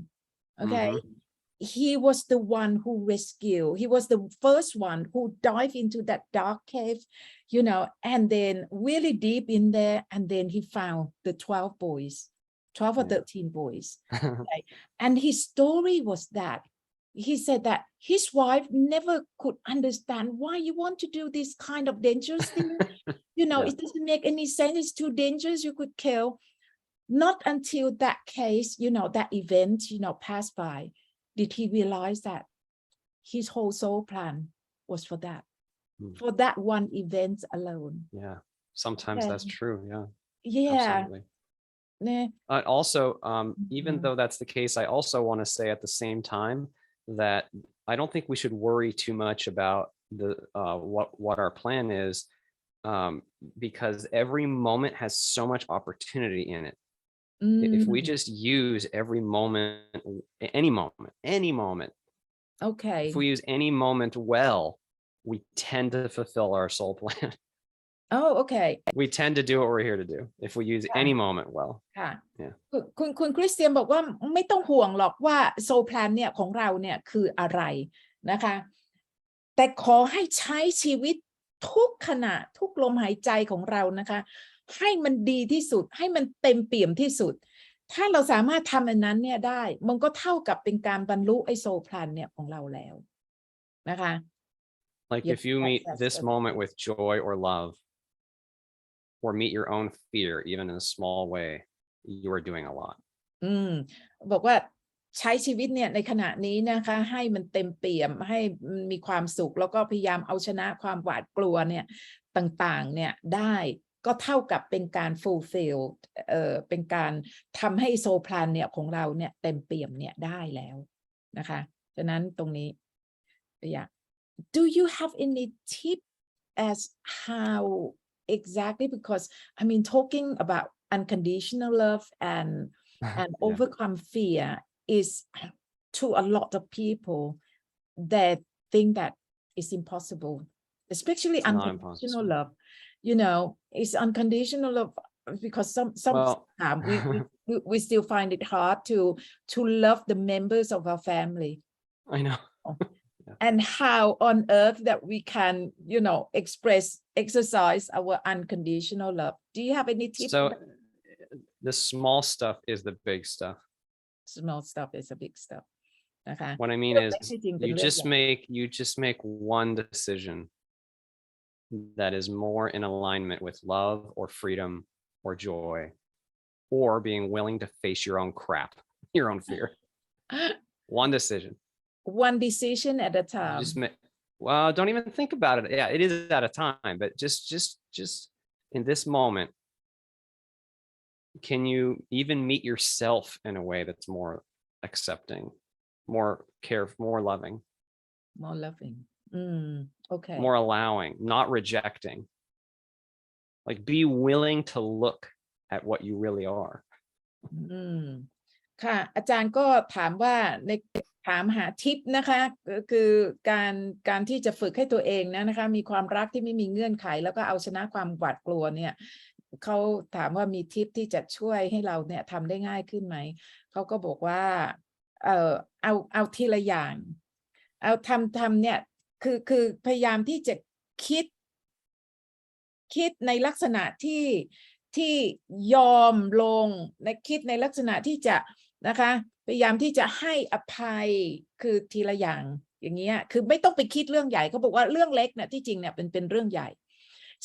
he was the one who rescued. He was the first one who dived into that dark cave, you know, and then really deep in there, and then he found the 12 boys, 12 or 13 boys. Okay. And his story was that he said that his wife never could understand why you want to do this kind of dangerous thing. You know, it doesn't make any sense. It's too dangerous. You could kill. Not until that case, you know, that event, you know, passed by, did he realize that his whole soul plan was for that, for that one event alone. Yeah, sometimes that's true. Yeah. Yeah. Absolutely. Also, even though that's the case, I also want to say at the same time that I don't think we should worry too much about the what our plan is, because every moment has so much opportunity in it. If we just use every moment, any moment. Okay. If we use any moment well, we tend to fulfill our soul plan. Oh, okay. We tend to do what we're here to do if we use any moment well. ค่ะ Yeah. คุณคริสเตียนบอกว่าไม่ต้องห่วงหรอกว่าโซลแพลนเนี่ยของเราเนี่ยคืออะไรนะคะแต่ขอให้ใช้ชีวิตทุกขณะทุกลมหายใจของเรานะคะให้มันดีที่สุดให้มันเต็มเปี่ยมที่สุดถ้าเราสามารถทำอันนั้นเนี่ยได้มันก็เท่ากับเป็นการบรรลุไอ้โซลแพลนเนี่ยของเราแล้วนะคะ Like if you meet this moment with joy or love, or meet your own fear, even in a small way, you are doing a lot. บอกว่าใช้ชีวิตเนี่ยในขณะนี้นะคะให้มันเต็มเปี่ยมให้มันมีความสุขแล้วก็พยายามเอาชนะความหวาดกลัวเนี่ยต่างๆเนี่ยได้ก็เท่ากับเป็นการ fulfill เป็นการทำให้โซพลานเนี่ยของเราเนี่ยเต็มเปี่ยมเนี่ยได้แล้วนะคะฉะนั้นตรงนี้อยาก Do you have any tip as how exactly because I mean talking about unconditional love and overcome fear is to a lot of people that think that it's impossible, especially unconditional love. You know, it's unconditional love because sometimes we still find it hard to love the members of our family. I know. And how on earth that we can, you know, exercise our unconditional love. Do you have any tips? So the small stuff is the big stuff. Small stuff is the big stuff. Okay. What I mean is you just make one decision that is more in alignment with love or freedom or joy or being willing to face your own crap, your own fear. One decision. One decision at a time. Well, don't even think about it. Yeah, it is at a time, but just in this moment, can you even meet yourself in a way that's more accepting, more more loving? More loving. Okay. More allowing, not rejecting. Like be willing to look at what you really are. ค่ะอาจารย์ก็ถามว่าในถามหาทิปนะคะคือการที่จะฝึกให้ตัวเองนะคะมีความรักที่ไม่มีเงื่อนไขแล้วก็เอาชนะความหวาดกลัวเนี่ยเขาถามว่ามีทิปที่จะช่วยให้เราเนี่ยทำได้ง่ายขึ้นไหมเขาก็บอกว่าเอาทีละอย่างเอาทำเนี่ยคือพยายามที่จะคิดในลักษณะที่ยอมลงในคิดในลักษณะที่จะนะคะพยายามที่จะให้อภัยคือทีละอย่างอย่างเงี้ยคือไม่ต้องไปคิดเรื่องใหญ่เขาบอกว่าเรื่องเล็กเนี่ยที่จริงเนี่ยเป็นเรื่องใหญ่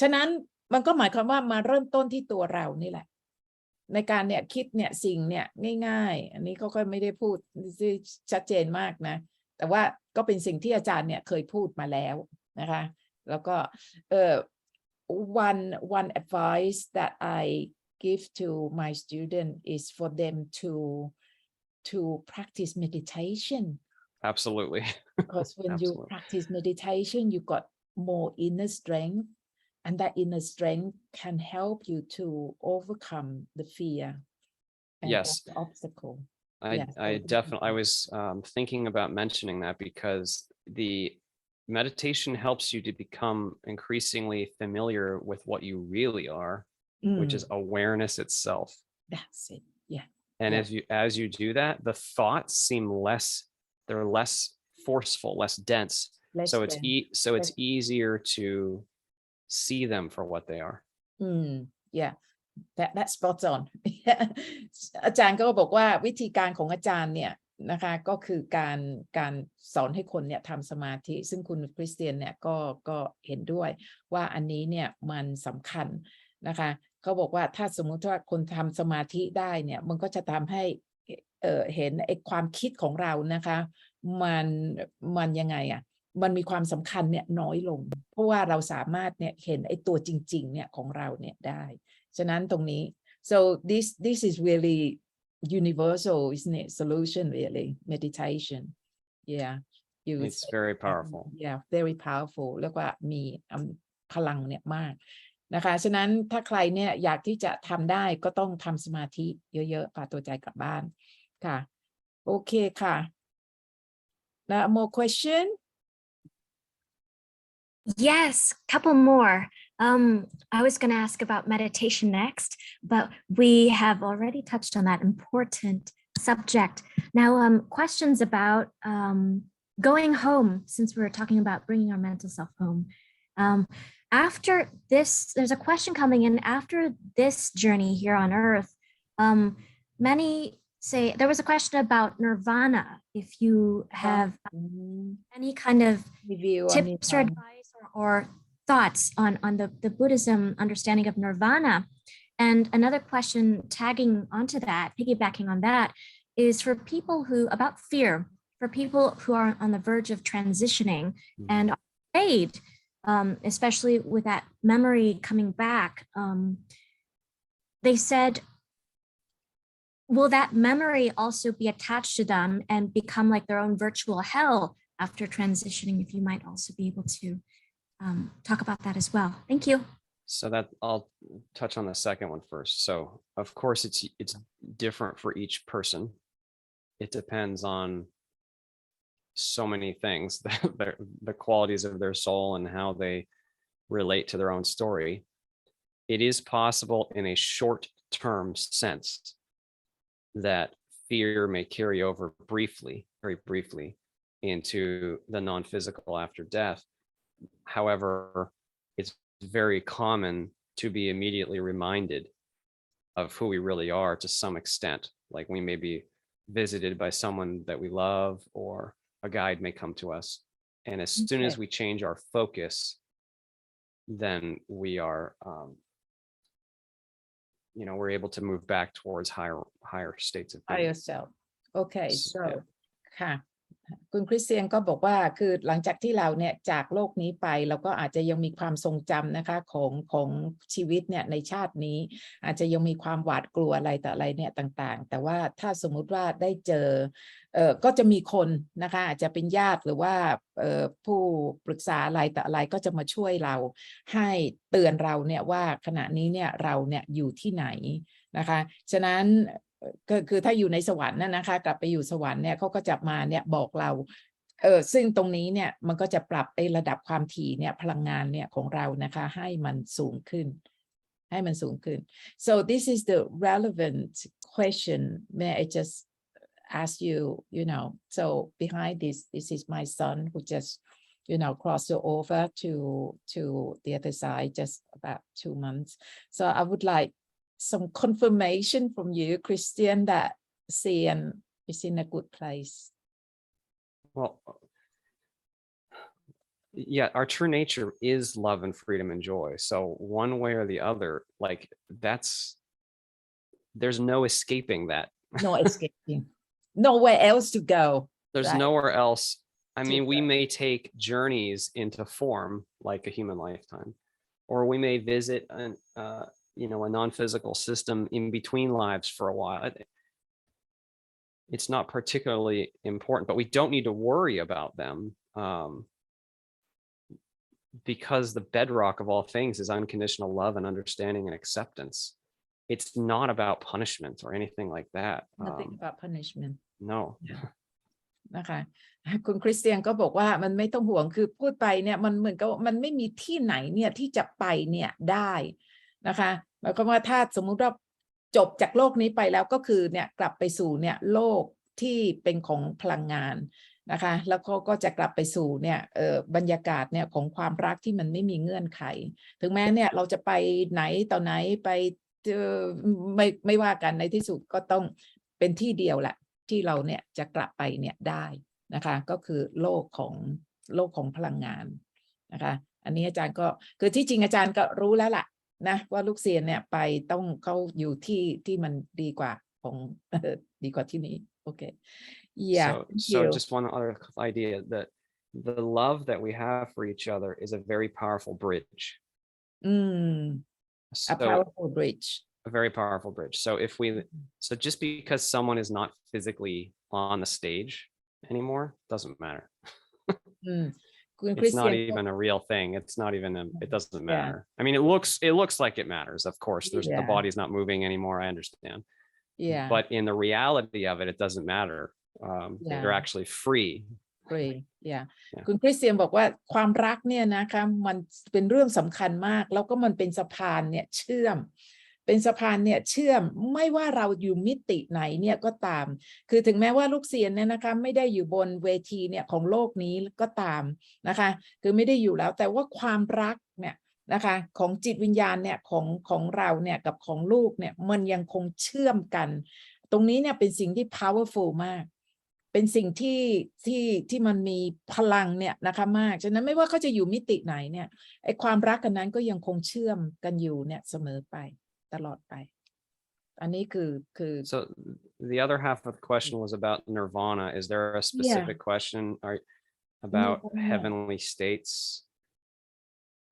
ฉะนั้นมันก็หมายความว่ามาเริ่มต้นที่ตัวเรานี่แหละในการเนี่ยคิดเนี่ยสิ่งเนี่ยง่ายๆอันนี้เขาก็ไม่ได้พูดชัดเจนมากนะแต่ว่าก็เป็นสิ่งที่อาจารย์เนี่ยเคยพูดมาแล้วนะคะแล้วก็one advice that I give to my student is for them to practice meditation. Absolutely. Because when you practice meditation, you got more inner strength, and that inner strength can help you to overcome the fear and the obstacle. I was thinking about mentioning that because the meditation helps you to become increasingly familiar with what you really are, which is awareness itself. That's it. Yeah. And as you do that, the thoughts seem they're less forceful, less dense. So it's easier to see them for what they are. Yeah. That's spot on. อาจารย์ก็บอกว่าวิธีการของอาจารย์เนี่ยนะคะก็คือการสอนให้คนเนี่ยทำสมาธิซึ่งคุณคริสเตียนเนี่ยก็เห็นด้วยว่าอันนี้เนี่ยมันสำคัญนะคะเขาบอกว่าถ้าสมมุติว่าคนทำสมาธิได้เนี่ยมันก็จะทำให้เห็นไอ้ความคิดของเรานะคะมันยังไงอ่ะมันมีความสำคัญเนี่ยน้อยลงเพราะว่าเราสามารถเนี่ยเห็นไอ้ตัวจริงๆเนี่ยของเราเนี่ยได้ฉะนั้นตรงนี้ so this is really universal, isn't it? Solution really, meditation. Yeah. It's very powerful. Yeah, very powerful. แล้วก็มีพลังเนี่ยมากนะคะฉะนั้นถ้าใครเนี่ยอยากที่จะทำได้ก็ต้องทำสมาธิเยอะๆพาตัวใจกลับบ้านค่ะโอเคค่ะ Now more question? Yes, couple more. I was going to ask about meditation next, but we have already touched on that important subject. Now, questions about going home, since we're talking about bringing our mental self home. After this, there's a question coming in. After this journey here on earth, many say there was a question about nirvana. If you have any kind of tips or advice or thoughts on the Buddhism understanding of nirvana. And another question tagging onto that, piggybacking on that, is for people who, about fear, for people who are on the verge of transitioning and are afraid, especially with that memory coming back. They said, will that memory also be attached to them and become like their own virtual hell after transitioning? If you might also be able to talk about that as well. Thank you. So that I'll touch on the second one first. So of course it's different for each person. It depends on so many things, the qualities of their soul and how they relate to their own story. It is possible in a short-term sense that fear may carry over very briefly into the non-physical after death. However, it's very common to be immediately reminded of who we really are to some extent. Like we may be visited by someone that we love, or a guide may come to us. And as soon as we change our focus, then we are, we're able to move back towards higher states of being. Higher self. Okay, so ค่ะคุณคริสเตียนก็บอกว่าคือหลังจากที่เราเนี่ยจากโลกนี้ไปเราก็อาจจะยังมีความทรงจำนะคะของชีวิตเนี่ยในชาตินี้อาจจะยังมีความหวาดกลัวอะไรต่ออะไรเนี่ยต่างๆแต่ว่าถ้าสมมุติว่าได้เจอก็จะมีคนนะคะอาจจะเป็นญาติหรือว่าผู้ปรึกษาอะไรต่ออะไรก็จะมาช่วยเราให้เตือนเราเนี่ยว่าขณะนี้เนี่ยเราเนี่ยอยู่ที่ไหนนะคะฉะนั้นคือถ้าอยู่ในสวรรค์นะคะกลับไปอยู่สวรรค์เนี่ยเขาก็จะมาเนี่ยบอกเราซึ่งตรงนี้เนี่ยมันก็จะปรับไอ้ระดับความถี่เนี่ยพลังงานเนี่ยของเรานะคะให้มันสูงขึ้นso this is the relevant question. May I just ask you, so behind this is my son who just crossed over to the other side just about 2 months. So I would like some confirmation from you, Christian, that Sian is in a good place. Well, yeah, our true nature is love and freedom and joy. So one way or the other, like there's no escaping that. No escaping. Nowhere else to go. There's right? nowhere else. I mean, we go. may take journeys into form like a human lifetime, or we may visit a non-physical system in between lives for a while. It's not particularly important, but we don't need to worry about them because the bedrock of all things is unconditional love and understanding and acceptance. It's not about punishment or anything like that. Nothing about punishment. No. นะคะคุณคริสเตียนก็บอกว่ามันไม่ต้องห่วงคือพูดไปเนี่ยมันเหมือนกับมันไม่มีที่ไหนเนี่ยที่จะไปเนี่ยได้นะคะหมายความว่าถ้าสมมุติว่าจบจากโลกนี้ไปแล้วก็คือเนี่ยกลับไปสู่เนี่ยโลกที่เป็นของพลังงานนะคะแล้วก็จะกลับไปสู่เนี่ยบรรยากาศเนี่ยของความรักที่มันไม่มีเงื่อนไขถึงแม้เนี่ยเราจะไปไหนต่อไหนไปไม่ว่ากันในที่สุดก็ต้องเป็นที่เดียวแหละที่เราเนี่ยจะกลับไปเนี่ยได้นะคะก็คือโลกของพลังงานนะคะอันนี้อาจารย์ก็คือที่จริงอาจารย์ก็รู้แล้วล่ะนะว่าลูกเซียนเนี่ยไปต้องเขาอยู่ที่มันดีกว่าดีกว่าที่นี้โอเค yeah so just one other idea that the love that we have for each other is a very powerful bridge. A powerful bridge. A very powerful bridge. So just because someone is not physically on the stage anymore doesn't matter. It's not even a real thing. It's not even it doesn't matter. I mean, it looks like it matters. Of course, the body's not moving anymore. I understand. Yeah. But in the reality of it, it doesn't matter. They're actually free. Yeah. คุณคริสเตียนบอกว่าความรักเนี่ยนะคะมันเป็นเรื่องสำคัญมากแล้วก็มันเป็นสะพานเนี่ยเชื่อมไม่ว่าเราอยู่มิติไหนเนี่ยก็ตามคือถึงแม้ว่าลูกเซียนเนี่ยนะคะไม่ได้อยู่บนเวทีเนี่ยของโลกนี้ก็ตามนะคะคือไม่ได้อยู่แล้วแต่ว่าความรักเนี่ยนะคะของจิตวิญญาณเนี่ยของเราเนี่ยกับของลูกเนี่ยมันยังคงเชื่อมกันตรงนี้เนี่ยเป็นสิ่งที่ powerful มากเป็นสิ่งที่มันมีพลังเนี่ยนะคะมากฉะนั้นไม่ว่าเขาจะอยู่มิติไหนเนี่ยไอ้ความรักกันนั้นก็ยังคงเชื่อมกันอยู่เนี่ยเสมอไปตลอดไปอันนี้คือ so the other half of the question was about nirvana. Is there a specific question about Nirvana. heavenly states?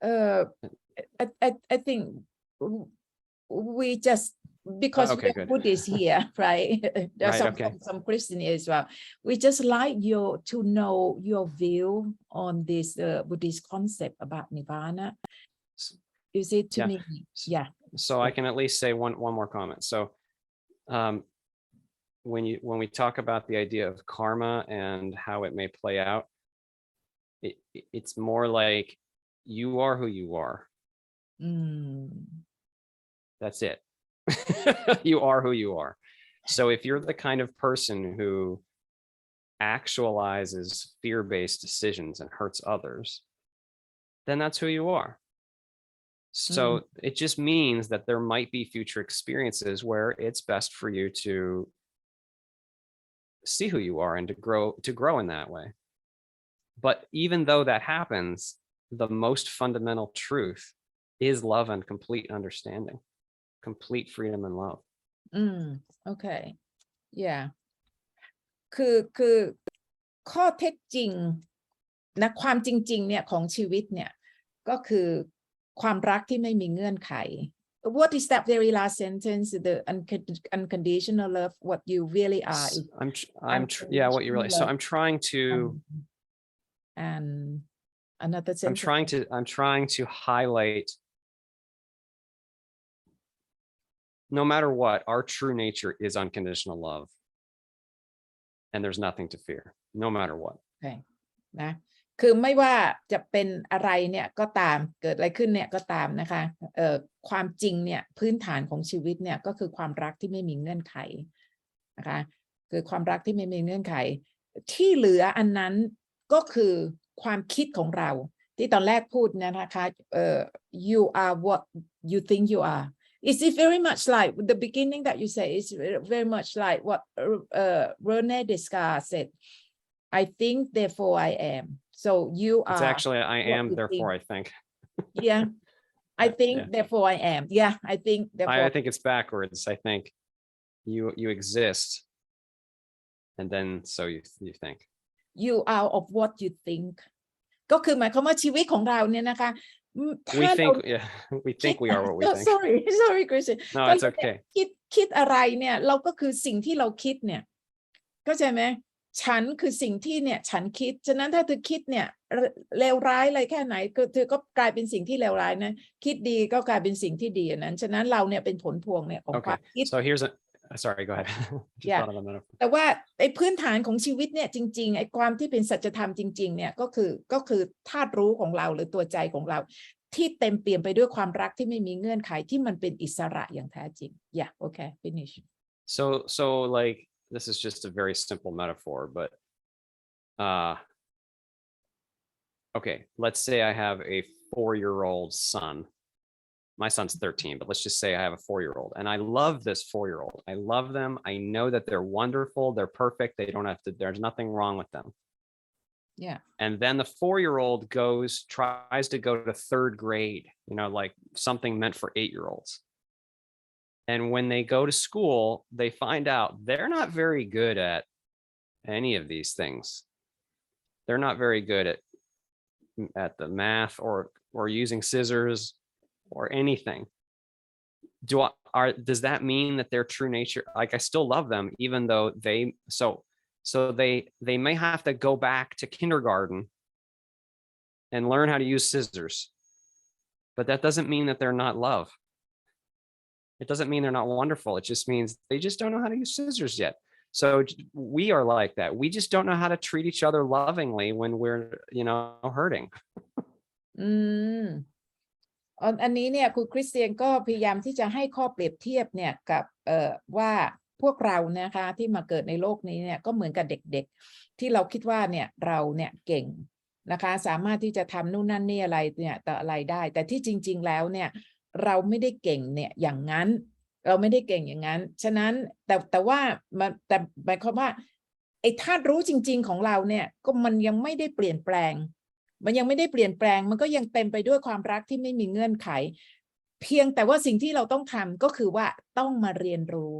I think we just because okay, we're good. Buddhists here, right? There's Right, some Christian as well. We just like you to know your view on this Buddhist concept about nirvana. You see, to me, yeah. So I can at least say one more comment. So when we talk about the idea of karma and how it may play out, it's more like you are who you are. That's it. You are who you are. So if you're the kind of person who actualizes fear-based decisions and hurts others, then that's who you are. So it just means that there might be future experiences where it's best for you to see who you are and to grow in that way. But even though that happens, the most fundamental truth is love and complete understanding, complete freedom and love. Okay. Yeah. คือข้อเท็จจริงนะความจริงๆเนี่ยของชีวิตเนี่ยก็คือความรักที่ไม่มีเงื่อนไข What is that very last sentence? The unconditional love, what you really are. Yeah, what you really. So I'm trying to. And another sentence. I'm trying to highlight. No matter what, our true nature is unconditional love, and there's nothing to fear, no matter what. Okay. นะคือไม่ว่าจะเป็นอะไรเนี่ยก็ตามเกิดอะไรขึ้นเนี่ยก็ตามนะคะความจริงเนี่ยพื้นฐานของชีวิตเนี่ยก็คือความรักที่ไม่มีเงื่อนไขนะคะคือความรักที่ไม่มีเงื่อนไขที่เหลืออันนั้นก็คือความคิดของเราที่ตอนแรกพูดนะคะ you are what you think you are. It's very much like the beginning that you say is very much like what René Descartes said. I think, therefore I am. So you are. It's actually I am, therefore I think. Yeah, I think, therefore I am. Yeah, I think, therefore. I think it's backwards. I think you exist, and then so you think. You are of what you think. ก็คือหมายความว่าชีวิตของเราเนี่ยนะคะ We think we are what we think. Sorry, Christian. No, it's okay. คิดอะไรเนี่ยเราก็คือสิ่งที่เราคิดเนี่ยเข้าใจไหมฉันคือสิ่งที่เนี่ยฉันคิดฉะนั้นถ้าเธอคิดเนี่ยเลวร้ายอะไรแค่ไหนก็เธอก็กลายเป็นสิ่งที่เลวร้ายนะคิดดีก็กลายเป็นสิ่งที่ดีนั้นฉะนั้นเราเนี่ยเป็นผลพวงเนี่ยของความคิด So here's sorry, go ahead.แต่ว่าไอ้พื้นฐานของชีวิตเนี่ยจริงๆไอ้ความที่เป็นสัจธรรมจริงๆเนี่ยก็คือธาตุรู้ของเราหรือตัวใจของเราที่เต็มเปี่ยมไปด้วยความรักที่ไม่มีเงื่อนไขที่มันเป็นอิสระอย่างแท้จริง Yeah, okay, finish. So like this is just a very simple metaphor, but okay, let's say I have a 4-year-old son. My son's 13, but let's just say I have a 4-year-old and I love this 4-year-old. I love them. I know that they're wonderful. They're perfect. There's nothing wrong with them. Yeah. And then the 4-year-old tries to go to 3rd grade, like something meant for 8-year-olds. And when they go to school, they find out they're not very good at any of these things. They're not very good at the math or using scissors or anything. Does that mean that their true nature, like I still love them, even though they may have to go back to kindergarten and learn how to use scissors, but that doesn't mean that they're not love. It doesn't mean they're not wonderful. It just means they just don't know how to use scissors yet. So we are like that. We just don't know how to treat each other lovingly when we're, hurting. อันนี้เนี่ยครูคริสเตียนก็พยายามที่จะให้ข้อเปรียบเทียบเนี่ยกับว่าพวกเรานะคะที่มาเกิดในโลกนี้เนี่ยก็เหมือนกับเด็กๆที่เราคิดว่าเนี่ยเราเนี่ยเก่งนะคะสามารถที่จะทำนู่นนั่นนี่อะไรเนี่ยแต่อะไรได้แต่ที่จริงๆแล้วเนี่ยเราไม่ได้เก่งเนี่ยอย่างนั้นเราไม่ได้เก่งอย่างนั้นฉะนั้นแต่ว่าแต่หมายความว่าไอ้ธาตุรู้จริงๆของเราเนี่ยก็มันยังไม่ได้เปลี่ยนแปลงมันยังไม่ได้เปลี่ยนแปลงมันก็ยังเต็มไปด้วยความรักที่ไม่มีเงื่อนไขเพียงแต่ว่าสิ่งที่เราต้องทำก็คือว่าต้องมาเรียนรู้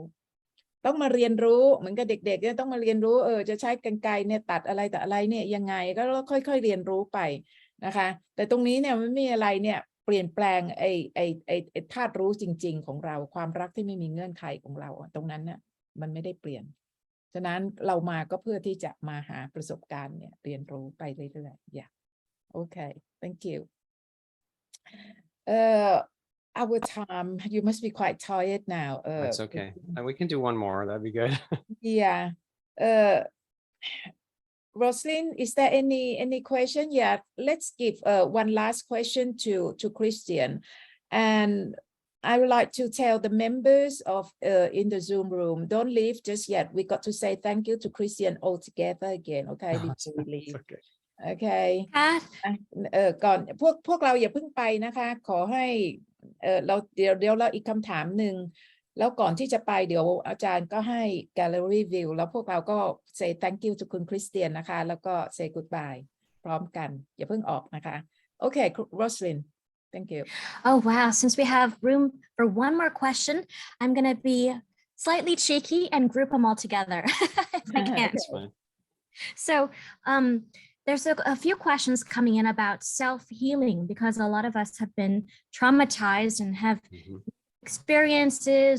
ต้องมาเรียนรู้เหมือนกับเด็กๆเนี่ยต้องมาเรียนรู้จะใช้กรรไกรเนี่ยตัดอะไรแต่อะไรเนี่ยยังไงก็ค่อยๆเรียนรู้ไปนะคะแต่ตรงนี้เนี่ยไม่มีอะไรเนี่ยเปลี่ยนแปลงไอ้ธาตุรู้จริงๆของเราความรักที่ไม่มีเงื่อนไขของเราตรงนั้นเนี่ยมันไม่ได้เปลี่ยนฉะนั้นเรามาก็เพื่อที่จะมาหาประสบการณ์เนี่ยเรียนรู้ไปเรื่อยๆyeah okay thank you our time you must be quite tired now That's okay. We can do one more. That'd be good. yeah Roslyn, is there any question? Yeah, let's give one last question to Christian, and I would like to tell the members of in the Zoom room, don't leave just yet. We got to say thank you to Christian all together again, okay? Before we leave. Okay. ค่ะ ก่อนพวกเราอย่าเพิ่งไปนะคะขอให้เราเดี๋ยวเราอีกคำถามหนึ่งแล้วก่อนที่จะไปเดี๋ยวอาจารย์ก็ให้ Gallery View แล้วพวกเราก็ say thank you to คุณคริสเตียนนะคะแล้วก็ say goodbye พร้อมกันอย่าเพิ่งออกนะคะ Okay Roslyn thank you Oh wow, since we have room for one more question, I'm gonna be slightly cheeky and group them all together if I can. That's fine. So there's a few questions coming in about self-healing because a lot of us have been traumatized and have experiences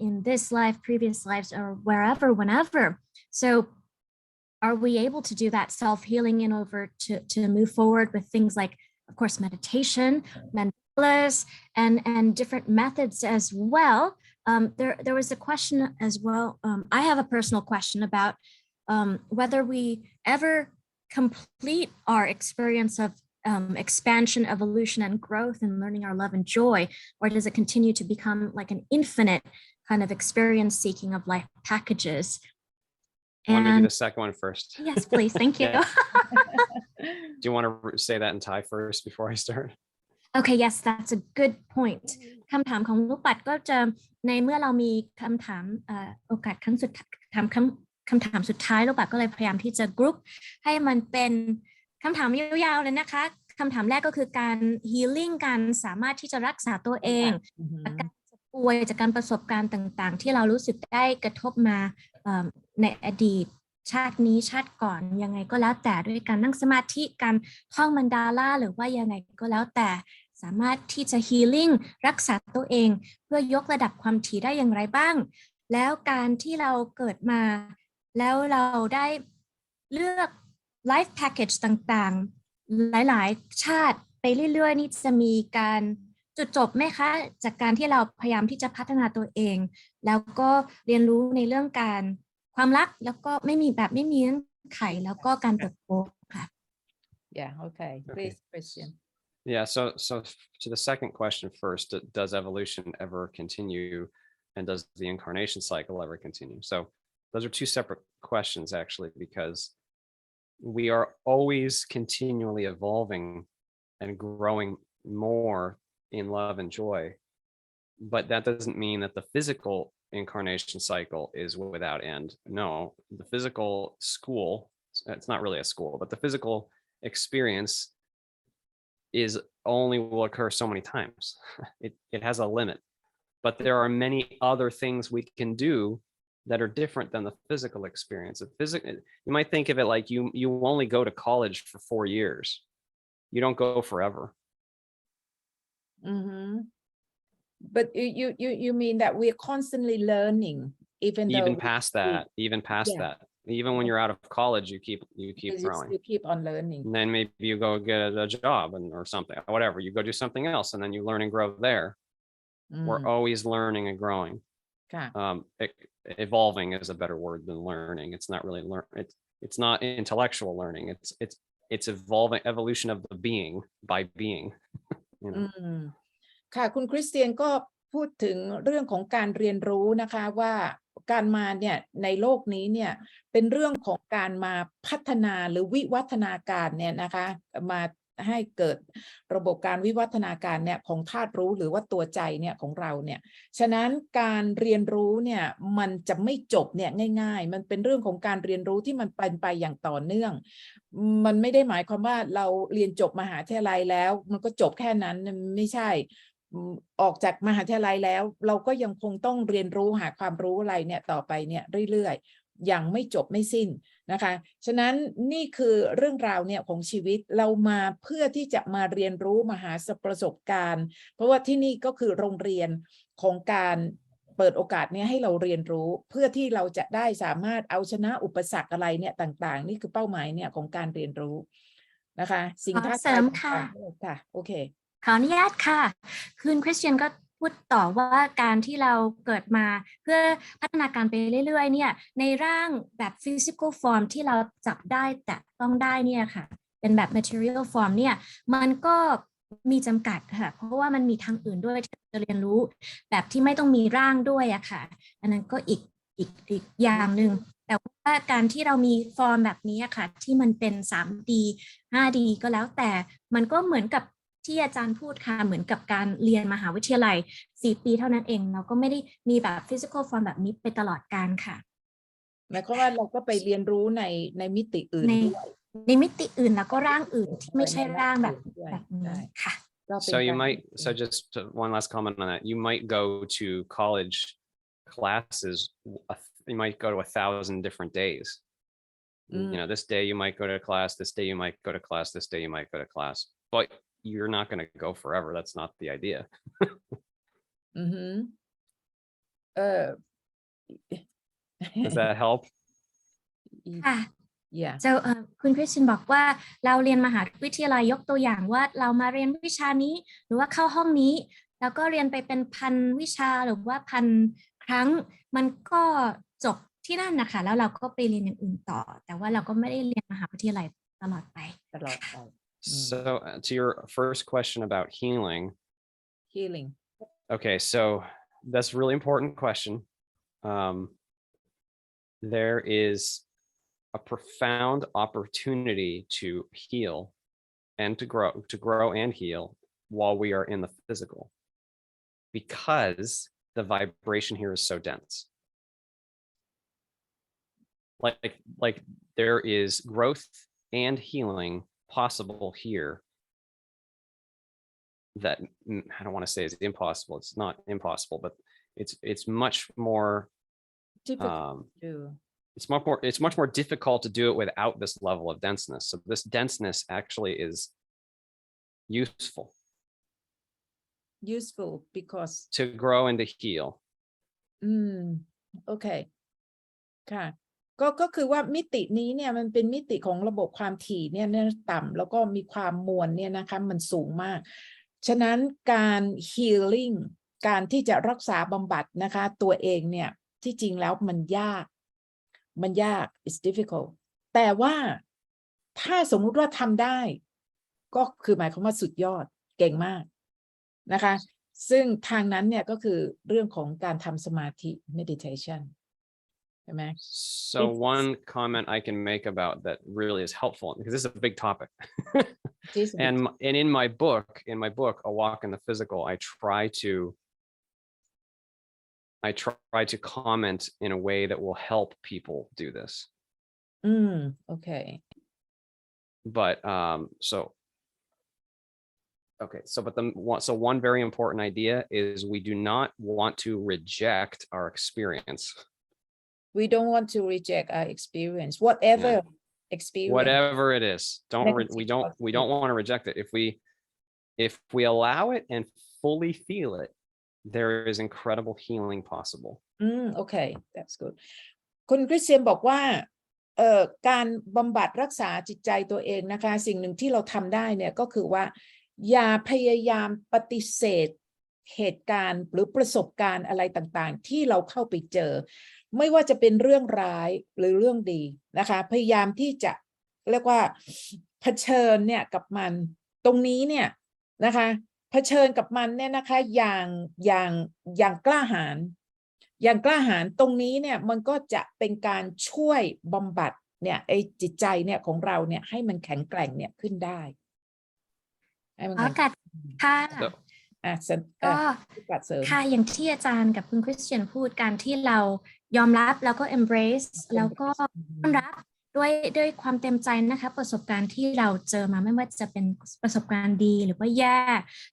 in this life, previous lives, or wherever, whenever. So are we able to do that self-healing in order to move forward with things like, of course, meditation, mandalas, and different methods as well? There was a question as well. I have a personal question about whether we ever complete our experience of expansion, evolution, and growth and learning our love and joy, or does it continue to become like an infinite kind of experience seeking of life packages? Let me do the second one first. Yes, please. Thank you. Do you want to say that in Thai first before I start? Okay, yes, that's a good point. คำถามของลูกปัดก็จะในเมื่อเรามีคำถามโอกาสครั้งสุดถามคำถามสุดท้ายลูกปัดก็เลยพยายามที่จะกรุ๊ปให้มันเป็นคำถามยาวๆเลยนะคะคำถามแรกก็คือการ healing การสามารถที่จะรักษาตัวเองจากการป่วยจากการประสบการณ์ต่างๆที่เรารู้สึกได้กระทบมาในอดีตชาตินี้ชาติก่อนยังไงก็แล้วแต่ด้วยการนั่งสมาธิการท่องมันดาล่าหรือว่ายังไงก็แล้วแต่สามารถที่จะ healing รักษาตัวเองเพื่อยกระดับความถี่ได้อย่างไรบ้างแล้วการที่เราเกิดมาแล้วเราได้เลือก life package ต่างๆหลายๆชาติไปเรื่อยๆนี่จะมีการจุดจบไหมคะจากการที่เราพยายามที่จะพัฒนาตัวเองแล้วก็เรียนรู้ในเรื่องการความรักแล้วก็ไม่มีเงื่อนไขแล้วก็การเติบโตค่ะ Yeah okay please Christian Yeah, so to the second question first, does evolution ever continue and does the incarnation cycle ever continue? So those are two separate questions actually, because we are always continually evolving and growing more in love and joy. But that doesn't mean that the physical incarnation cycle is without end. No, the physical school, it's not really a school, but the physical experience is only will occur so many times. It has a limit, but there are many other things we can do that are different than the physical experience. You might think of it like you only go to college for 4 years. You don't go forever. But you mean that we're constantly learning, even past that. Even when you're out of college, you keep growing. You keep on learning. And then maybe you go get a job or something, whatever. You go do something else, and then you learn and grow there. We're always learning and growing. Evolving is a better word than learning. It's not really it's not intellectual learning. It's evolution of the being by being. You know? ค่ะคุณคริสเตียนก็พูดถึงเรื่องของการเรียนรู้นะคะว่าการมาเนี่ยในโลกนี้เนี่ยเป็นเรื่องของการมาพัฒนาหรือวิวัฒนาการเนี่ยนะคะมาให้เกิดระบบการวิวัฒนาการเนี่ยของธาตุรู้หรือว่าตัวใจเนี่ยของเราเนี่ยฉะนั้นการเรียนรู้เนี่ยมันจะไม่จบเนี่ยง่ายๆมันเป็นเรื่องของการเรียนรู้ที่มันเป็นไปอย่างต่อเนื่องมันไม่ได้หมายความว่าเราเรียนจบมหาวิทยาลัยแล้วมันก็จบแค่นั้นไม่ใช่ ออกจากมหาวิทยาลัยแล้วเราก็ยังคงต้องเรียนรู้หาความรู้อะไรเนี่ยต่อไปเนี่ยเรื่อยๆอย่างไม่จบไม่สิ้นนะคะฉะนั้นนี่คือเรื่องราวเนี่ยของชีวิตเรามาเพื่อที่จะมาเรียนรู้มาหาประสบการณ์เพราะว่าที่นี่ก็คือโรงเรียนของการเปิดโอกาสเนี่ยให้เราเรียนรู้เพื่อที่เราจะได้สามารถเอาชนะอุปสรรคอะไรเนี่ยต่างๆนี่คือเป้าหมายเนี่ยของการเรียนรู้นะคะสิ่งท้าทายต่างๆค่ะโอเคขออนุญาตค่ะคุณคริสเตียนก็พูดต่อว่าการที่เราเกิดมาเพื่อพัฒนาการไปเรื่อยๆเนี่ยในร่างแบบ physical form ที่เราจับได้แต่ต้องได้เนี่ยค่ะเป็นแบบ material form เนี่ยมันก็มีจำกัดค่ะเพราะว่ามันมีทางอื่นด้วยที่จะเรียนรู้แบบที่ไม่ต้องมีร่างด้วยอะค่ะอันนั้นก็อีกอย่างหนึ่งแต่ว่าการที่เรามีฟอร์มแบบนี้อะค่ะที่มันเป็น 3D 5D ก็แล้วแต่มันก็เหมือนกับที่อาจารย์พูดค่ะเหมือนกับการเรียนมหาวิทยาลัย4 ปีเท่านั้นเองเราก็ไม่ได้มีแบบ physical form แบบนี้ไปตลอดกาลค่ะหมายความว่าเราก็ไปเรียนรู้ในมิติอื่นด้วยในมิติอื่นแล้วก็ร่างอื่นที่ไม่ใช่ร่างแบบนี้ค่ะ So you might, so just one last comment on that. You might go to college classes. You might go to 1,000 different days. You know, this day you might go to class. This day you might go to class. This day you might go to class. But you're not going to go forever. That's not the idea. Does that help? ค่ะ Yeah. so คุณคริสตินบอกว่าเราเรียนมหาวิทยาลัยยกตัวอย่างว่าเรามาเรียนวิชานี้หรือว่าเข้าห้องนี้แล้วก็เรียนไปเป็น1,000 วิชาหรือว่า1,000 ครั้งมันก็จบที่นั่นนะคะแล้วเราก็ไปเรียนอย่างอื่นต่อแต่ว่าเราก็ไม่ได้เรียนมหาวิทยาลัยตลอดไป So to your first question about healing. Okay, so that's a really important question. There is a profound opportunity to heal and to grow and heal while we are in the physical, because the vibration here is so dense. Like there is growth and healing possible here that I don't want to say is impossible. It's not impossible, but it's much more it's much more difficult to do it without this level of denseness. So this denseness actually is useful because to grow and to heal. โอเคค่ะก็คือว่ามิตินี้เนี่ยมันเป็นมิติของระบบความถี่เนี่ยต่ำแล้วก็มีความมวลเนี่ยนะคะมันสูงมากฉะนั้นการ healing การที่จะรักษาบำบัดนะคะตัวเองเนี่ยที่จริงแล้วมันยาก it's difficult แต่ว่าถ้าสมมุติว่าทำได้ก็คือหมายความว่าสุดยอดเก่งมากนะคะซึ่งทางนั้นเนี่ยก็คือเรื่องของการทำสมาธิ meditation ใช่ไหม So one comment I can make about that really is helpful because this is a big topic. and in my book, A Walk in the Physical, I try to comment in a way that will help people do this. Okay. But so one very important idea is we do not want to reject our experience. We don't want to reject our experience, whatever experience. Whatever it is, we don't want to reject it. If we allow it and fully feel it, there is incredible healing possible. Okay, that's good. คุณคริสเตียนบอกว่าการบำบัดรักษาจิตใจตัวเองนะคะสิ่งหนึ่งที่เราทำได้เนี่ยก็คือว่าอย่าพยายามปฏิเสธเหตุการณ์หรือประสบการณ์อะไรต่างๆที่เราเข้าไปเจอไม่ว่าจะเป็นเรื่องร้ายหรือเรื่องดีนะคะพยายามที่จะเรียกว่าเผชิญเนี่ยกับมันตรงนี้เนี่ยนะคะเผชิญกับมันเนี่ยนะคะอย่างกล้าหาญตรงนี้เนี่ยมันก็จะเป็นการช่วยบำบัดเนี่ยไอ้จิตใจเนี่ยของเราเนี่ยให้มันแข็งแกร่งเนี่ยขึ้นได้ให้มันแข็งแกร่งค่ะค่ะอย่างที่อาจารย์กับคุณคริสเตียนพูดการที่เรายอมรับแล้วก็ embrace แล้วก็ต้อนรับ ด้วยความเต็มใจนะคะประสบการณ์ที่เราเจอมาไม่ว่าจะเป็นประสบการณ์ดีหรือว่าแย่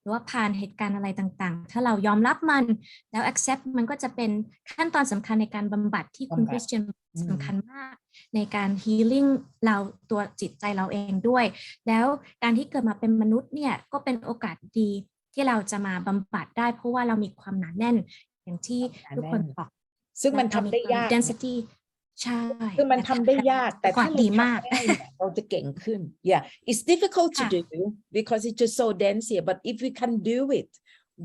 หรือว่าผ่านเหตุการณ์อะไรต่างๆถ้าเรายอมรับมันแล้ว accept มันก็จะเป็นขั้นตอนสำคัญในการบำบัดที่คุณคริสเตียนสำคัญมากในการ healing เราตัวจิตใจเราเองด้วยแล้วการที่เกิดมาเป็นมนุษย์เนี่ยก็เป็นโอกาสดีที่เราจะมาบำบัดได้เพราะว่าเรามีความหนาแน่นอย่างที่ทุกคนบอกซึ่งมันทำได้ยาก density ใช่ คือมันทำได้ยากแต่ถ้าเรา ดีมาก ทำได้เนี่ยเราจะเก่งขึ้น yeah it's difficult to do because it's just so dense here but if we can do it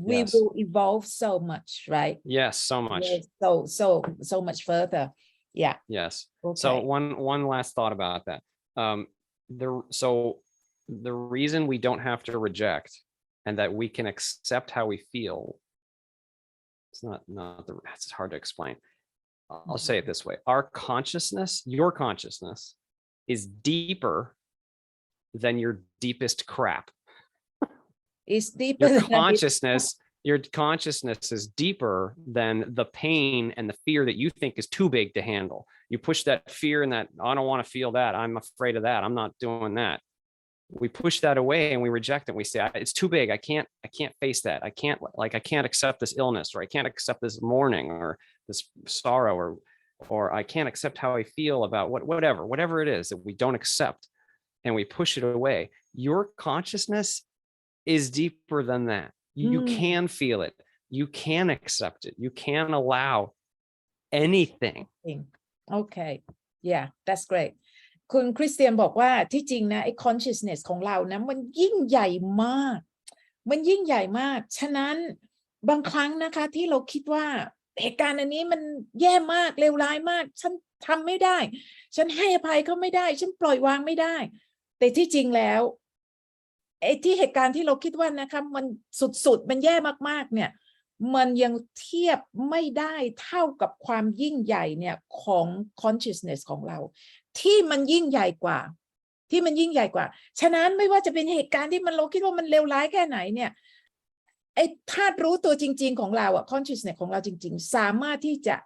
we Yes. will evolve so much right Yes, so much. yes, so much further yeah Yes. okay. So one last thought about that. So the reason we don't have to reject and that we can accept how we feel, it's hard to explain. I'll say it this way. Our consciousness, your consciousness, is deeper than your deepest crap. It's deeper Your consciousness is deeper than the pain and the fear that you think is too big to handle. You push that fear and that, I don't want to feel that. I'm afraid of that. I'm not doing that. We push that away and we reject it. We say, it's too big. I can't face that. I can't accept this illness, or I can't accept this mourning or this sorrow, or I can't accept how I feel about whatever it is that we don't accept, and we push it away. Your consciousness is deeper than that. You can feel it. You can accept it. You can allow anything. okay yeah that's great คุณคริสเตียนบอกว่าที่จริงนะไอ้ consciousness ของเรานะมันยิ่งใหญ่มากฉะนั้นบางครั้งนะคะที่เราคิดว่าเหตุการณ์อันนี้มันแย่มากเลวร้ายมากฉันทำไม่ได้ฉันให้อภัยเขาไม่ได้ฉันปล่อยวางไม่ได้แต่ที่จริงแล้วไอ้ที่เหตุการณ์ที่เราคิดว่านะคะมันสุดๆมันแย่มากๆเนี่ยมันยังเทียบไม่ได้เท่ากับความยิ่งใหญ่เนี่ยของ consciousness ของเราที่มันยิ่งใหญ่กว่าฉะนั้นไม่ว่าจะเป็นเหตุการณ์ที่เราคิดว่ามันเลวร้ายแค่ไหนเนี่ยไอ้ธาตุรู้ตัวจริงๆของเราอะ consciousness ของเราจริงๆสามารถที่จะ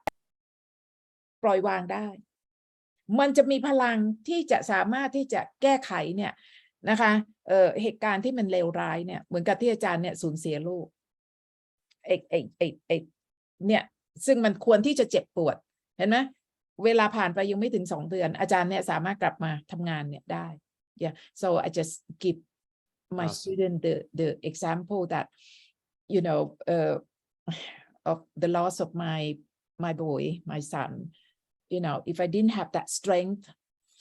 ปล่อยวางได้มันจะมีพลังที่จะสามารถที่จะแก้ไขเนี่ยนะคะเหตุการณ์ที่มันเลวร้ายเนี่ยเหมือนกับที่อาจารย์เนี่ยสูญเสียลูกเนี่ยซึ่งมันควรที่จะเจ็บปวดเห็นไหมเวลาผ่านไปยังไม่ถึง2 เดือนอาจารย์เนี่ยสามารถกลับมาทำงานเนี่ยได้ yeah so I just give my student the example that you know of the loss of my boy my son you know if I didn't have that strength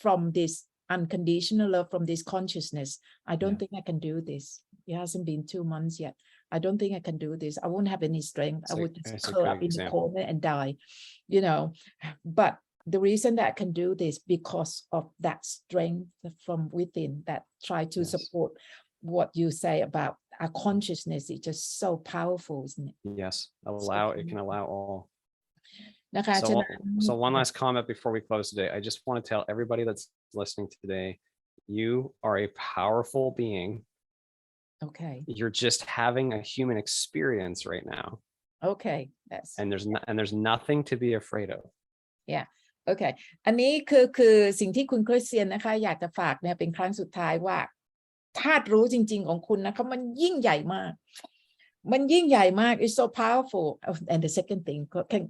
from this unconditional love from this consciousness I don't think I can do this it hasn't been 2 months yet I don't think I can do this. I won't have any strength. I would just curl up in the corner and die, you know. But the reason that I can do this because of that strength from within that try to support what you say about our consciousness. It's just so powerful, isn't it? Yes, it can allow all. So one last comment before we close today. I just want to tell everybody that's listening today, you are a powerful being. Okay. You're just having a human experience right now. Okay. Yes. And there's nothing to be afraid of. Yeah. Okay. อันนี้คือสิ่งที่คุณคริสเตียนนะคะอยากจะฝากเนี่ยเป็นครั้งสุดท้ายว่าธาตุรู้จริงๆของคุณนะคะมันยิ่งใหญ่มาก It's so powerful. And the second thing,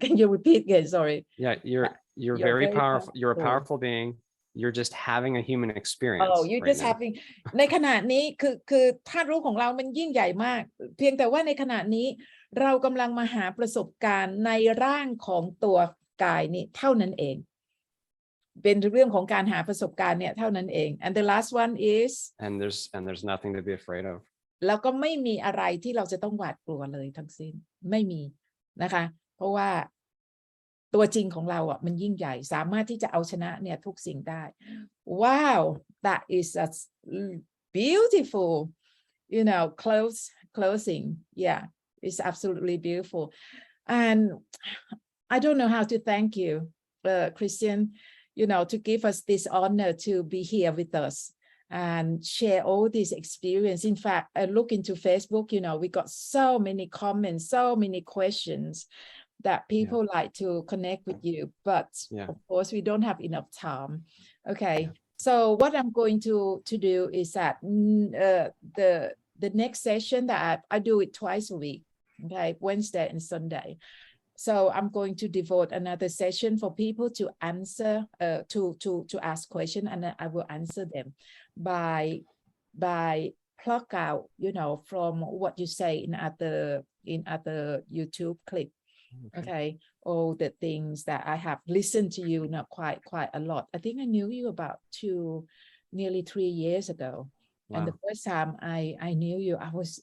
can you repeat again? Sorry. Yeah, you're very powerful. You're a powerful being. You're just having a human experience. Oh, you're just having ในขณะนี้คือธาตุรู้ของเรามันยิ่งใหญ่มากเพียงแต่ว่าในขณะนี้เรากำลังมาหาประสบการณ์ในร่างของตัวกายนี่เท่านั้นเองเป็นเรื่องของการหาประสบการณ์เนี่ยเท่านั้นเอง and the last one is and there's nothing to be afraid of แล้วก็ไม่มีอะไรที่เราจะต้องหวาดกลัวเลยทั้งสิ้นไม่มีนะคะเพราะว่าตัวจริงของเราอ่ะมันยิ่งใหญ่สามารถที่จะเอาชนะเนี่ยทุกสิ่งได้ Wow that is a beautiful you know closing yeah it's absolutely beautiful and I don't know how to thank you Christian you know to give us this honor to be here with us and share all this experience. In fact, I look into Facebook, you know, we got so many comments, so many questions that people like to connect with you, but of course we don't have enough time. Okay, so what I'm going to do is that the next session that I do it twice a week, okay, Wednesday and Sunday. So I'm going to devote another session for people to answer, to ask questions, and I will answer them by pluck out, you know, from what you say in other YouTube clip. Okay, all the things that I have listened to you now quite a lot. I think I knew you about nearly 3 years ago. Wow. And the first time I knew you, I was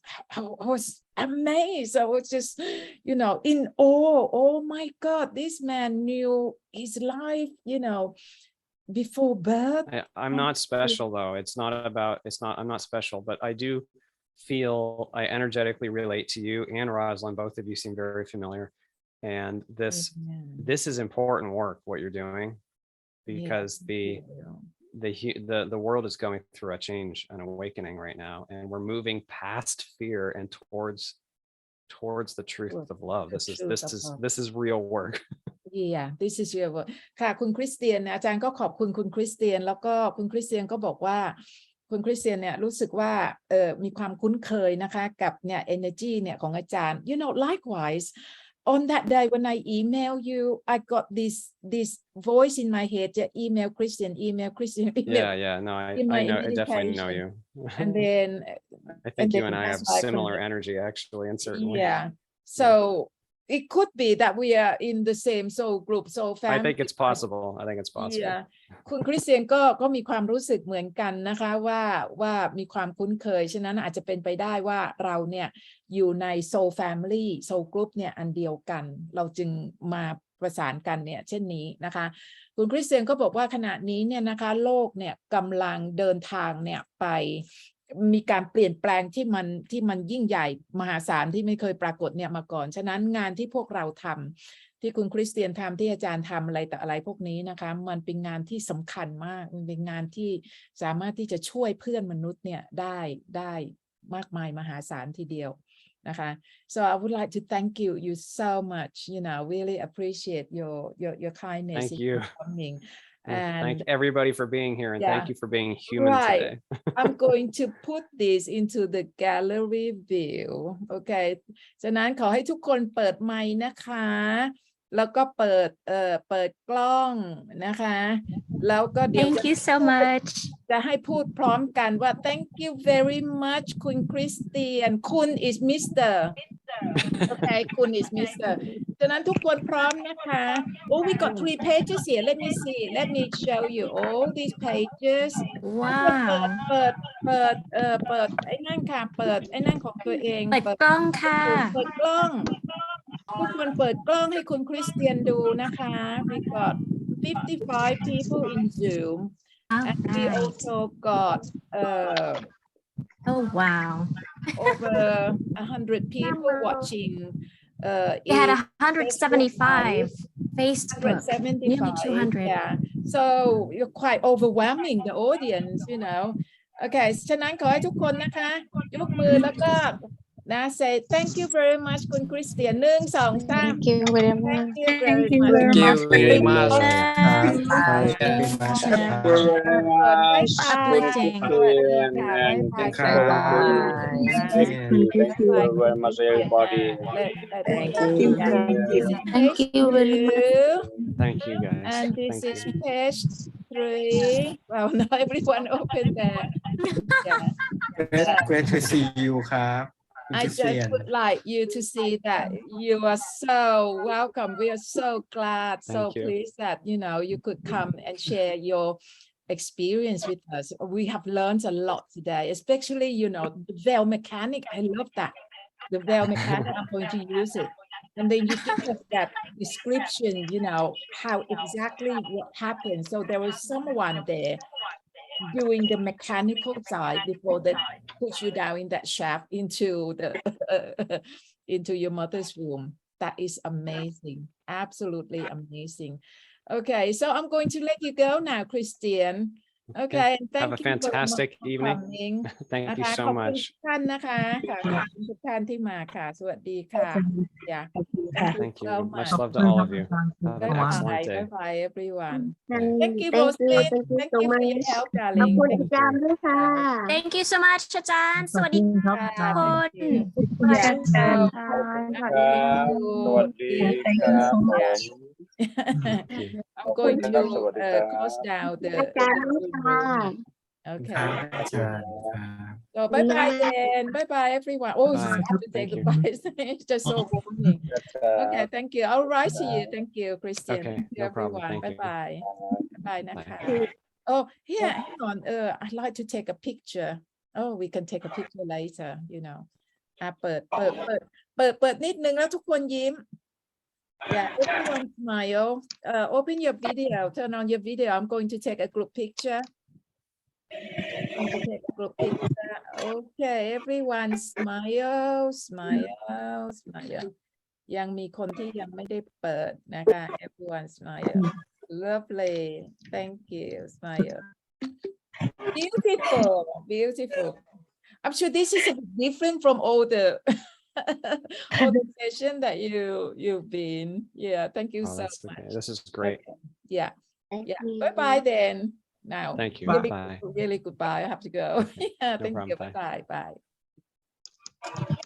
amazed. I was just, you know, in awe. Oh my God, this man knew his life, you know, before birth. I'm not special though. I'm not special, but I do feel I energetically relate to you and Rosalind. Both of you seem very familiar. And this is important work, what you're doing, because the world is going through a change, an awakening right now, and we're moving past fear and towards the truth of love. This is real work. Yeah, this is real work. ค่ะคุณคริสเตียนอาจารย์ก็ขอบคุณคุณคริสเตียนแล้วก็คุณคริสเตียนก็บอกว่าคุณคริสเตียนเนี่ยรู้สึกว่ามีความคุ้นเคยนะคะกับเนี่ย energy เนี่ยของอาจารย์ you know, likewise on that day when I email you, I got this voice in my head, email Christian. Yeah, no, I know, I definitely know you. And then I think you and I have similar energy, actually, and certainly. Yeah, so it could be that we are in the same soul group, soul family. I think it's possible. Yeah. คุณคริสเตียนก็มีความรู้สึกเหมือนกันนะคะว่ามีความคุ้นเคยฉะนั้นอาจจะเป็นไปได้ว่าเราเนี่ยอยู่ใน soul family soul group เนี่ยอันเดียวกันเราจึงมาประสานกันเนี่ยเช่นนี้นะคะคุณคริสเตียนก็บอกว่าขณะนี้เนี่ยนะคะโลกเนี่ยกำลังเดินทางเนี่ยไปมีการเปลี่ยนแปลงที่มันยิ่งใหญ่มหาศาลที่ไม่เคยปรากฏเนี่ยมาก่อนฉะนั้นงานที่พวกเราทำที่คุณคริสเตียนทำที่อาจารย์ทำอะไรแต่อะไรพวกนี้นะคะมันเป็นงานที่สำคัญมากมันเป็นงานที่สามารถที่จะช่วยเพื่อนมนุษย์เนี่ยได้มากมายมหาศาลทีเดียวนะคะ so I would like to thank you so much, you know, really appreciate your kindness. Thank you. Coming. And thank everybody for being here, and thank you for being human today. I'm going to put this into the gallery view. Okay. ฉะนั้นขอให้ทุกคนเปิดไมค์นะคะแล้วก็เปิดกล้องนะคะแล้วก็เดี๋ยว Thank you so much จะให้พูดพร้อมกันว่า Thank you very much คุณคริสเตียนคุณ is Mr. Okay คุณ is Mr. ฉะนั้นทุกคนพร้อมนะคะ Oh we got 3 pages here. Let me see. Let me show you all these pages. Wow เปิดไอ้นั่นค่ะเปิดไอ้นั่นของตัวเอง เปิดกล้องค่ะ เปิดกล้องทุกคนเปิดกล้องให้คุณคริสเตียนดูนะคะ We got 55 people in Zoom and we also got oh wow over 100 people watching we had 175 Facebook nearly 200 yeah so you're quite overwhelming the audience, you know. Okay ฉะนั้นขอให้ทุกคนนะคะยกมือแล้วก็นะ say thank you very much คุณคริสเตียน1 2 3 Thank you very much. Thank you very much. Thank you very much Thank you, guys. And this is page 3. Well, not everyone open there. Great to see you ครับ I just would like you to see that you are so welcome. We are so glad, so pleased that you could come and share your experience with us. We have learned a lot today, especially the veil mechanic. I love that. The veil mechanic, I'm going to use it. And then you think of that description, how exactly what happened. So there was someone there doing the mechanical side before they push you down in that shaft into your mother's womb. That is amazing. Absolutely amazing. Okay, so I'm going to let you go now, Christian. Okay, and Have thank a you very much fantastic for evening. coming. Thank นะ you คะ so ขอบคุณ much. ทุกท่านนะคะค่ะขอบคุณทุกท่านที่มาค่ะ สวัสดีค่ะ Yeah, ขอบคุณค่ะ Thank you. so Much much. love to all of you. Have an Bye excellent bye. day. Bye bye, everyone. Bye. Thank you, Thank you. Roslyn. Thank you Thank so you for your much. help, ขอบ darling. คุณ Thank อาจารย์ด้วยค่ะ Thank you so much อาจารย์ สวัสดี ครับอาจารย์ ทุกคน you. ขอบคุณ Yeah, อาจารย์ so ค่ะ I'm going to สวัสดีค Thank รั you บ so ผม much. Thank you. I'm going ครับ to สวัสดีครับ close down อา the จารย์ด้วย Zoom ค่ะ room. ค Okay. รับอาจารย์ครับ So bye bye then. Bye bye everyone. Oh, Bye. I have to say Thank you. goodbye. It's just so overwhelming. ครับ Okay, thank you. I'll write to you. Thank you, Christian. Okay, Thank you, no problem. everyone. Thank Bye you. bye. Bye bye, Naka. Bye. Oh, here, hang on. I'd like to take a picture. Oh, we can take a picture later, you know. เปิดนิดนึงแล้วทุกคนยิ้ม Yeah, everyone smile. Open your video. Turn on your video. I'm going to take a group picture. I'm going to take a group picture. Okay, everyone smile, smile, smile. ยังมีคนที่ยังไม่ได้เปิดนะคะ Everyone smile. Lovely. Thank you. Smile. Beautiful. Beautiful. I'm sure this is a bit different from all the all the session that you've been. Yeah, thank you Oh, so that's okay. much. This is great. Okay. Yeah. Thank Yeah. you. Bye bye then. Now. Thank you. Really, Bye. really goodbye. I have to go. Okay. Yeah, No thank problem. you. Bye. Bye bye.